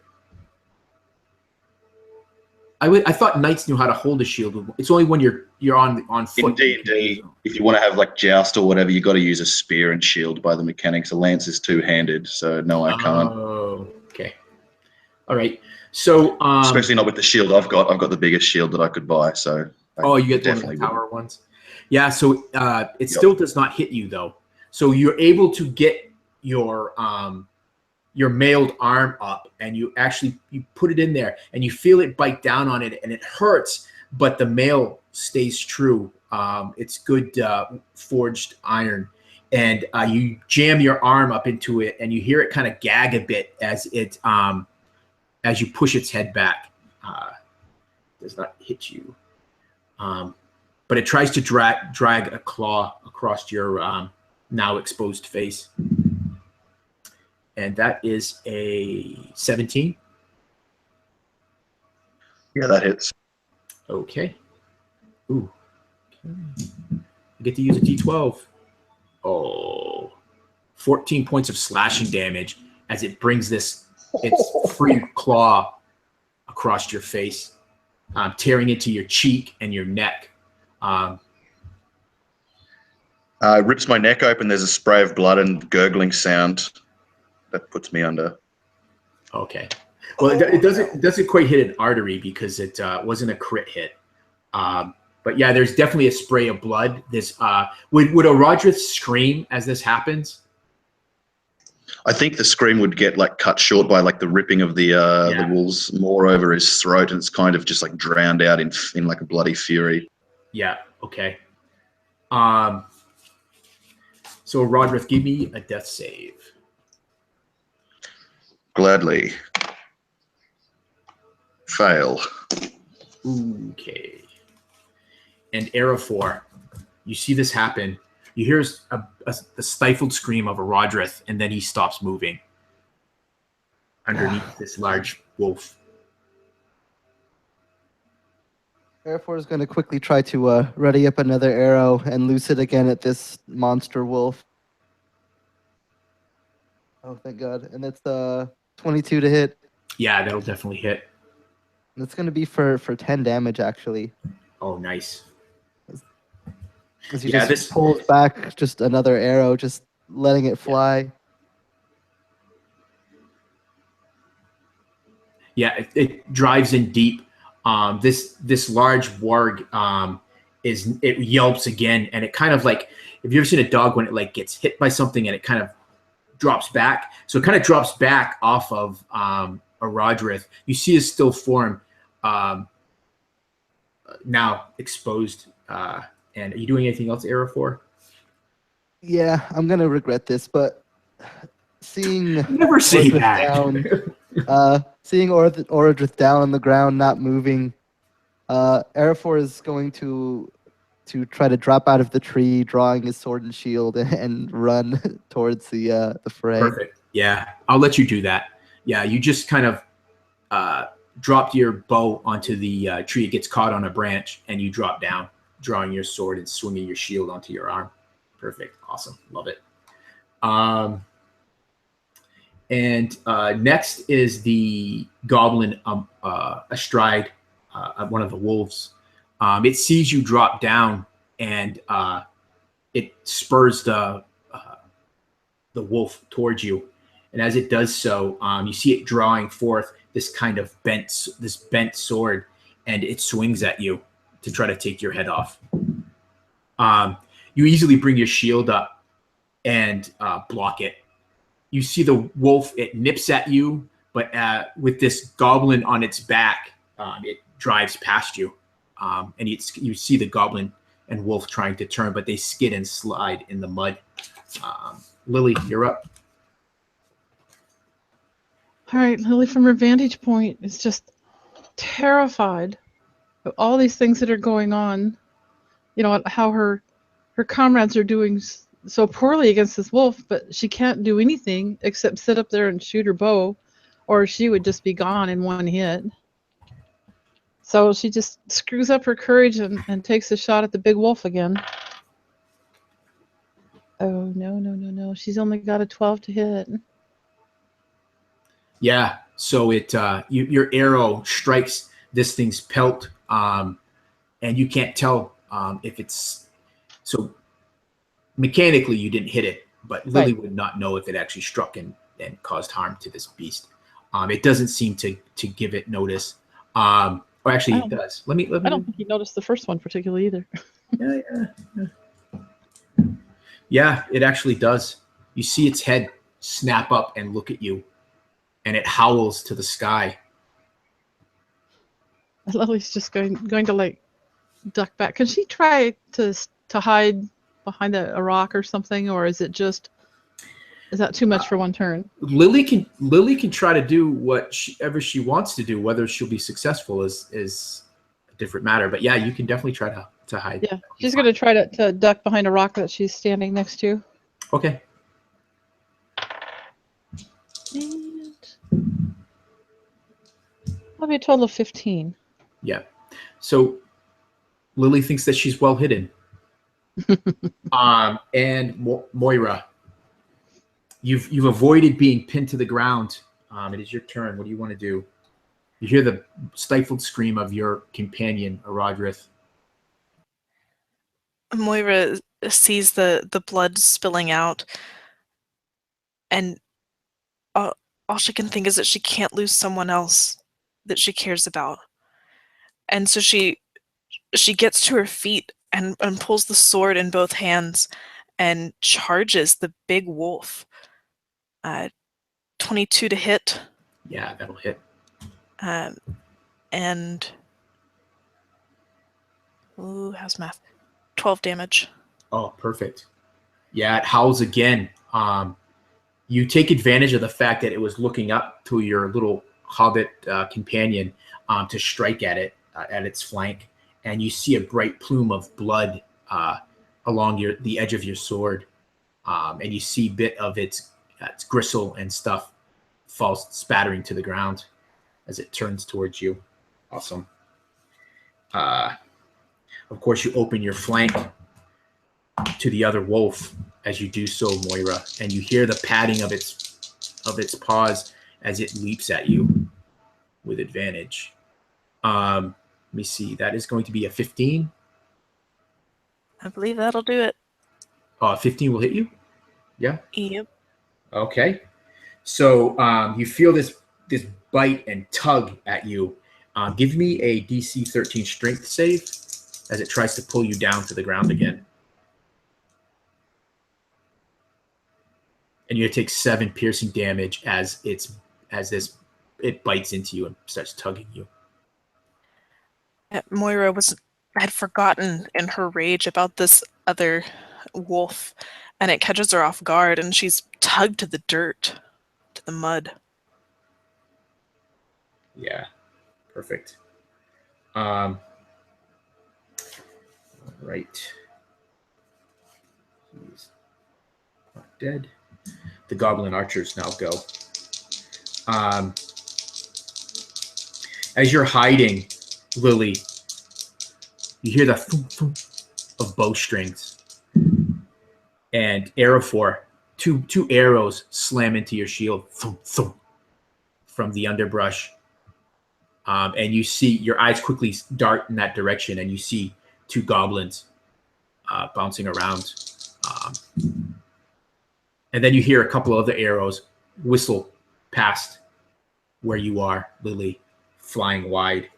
I thought knights knew how to hold a shield. It's only when you're on foot. In D&D, if you want to have like joust or whatever, you got to use a spear and shield by the mechanics. A lance is two-handed, so no, I can't. Oh, okay. All right. So especially not with the shield I've got. I've got the biggest shield that I could buy. So you get definitely one of the tower ones. Yeah. So it still does not hit you though. So you're able to get your mailed arm up, and you put it in there, and you feel it bite down on it, and it hurts, but the mail stays true. It's good forged iron, and you jam your arm up into it, and you hear it kind of gag a bit as you push its head back. Does not hit you, but it tries to drag a claw across your now exposed face. And that is a 17. Yeah, that hits. Okay. Ooh. Okay. I get to use a D12. Oh. 14 points of slashing damage as it brings its free claw across your face, tearing into your cheek and your neck. It rips my neck open. There's a spray of blood and gurgling sound. That puts me under. Okay. Well, it doesn't quite hit an artery because it wasn't a crit hit. But yeah, there's definitely a spray of blood. This would Orodreth scream as this happens? I think the scream would get like cut short by like the ripping of the wolves more over his throat, and it's kind of just like drowned out in like a bloody fury. Yeah. Okay. So Orodreth, give me a death save. Gladly. Fail. Okay. And Araphor, you see this happen. You hear a stifled scream of Orodreth, and then he stops moving underneath this large wolf. Araphor is going to quickly try to ready up another arrow and loose it again at this monster wolf. Oh, thank God. And it's 22 to hit. Yeah, that'll definitely hit. That's going to be for 10 damage, actually. Oh, nice. As he just pulls back just another arrow, just letting it fly. Yeah, it drives in deep. This large warg it yelps again, and it kind of like, have you ever seen a dog when it like gets hit by something and it kind of drops back? So it kind of drops back off of Orodreth. You see his still form now exposed. And are you doing anything else, Araphor? Yeah, I'm gonna regret this, but seeing never say that. Seeing Orodreth down on the ground, not moving, Araphor is going to try to drop out of the tree, drawing his sword and shield, and run towards the fray. Perfect. Yeah, I'll let you do that. Yeah, you just kind of dropped your bow onto the tree. It gets caught on a branch, and you drop down, drawing your sword and swinging your shield onto your arm. Perfect. Awesome. Love it. And next is the goblin astride one of the wolves. It sees you drop down, and it spurs the wolf towards you. And as it does so, you see it drawing forth this kind of bent sword, and it swings at you to try to take your head off. You easily bring your shield up and block it. You see the wolf, it nips at you, but with this goblin on its back, it drives past you. And you see the goblin and wolf trying to turn, but they skid and slide in the mud. Lily, you're up. All right, Lily, from her vantage point, is just terrified all these things that are going on, you know, how her comrades are doing so poorly against this wolf, but she can't do anything except sit up there and shoot her bow, or she would just be gone in one hit. So she just screws up her courage and takes a shot at the big wolf again. Oh, no. She's only got a 12 to hit. Yeah, so your arrow strikes this thing's pelt, and you can't tell if it's so. Mechanically, you didn't hit it, but Lily would not know if it actually struck and caused harm to this beast. It doesn't seem to give it notice. Or actually, it does. Let me. I don't think he noticed the first one particularly either. Yeah, it actually does. You see its head snap up and look at you, and it howls to the sky. Lily's just going to like duck back. Can she try to hide behind a rock or something, or is that too much for one turn? Lily can try to do whatever she wants to do. Whether she'll be successful is a different matter. But yeah, you can definitely try to hide. Yeah, she's going to try to duck behind a rock that she's standing next to. Okay. And that'll be a total of 15. Yeah. So Lily thinks that she's well hidden. And Moira, you've avoided being pinned to the ground. It is your turn. What do you want to do? You hear the stifled scream of your companion, Orodreth. Moira sees the blood spilling out, and all she can think is that she can't lose someone else that she cares about. And so she gets to her feet and pulls the sword in both hands and charges the big wolf. 22 to hit. Yeah, that'll hit. And how's math? 12 damage. Oh, perfect. Yeah, it howls again. You take advantage of the fact that it was looking up to your little hobbit companion to strike at it at its flank, and you see a bright plume of blood along the edge of your sword, and you see a bit of its gristle and stuff falls spattering to the ground as it turns towards you. Awesome. Of course, you open your flank to the other wolf as you do so, Moira, and you hear the padding of its paws as it leaps at you with advantage. Let me see. That is going to be a 15. I believe that'll do it. 15 will hit you? Yeah? Yep. Okay. So you feel this bite and tug at you. Give me a DC 13 strength save as it tries to pull you down to the ground again. And you take 7 piercing damage as it bites into you and starts tugging you. Moira had forgotten in her rage about this other wolf, and it catches her off guard, and she's tugged to the dirt, to the mud. Yeah, perfect. All right. He's not dead. The goblin archers now go. As you're hiding, Lily, you hear the thump, thump of bowstrings, and Araphor, two arrows slam into your shield, thump, thump, from the underbrush, and you see your eyes quickly dart in that direction, and you see 2 goblins bouncing around, and then you hear a couple of other arrows whistle past where you are, Lily, flying wide.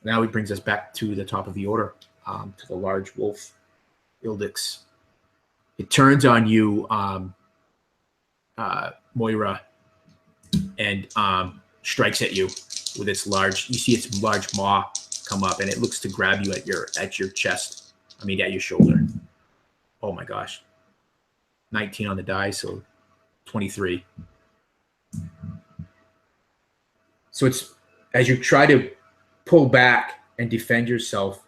Now it brings us back to the top of the order, to the large wolf, Ildix. It turns on you, Moira, and strikes at you with its large. You see its large maw come up, and it looks to grab you at your chest. I mean, at your shoulder. Oh my gosh! 19 on the die, so 23. So it's as you try to pull back and defend yourself,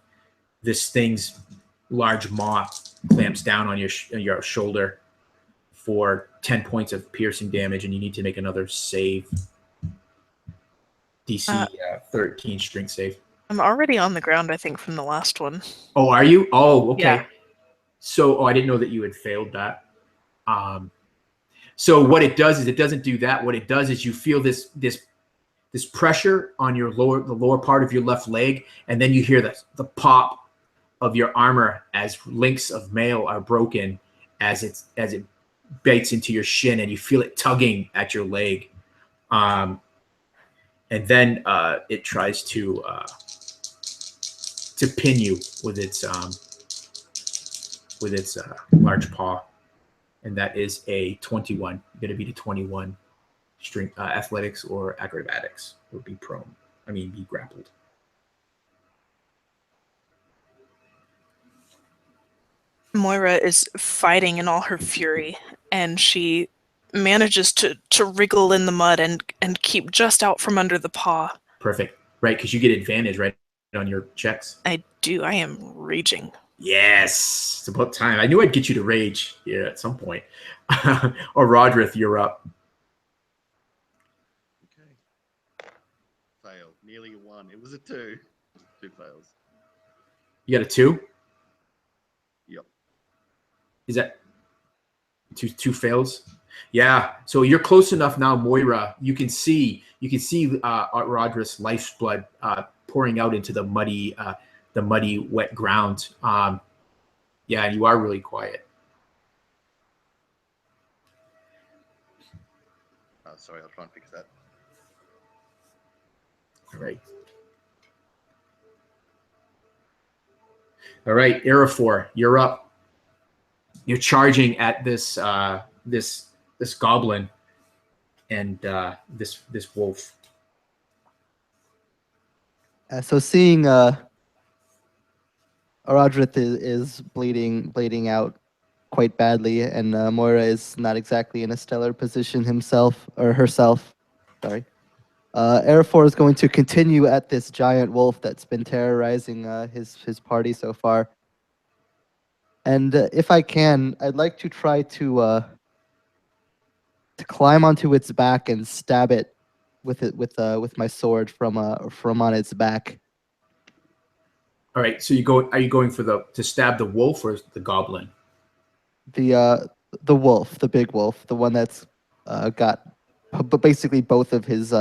this thing's large maw clamps down on your shoulder for 10 points of piercing damage, and you need to make another save. DC 13 strength save. I'm already on the ground, I think, from the last one. Oh, are you? Oh, okay. Yeah. So, I didn't know that you had failed that. So what it does is it doesn't do that. What it does is you feel this pressure on the lower part of your left leg, and then you hear the pop of your armor as links of mail are broken as it bites into your shin, and you feel it tugging at your leg. And then it tries to pin you with its large paw, and that is a 21. You're going to beat a 21. Strength, athletics or acrobatics would be prone. Be grappled. Moira is fighting in all her fury, and she manages to wriggle in the mud and keep just out from under the paw. Perfect. Right, because you get advantage, right, on your checks. I do. I am raging. Yes. It's about time. I knew I'd get you to rage here at some point. Orodreth, you're up. Okay. Fail. Nearly a 1. It was a 2. 2 fails. You got a 2? Yep. Is that two fails? Yeah. So you're close enough now, Moira. You can see Orodreth's lifeblood pouring out into the muddy, wet ground. Yeah, you are really quiet. Sorry, I'll try and fix that. All right. All right, Araphor, you're up. You're charging at this goblin and this wolf. So seeing Orodreth is bleeding out quite badly, and Moira is not exactly in a stellar position herself. Sorry. Araphor is going to continue at this giant wolf that's been terrorizing his party so far. And if I can, I'd like to try to climb onto its back and stab it with my sword from on its back. All right. So are you going to stab the wolf or the goblin? The wolf, the big wolf, the one that's got basically both of his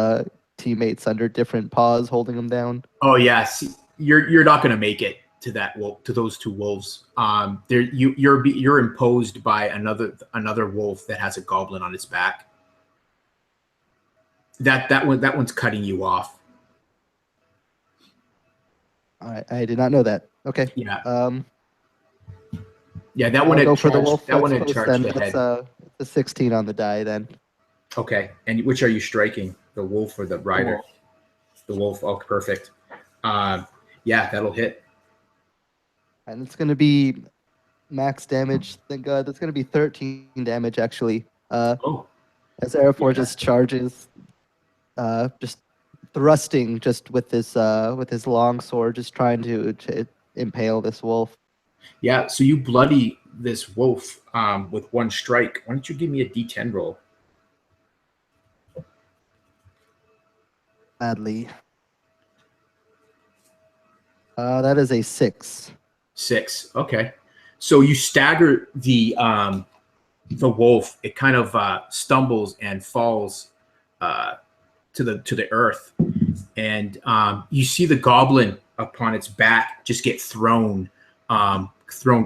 teammates under different paws holding him down. Oh yeah, see, you're not going to make it to that wolf, to those two wolves. You're imposed by another wolf that has a goblin on its back. That one's cutting you off. I did not know that. Okay. Yeah. Yeah, that one I'll had go for the charged, wolf. that one That's had close, charged then. ahead. That's a 16 on the die then. Okay, and which are you striking? The wolf or the rider? The wolf. Oh, perfect. Yeah, that'll hit. And it's going to be max damage. Thank God. That's going to be 13 damage actually. As Araphor just charges, just thrusting just with his long sword, just trying to impale this wolf. Yeah, so you bloody this wolf with one strike. Why don't you give me a D10 roll? Badly. That is a 6. 6. Okay. So you stagger the wolf. It kind of stumbles and falls to the earth, and you see the goblin upon its back just get thrown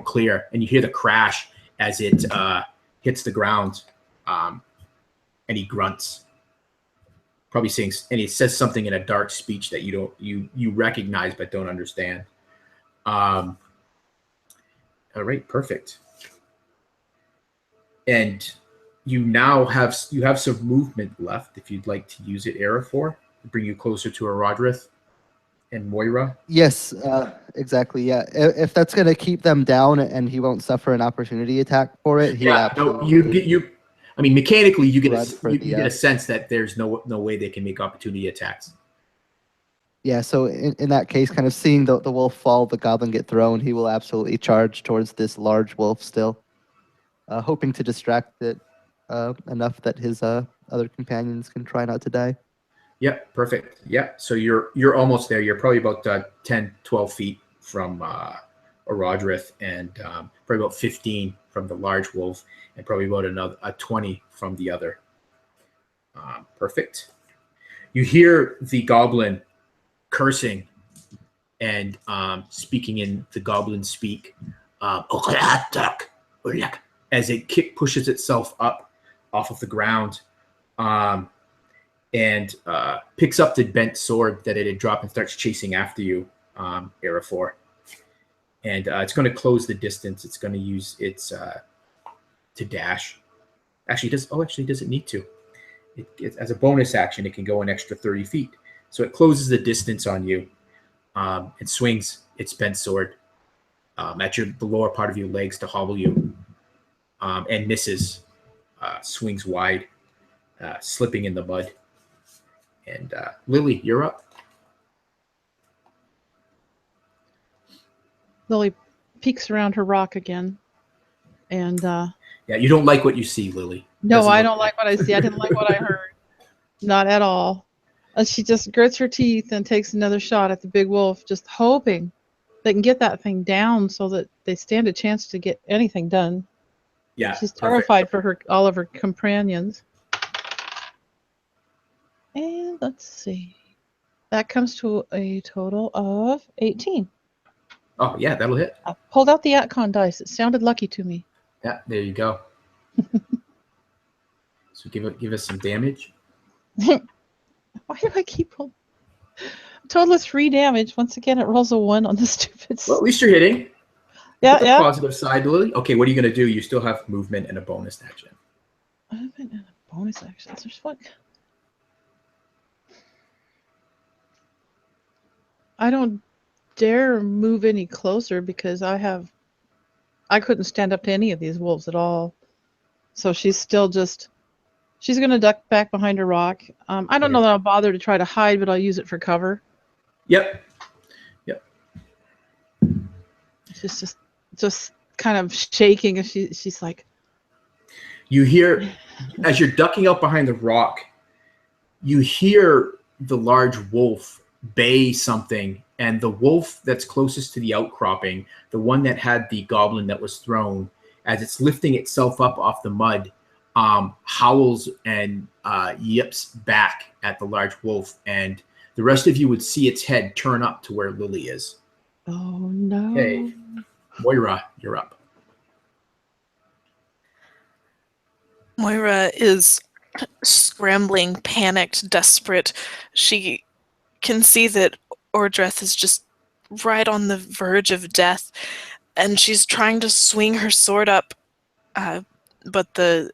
clear, and you hear the crash as it hits the ground, and he grunts, probably saying, and he says something in a dark speech that you recognize but don't understand. All right, perfect. And you now have some movement left if you'd like to use it, Araphor, to bring you closer to Orodreth and Moira. Yes, exactly. Yeah, if that's gonna keep them down and he won't suffer an opportunity attack for it, I mean, mechanically, you get a a sense that there's no way they can make opportunity attacks. Yeah, so in that case, kind of seeing the wolf fall, the goblin get thrown, he will absolutely charge towards this large wolf still, hoping to distract it enough that his other companions can try not to die. Yep, perfect. Yeah, so you're almost there. You're probably about 10, 12 feet from Orodreth, and probably about 15 from the large wolf, and probably about another 20 from the other. Perfect. You hear the goblin cursing and speaking in the goblin speak, as it pushes itself up off of the ground, and picks up the bent sword that it had dropped and starts chasing after you, Araphor. And it's going to close the distance. It's going to use its to dash. Actually, does it need to? As a bonus action, it can go an extra 30 feet. So it closes the distance on you, and swings its bent sword at the lower part of your legs to hobble you, and misses, swings wide, slipping in the mud. And Lily, you're up. Lily peeks around her rock again, and Yeah, you don't like what you see, Lily. no, Doesn't I look don't good. like what I see. I didn't like what I heard. Not at all. And she just grits her teeth and takes another shot at the big wolf, just hoping they can get that thing down so that they stand a chance to get anything done. Yeah, She's perfect. terrified for all of her companions. And let's see. That comes to a total of 18. Oh yeah, that'll hit. I pulled out the Atcon dice. It sounded lucky to me. Yeah, there you go. So give us some damage. Why do I keep rolling? Total is 3 damage. Once again, it rolls a 1 on the stupid. Well, at least you're hitting. Yeah, Look at the yeah. positive side, Lily. Okay, what are you going to do? You still have movement and a bonus action. Movement and a bonus actions. There's what? I don't dare move any closer because I couldn't stand up to any of these wolves at all. So she's still she's going to duck back behind a rock. I don't know that I'll bother to try to hide, but I'll use it for cover. Yep. She's just kind of shaking, and she's like, You hear, as you're ducking up behind the rock, you hear the large wolf bay something, and the wolf that's closest to the outcropping, the one that had the goblin that was thrown, as it's lifting itself up off the mud, howls and yips back at the large wolf, and the rest of you would see its head turn up to where Lily is. oh no. Okay, Moira, you're up. Moira is scrambling, panicked, desperate. She can see that Orodreth is just right on the verge of death, and she's trying to swing her sword up, but the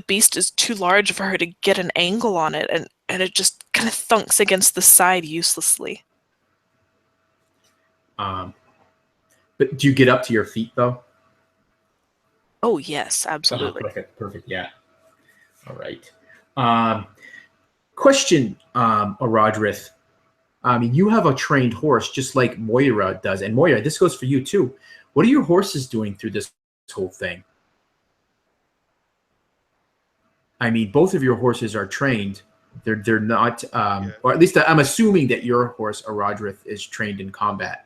beast is too large for her to get an angle on it, and it just kind of thunks against the side uselessly. But do you get up to your feet, though? Oh, yes, absolutely. Perfect, yeah. All right. Question, Orodreth. You have a trained horse just like Moira does. And Moira, this goes for you too. What are your horses doing through this whole thing? I mean, both of your horses are trained. They're not, or at least I'm assuming that your horse, Orodreth, is trained in combat.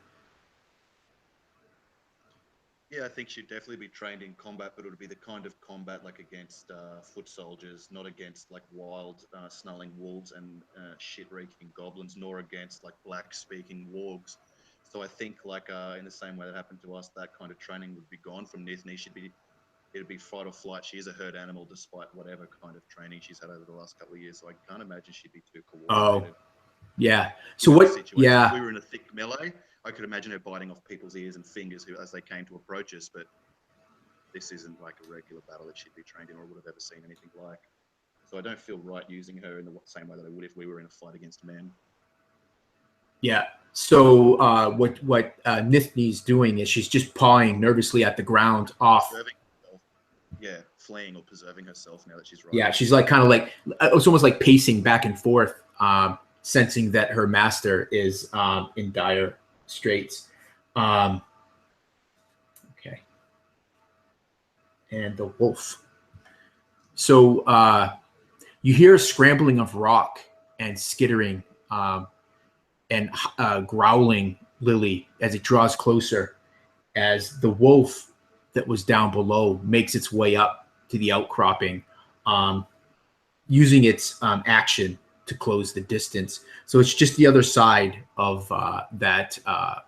Yeah, I think she'd definitely be trained in combat, but it would be the kind of combat like against foot soldiers, not against like wild snarling wolves and shit-reeking goblins, nor against like black-speaking wargs. So I think like in the same way that happened to us, that kind of training would be gone from Nithni. It'd be fight or flight. She is a herd animal despite whatever kind of training she's had over the last couple of years. So I can't imagine she'd be too coordinated. Oh, yeah. So what? Yeah. If we were in a thick melee, I could imagine her biting off people's ears and fingers as they came to approach us, but this isn't like a regular battle that she'd be trained in or would have ever seen anything like. So I don't feel right using her in the same way that I would if we were in a fight against men. Yeah. So what Nithni's doing is she's just pawing nervously at the ground off. Yeah, fleeing or preserving herself now that she's right. Yeah, she's like kind of like, it's almost like pacing back and forth sensing that her master is in dire straits. Okay. And the wolf. So you hear a scrambling of rock and skittering and growling Lily as it draws closer, as the wolf that was down below makes its way up to the outcropping, using its action to close the distance. So it's just the other side of that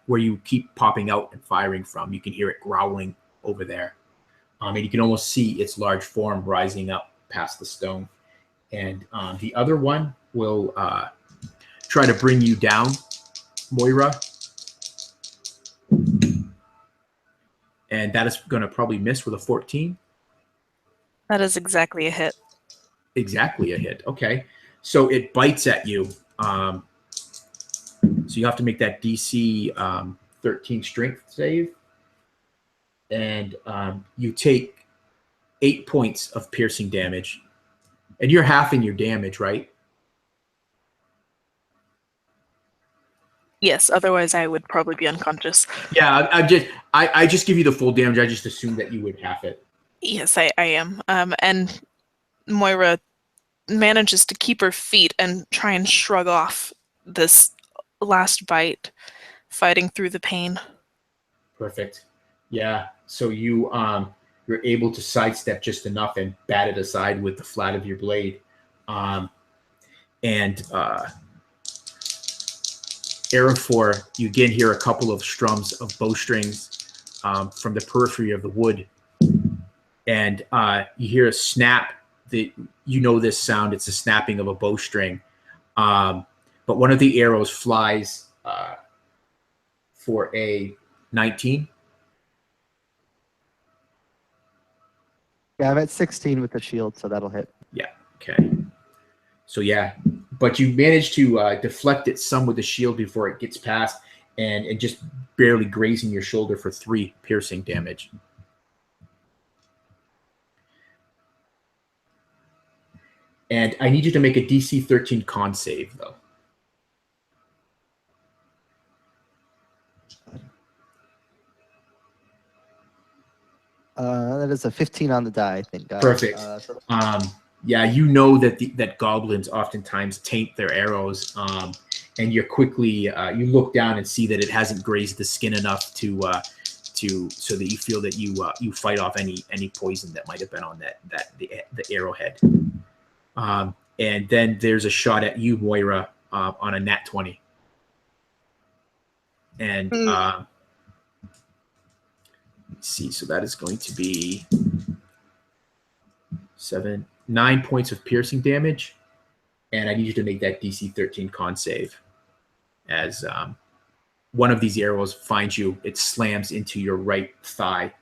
where you keep popping out and firing from. You can hear it growling over there. And you can almost see its large form rising up past the stone. And the other one will try to bring you down, Moira. And that is going to probably miss with a 14. That is exactly a hit. Exactly a hit. Okay. So it bites at you. So you have to make that DC 13 strength save. And you take 8 points of piercing damage. And you're halving your damage, right? Yes, otherwise I would probably be unconscious. Yeah, I just give you the full damage. I just assumed that you would half it. Yes, I am. And Moira manages to keep her feet and try and shrug off this last bite, fighting through the pain. Perfect. Yeah. So you're able to sidestep just enough and bat it aside with the flat of your blade. Araphor, you again hear a couple of strums of bowstrings from the periphery of the wood. And you hear a snap. You know this sound. It's the snapping of a bowstring. But one of the arrows flies for a 19. Yeah, I'm at 16 with the shield, so that'll hit. Yeah, okay. So yeah, but you manage to deflect it some with the shield before it gets past and just barely grazing your shoulder for 3 piercing damage. And I need you to make a DC 13 con save, though. That is a 15 on the die, I think, guys. Perfect. Yeah, you know that goblins oftentimes taint their arrows, and you're quickly you look down and see that it hasn't grazed the skin enough to so that you feel that you fight off any poison that might have been on the arrowhead. And then there's a shot at you, Moira, on a nat 20. And let's see, so that is going to be 9 points of piercing damage, and I need you to make that DC 13 con save. As one of these arrows finds you, it slams into your right thigh,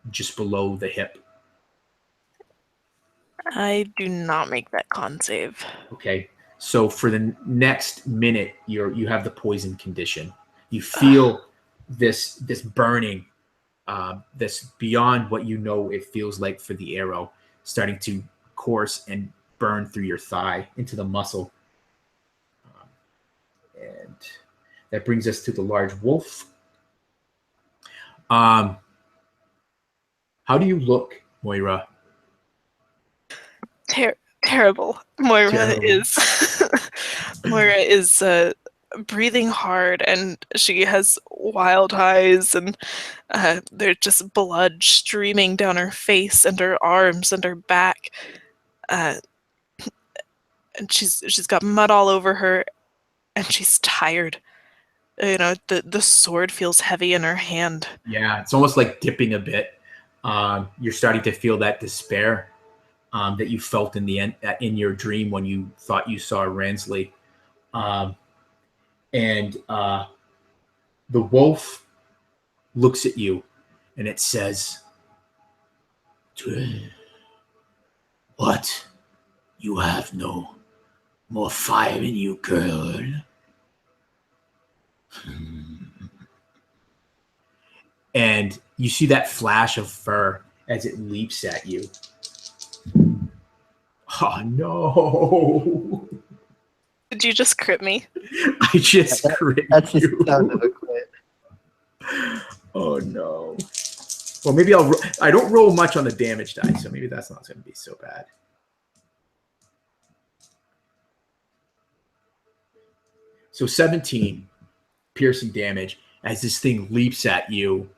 just below the hip. I do not make that con save. Okay, so for the next minute, you have the poison condition. You feel this burning, this beyond what you know it feels like for the arrow, starting to course and burn through your thigh into the muscle. And that brings us to the large wolf. How do you look, Moira? Terrible. Moira Terrible. is breathing hard, and she has wild eyes, and there's just blood streaming down her face and her arms and her back. And she's got mud all over her, and she's tired. You know, the sword feels heavy in her hand. Yeah, it's almost like dipping a bit. You're starting to feel that despair that you felt in the end in your dream when you thought you saw Ransley. And the wolf looks at you, and it says, "What? You have no more fire in you, girl." And you see that flash of fur as it leaps at you. Oh, no. Did you just crit me? I just crit That's the you. sound of a crit. Oh no. Well, maybe I don't roll much on the damage die, so maybe that's not going to be so bad. So 17 piercing damage as this thing leaps at you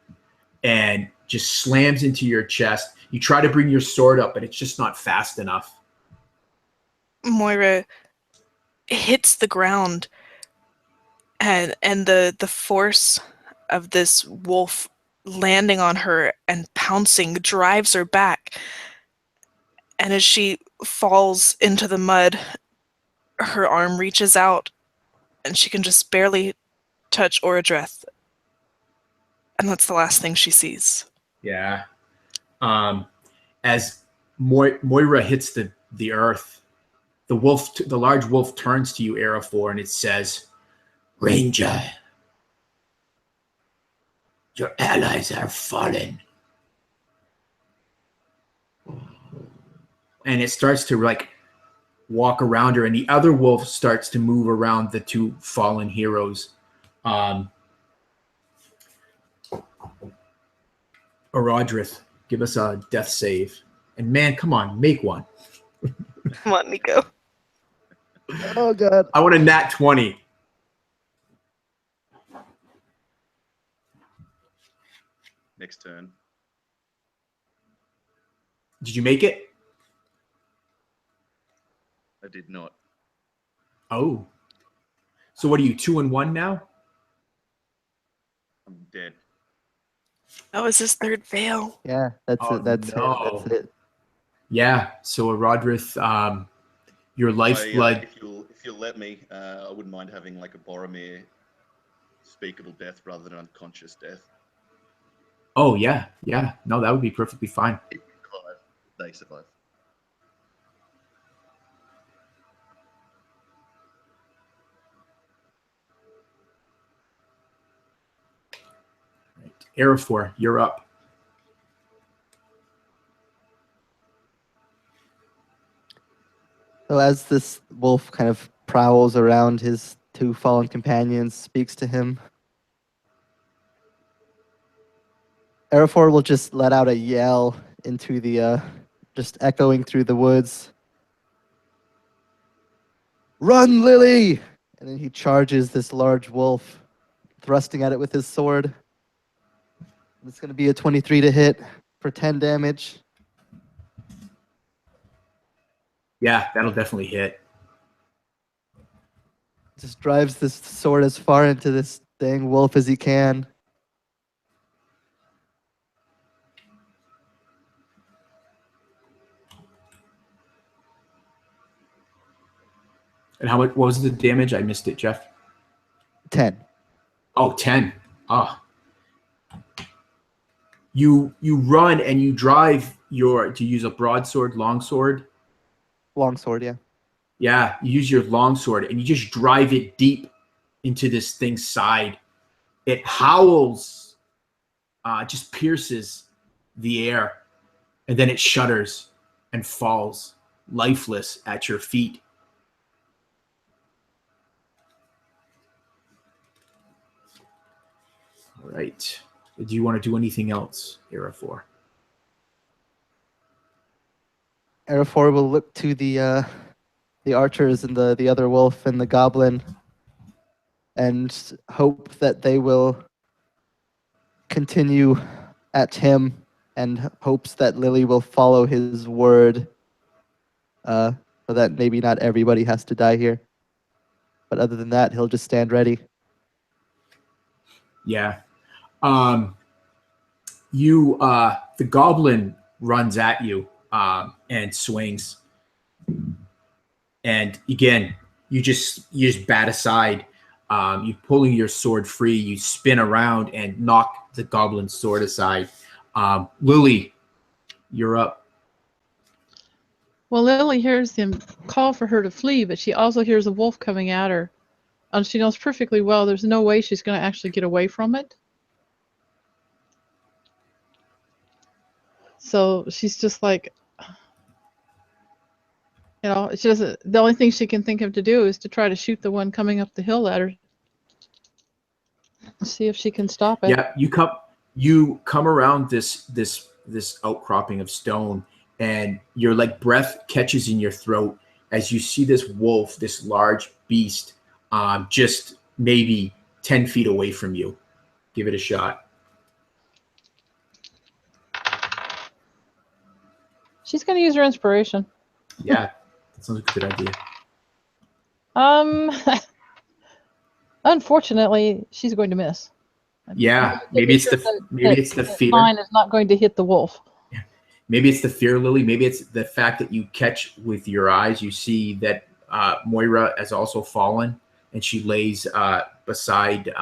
and just slams into your chest. You try to bring your sword up, but it's just not fast enough. Moira hits the ground, and the force of this wolf landing on her and pouncing drives her back. And as she falls into the mud, her arm reaches out and she can just barely touch Orodreth. And that's the last thing she sees. Yeah. As Moira hits the earth, the large wolf turns to you, Araphor, and it says, "Ranger, your allies are fallen." And it starts to like walk around her, and the other wolf starts to move around the two fallen heroes. Orodreth, give us a death save. And man, come on, make one. Come on, Nico. Oh god. I want a nat 20. Next turn. Did you make it? I did not. Oh. So what are you, 2-1 now? I'm dead. That was his third fail. Yeah, that's Oh, it. That's no. it. That's it. Yeah. So Orodreth, your lifeblood. If you'll let me, I wouldn't mind having like a Boromir speakable death rather than unconscious death. Oh yeah, yeah. No, that would be perfectly fine. If you survive, they survive. Right. Araphor, you're up. So as this wolf kind of prowls around his two fallen companions, speaks to him, Araphor will just let out a yell into the, just echoing through the woods. "Run, Lily!" And then he charges this large wolf, thrusting at it with his sword. It's going to be a 23 to hit for 10 damage. Yeah, that'll definitely hit. Just drives this sword as far into this dang wolf as he can. And what was the damage? I missed it, Jeff. 10. Oh, 10. Ah. You run and you drive to use a broadsword, longsword. Longsword, yeah. Yeah, you use your longsword and you just drive it deep into this thing's side. It howls, just pierces the air, and then it shudders and falls lifeless at your feet. All right. Do you want to do anything else, Araphor? Araphor will look to the archers and the other wolf and the goblin and hope that they will continue at him, and hopes that Lily will follow his word, so that maybe not everybody has to die here. But other than that, he'll just stand ready. Yeah. The goblin runs at you and swings. And again, you just bat aside. You pulling your sword free, you spin around and knock the goblin's sword aside. Lily, you're up. Well, Lily hears him call for her to flee, but she also hears a wolf coming at her. And she knows perfectly well there's no way she's going to actually get away from it. So she's just like, You know, she doesn't. The only thing she can think of to do is to try to shoot the one coming up the hill at her. See if she can stop it. Yeah, you come around this outcropping of stone, and your like breath catches in your throat as you see this wolf, this large beast, just maybe 10 feet away from you. Give it a shot. She's going to use her inspiration. Yeah, that sounds like a good idea. Unfortunately, she's going to miss. Yeah, maybe it's the fear. Mine is not going to hit the wolf. Maybe it's the fear, Lily. Maybe it's the fact that you catch with your eyes. You see that Moira has also fallen, and she lays beside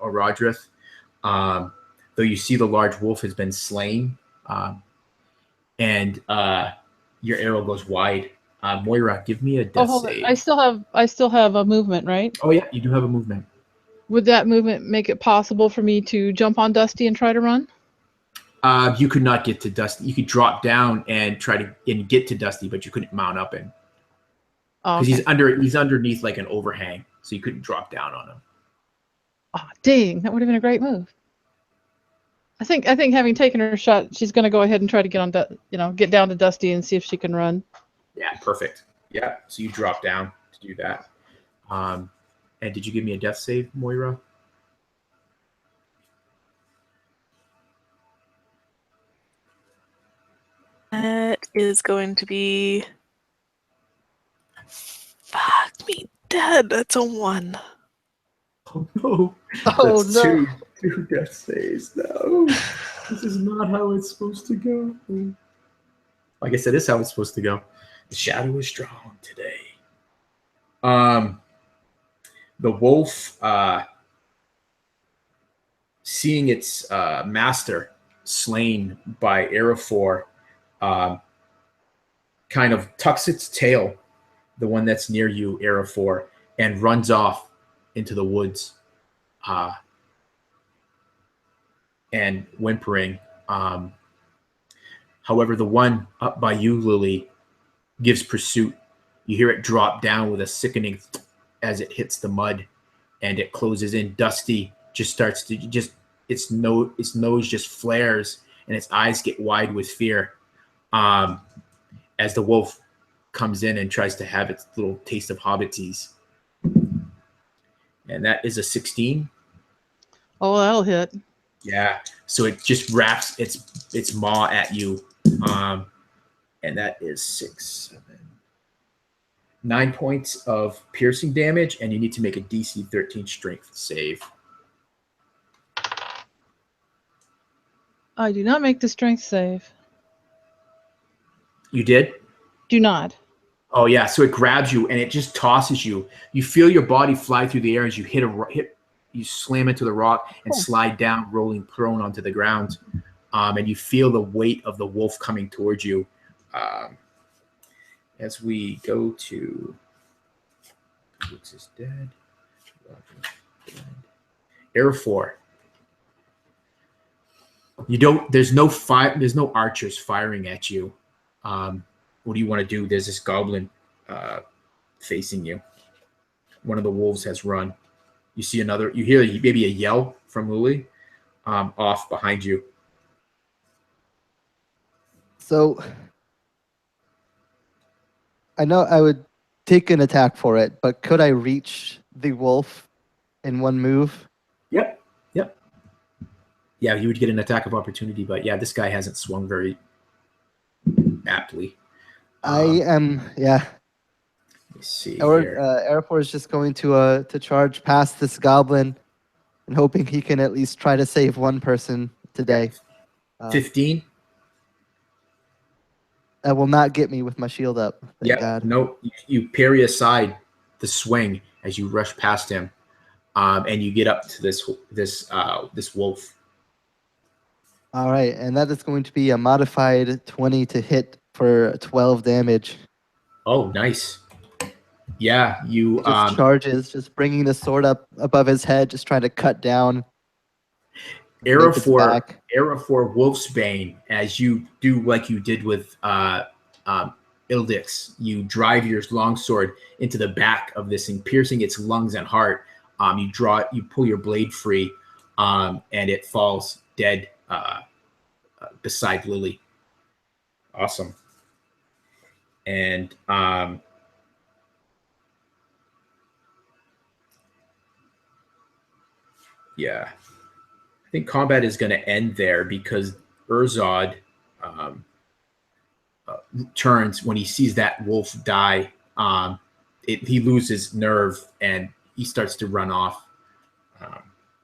Orodreth. Though you see the large wolf has been slain, and your arrow goes wide. Moira, give me a death save. I still have a movement, right? Oh yeah, you do have a movement. Would that movement make it possible for me to jump on Dusty and try to run? You could not get to Dusty. You could drop down and try to get to Dusty, but you couldn't mount up in. Because he's underneath like an overhang, so you couldn't drop down on him. Oh, dang! That would have been a great move. I think having taken her shot, she's going to go ahead and try to get down to Dusty and see if she can run. Yeah, perfect. Yeah, so you drop down to do that. And did you give me a death save, Moira? That is going to be... Fuck me dead. That's a 1. Oh no. Oh That's no. Two death saves. No. This is not how it's supposed to go. I guess it is how it's supposed to go. The shadow is strong today. The wolf, seeing its master slain by Araphor, kind of tucks its tail, the one that's near you, Araphor, and runs off into the woods, and whimpering. However, the one up by you, Lily, gives pursuit. You hear it drop down with a sickening as it hits the mud, and it closes in. Dusty just starts to its nose just flares, and its eyes get wide with fear, as the wolf comes in and tries to have its little taste of hobbities. And that is a 16. Oh, that'll hit. Yeah. So it just wraps its maw at you. And that is 6, 7, 9 points of piercing damage, and you need to make a DC 13 strength save. I do not make the strength save. You did? Do not. Oh yeah. So it grabs you and it just tosses you. You feel your body fly through the air as you you slam into the rock and slide down, rolling prone onto the ground. And you feel the weight of the wolf coming towards you. As we go to Woods is dead. Araphor. There's no archers firing at you. What do you want to do? There's this goblin facing you. One of the wolves has run. You hear maybe a yell from Lily off behind you. So I know I would take an attack for it, but could I reach the wolf in one move? Yep. Yeah, you would get an attack of opportunity, but yeah, this guy hasn't swung very aptly. Yeah. Let's see. Araphor is just going to charge past this goblin and hoping he can at least try to save one person today. 15. That will not get me with my shield up. Thank Yeah. God. No, you parry aside the swing as you rush past him, and you get up to this wolf. All right, and that is going to be a modified 20 to hit for 12 damage. Oh, nice. Yeah, you Just charges, just bringing the sword up above his head, just trying to cut down. Araphor Wolfsbane, as you do like you did with Ildix, you drive your longsword into the back of this thing, piercing its lungs and heart. You pull your blade free, and it falls dead beside Lily. Awesome. And yeah, I think combat is going to end there because Urzod turns when he sees that wolf die. He loses nerve and he starts to run off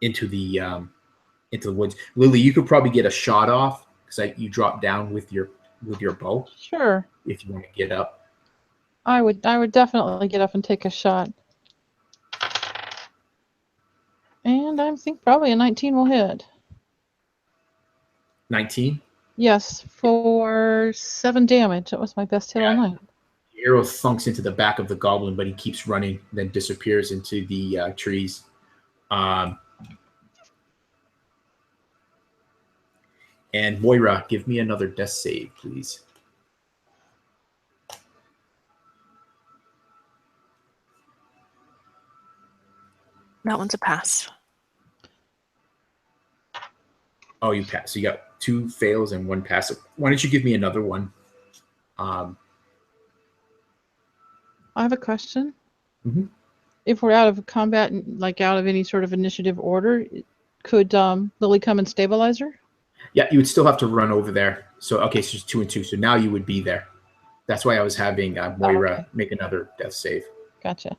into the woods. Lily, you could probably get a shot off because you drop down with your bow. Sure. If you want to get up. I would definitely get up and take a shot. And I think probably a 19 will hit. 19? Yes, for 7 damage. That was my best hit all night. The arrow thunks into the back of the goblin, but he keeps running, then disappears into the trees. And Moira, give me another death save, please. That one's a pass. Oh, you pass. So you got 2 fails and 1 pass. Why don't you give me another one? I have a question. Mm-hmm. If we're out of combat, like out of any sort of initiative order, could Lily come and stabilize her? Yeah, you would still have to run over there. So, okay, so it's 2 and 2. So now you would be there. That's why I was having Moira make another death save. Gotcha.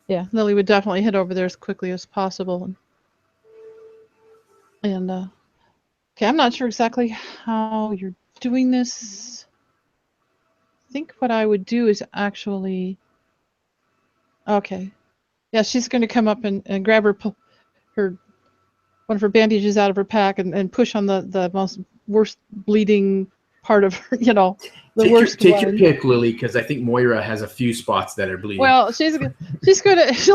Yeah, Lily would definitely head over there as quickly as possible. And okay, I'm not sure exactly how you're doing this. I think what I would do is actually... Okay. Yeah, she's going to come up and grab one of her bandages out of her pack and push on the most worst bleeding part of her, the worst Take one. your pick, Lily, because I think Moira has a few spots that are bleeding. Well, she'll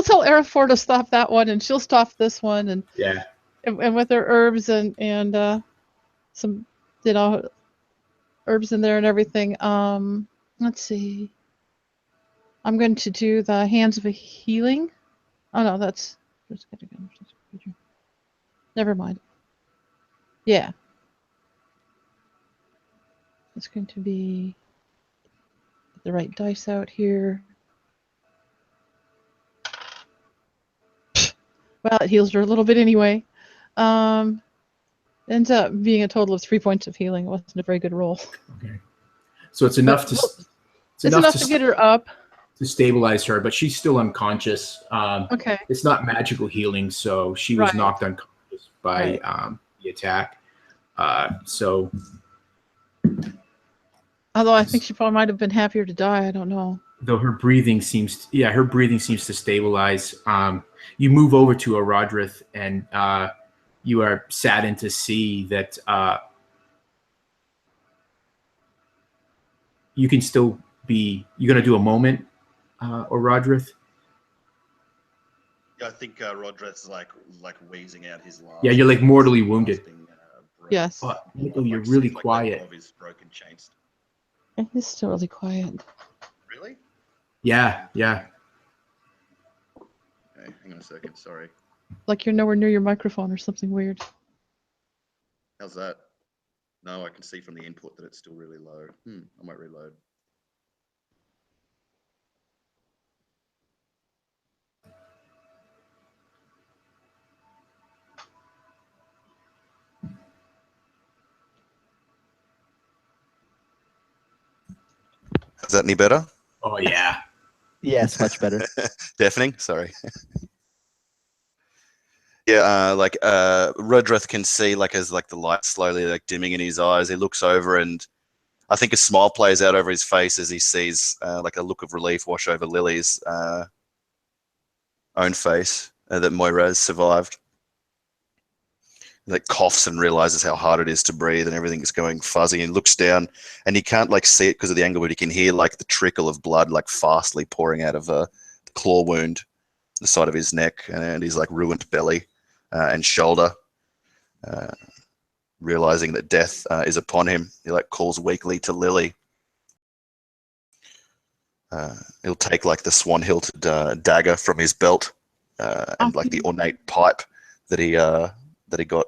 tell Araphor to stop that one, and she'll stop this one, and yeah. And with her herbs and some herbs in there and everything. Let's see. I'm going to do the Hands of a Healing. Oh no, that's never mind. Yeah. It's going to be get the right dice out here. Well, it heals her a little bit anyway. Ends up being a total of 3 points of healing. It wasn't a very good roll. Okay. So it's enough to get her up. To stabilize her, but she's still unconscious. Okay. It's not magical healing, so she was knocked unconscious by the attack. So although I think she probably might have been happier to die, I don't know. Though her breathing seems to stabilize. You move over to Orodreth, and you are saddened to see that you can still be. You're going to do a moment, Orodreth? Yeah, I think Rodreth's like wheezing out his last. Yeah, you're like mortally wounded. Yes. Oh, you're really quiet. Of his broken chains. He's still really quiet. Really? Yeah. Okay, hang on a second. Sorry. Like you're nowhere near your microphone or something weird. How's that? No, I can see from the input that it's still really low. I might reload. Is that any better? Oh yeah. Yes, much better. Deafening? Sorry. Yeah, Rodreth can see as the light slowly dimming in his eyes. He looks over, and I think a smile plays out over his face as he sees a look of relief wash over Lily's own face that Moira has survived. Coughs and realizes how hard it is to breathe, and everything is going fuzzy. And looks down, and he can't see it because of the angle, but he can hear the trickle of blood fastly pouring out of the claw wound, the side of his neck, and his ruined belly and shoulder. Realizing that death is upon him, he calls weakly to Lily, He'll take like the swan-hilted dagger from his belt and like the ornate pipe that he got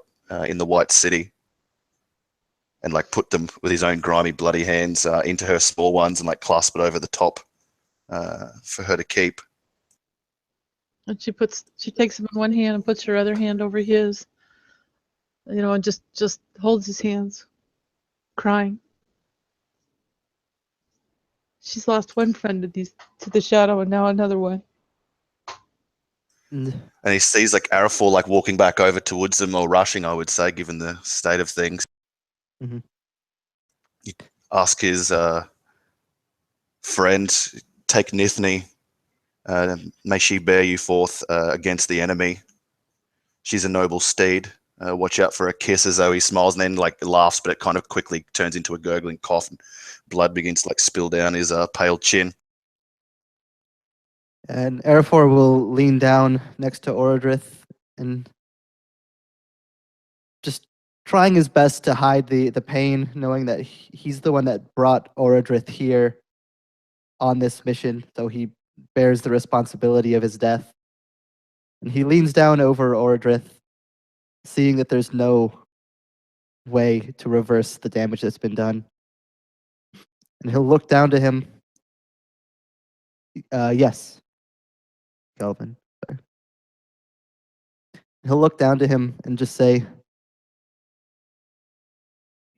in the White City, and like put them with his own grimy, bloody hands into her small ones and like clasp it over the top for her to keep. And she takes him in one hand and puts her other hand over his, and just holds his hands, crying. She's lost one friend to the shadow, and now another one. And And he sees like Araphor like walking back over towards them, or rushing, I would say, given the state of things. Mhm. You ask his friend, take Nithni, may she bear you forth against the enemy. She's a noble steed. Watch out for a kiss, as though he smiles and then like laughs, but it kind of quickly turns into a gurgling cough, and blood begins to like spill down his pale chin. And Araphor will lean down next to Orodreth and just trying his best to hide the pain, knowing that he's the one that brought Orodreth here on this mission, so he bears the responsibility of his death. And he leans down over Orodreth, seeing that there's no way to reverse the damage that's been done. And he'll look down to him. Yes, Kelvin. Sorry. He'll look down to him and just say,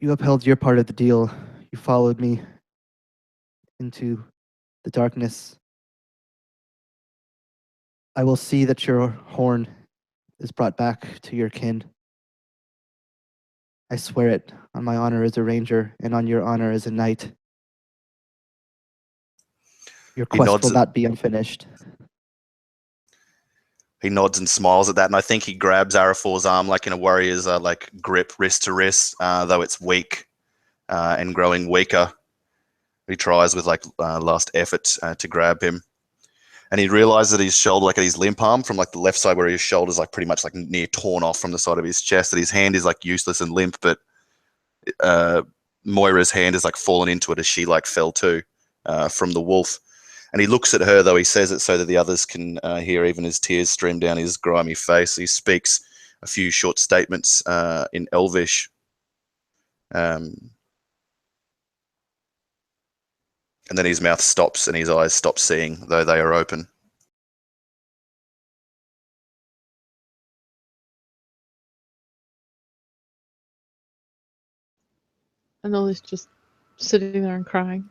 you upheld your part of the deal. You followed me into the darkness. I will see that your horn is brought back to your kin. I swear it on my honor as a ranger and on your honor as a knight. Your quest will not be unfinished. He nods and smiles at that, and I think he grabs Araphor's arm like in a warrior's like grip, wrist to wrist, though it's weak and growing weaker. He tries with like last effort to grab him, and he realizes that his shoulder, like at his limp arm, from like the left side where his shoulder's like pretty much like near torn off from the side of his chest, that his hand is like useless and limp, but Moira's hand is like fallen into it as she like fell too from the wolf. And he looks at her, though he says it so that the others can hear, even as tears stream down his grimy face. He speaks a few short statements in Elvish. And then his mouth stops and his eyes stop seeing, though they are open. And Lily's just sitting there and crying.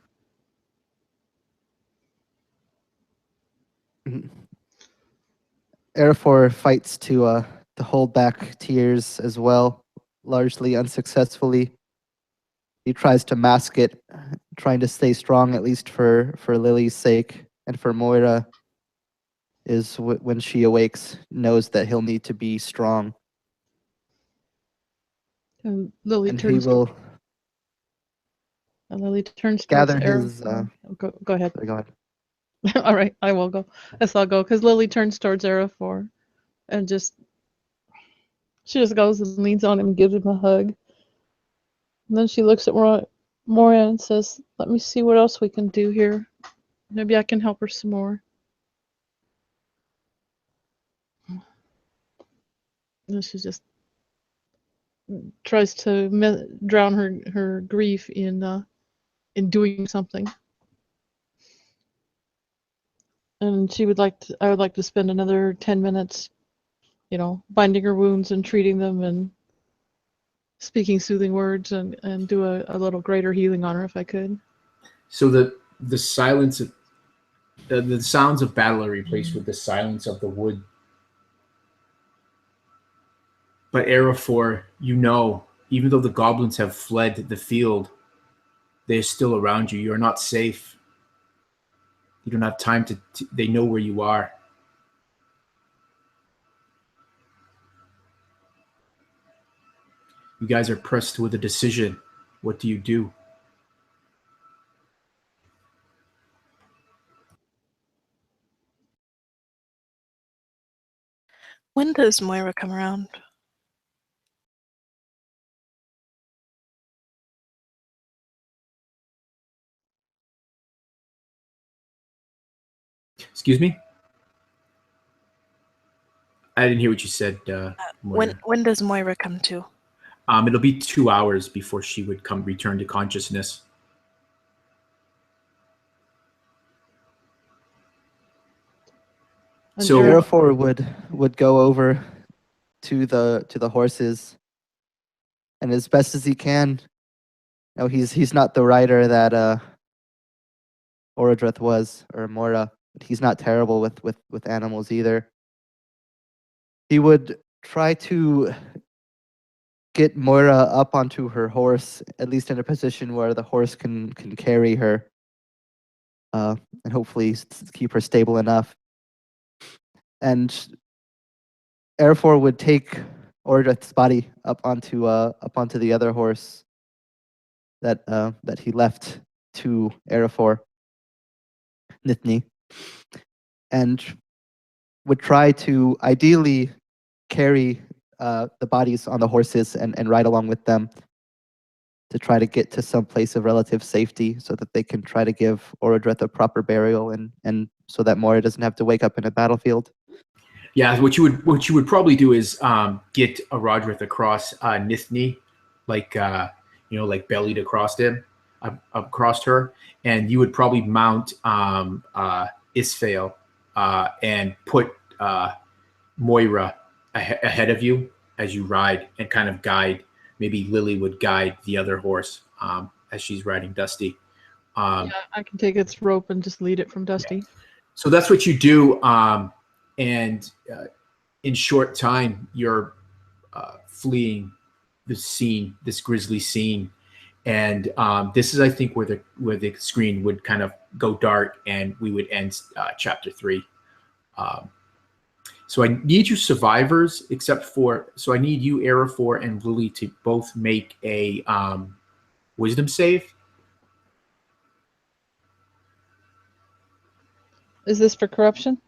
Araphor fights to hold back tears as well, largely unsuccessfully. He tries to mask it, trying to stay strong, at least for Lily's sake, and for Moira is when she awakes, knows that he'll need to be strong. And Lily And turns. he will And Lily turns gather towards his. Go ahead. Go ahead. All right, I will go. Yes, I'll go, because Lily turns towards Araphor and she just goes and leans on him and gives him a hug. And then she looks at Moira and says, let me see what else we can do here. Maybe I can help her some more. And she just tries to drown her grief in doing something. And I would like to spend another 10 minutes, binding her wounds and treating them and speaking soothing words and do a little greater healing on her if I could. So the silence of the sounds of battle are replaced with the silence of the wood. But Araphor, even though the goblins have fled the field, they're still around you. You're not safe. You don't have time to they know where you are. You guys are pressed with a decision. What do you do? When does Moira come around? Excuse me? I didn't hear what you said, Moira. When does Moira come to? It'll be 2 hours before she would return to consciousness. And So- Araphor would go over to the horses, and as best as he can, he's not the rider that Orodreth was, or Mora, but he's not terrible with animals either. He would try to get Moira up onto her horse, at least in a position where the horse can carry her, and hopefully keep her stable enough. And Araphor would take Orodreth's body up onto the other horse that he left to Araphor, Nithni, and would try to ideally carry the bodies on the horses and ride along with them to try to get to some place of relative safety so that they can try to give Orodreth a proper burial and so that Moira doesn't have to wake up in a battlefield. Yeah, what you would probably do is get Orodreth across Nithni, like like bellied across him, across her, and you would probably mount Isfail and put Moira ahead of you as you ride and kind of guide. Maybe Lily would guide the other horse as she's riding Dusty. Yeah, I can take its rope and just lead it from Dusty. Yeah. So that's what you do. And in short time, you're fleeing the scene, this grisly scene. And this is, I think, where the screen would kind of go dark and we would end chapter 3. So I need you survivors, I need you, Araphor and Lily, to both make a wisdom save. Is this for corruption?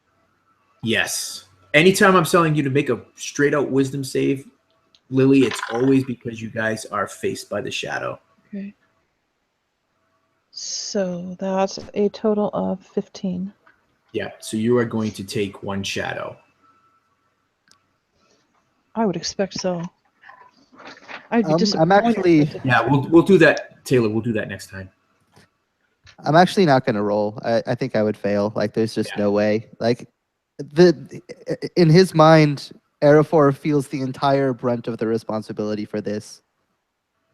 Yes. Anytime I'm telling you to make a straight out wisdom save, Lily, it's always because you guys are faced by the shadow. Okay. So that's a total of 15. Yeah. So you are going to take 1 shadow. I would expect so. I'd be disappointed. I'm actually Yeah, we'll do that, Taylor. We'll do that next time. I'm actually not going to roll. I think I would fail. Like, there's just no way. Like, in his mind, Araphor feels the entire brunt of the responsibility for this.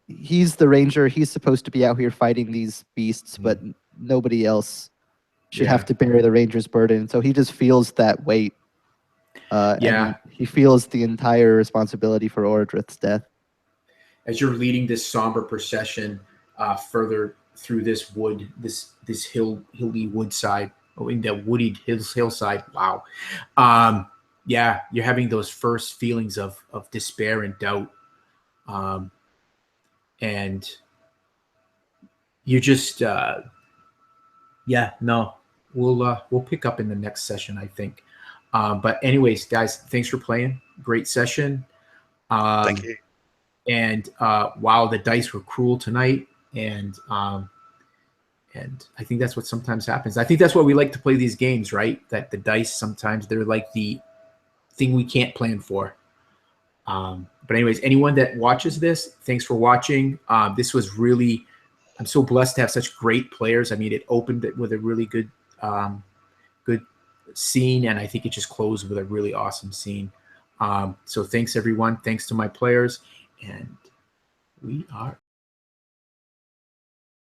He's the ranger. He's supposed to be out here fighting these beasts, but nobody else should have to bear the ranger's burden. So he just feels that weight. And he feels the entire responsibility for Orodreth's death. As you're leading this somber procession further through this wood, this hilly woodside, in that wooded hillside. Wow. You're having those first feelings of despair and doubt. And you just, we'll pick up in the next session, I think. But anyways, guys, thanks for playing. Great session. Thank you. And wow, the dice were cruel tonight. And I think that's what sometimes happens. I think that's why we like to play these games, right? That the dice sometimes they're like the thing we can't plan for. But anyways, anyone that watches this, thanks for watching. This was really, I'm so blessed to have such great players. I mean, it opened with a really good scene, and I think it just closed with a really awesome scene. So thanks everyone. Thanks to my players, and we are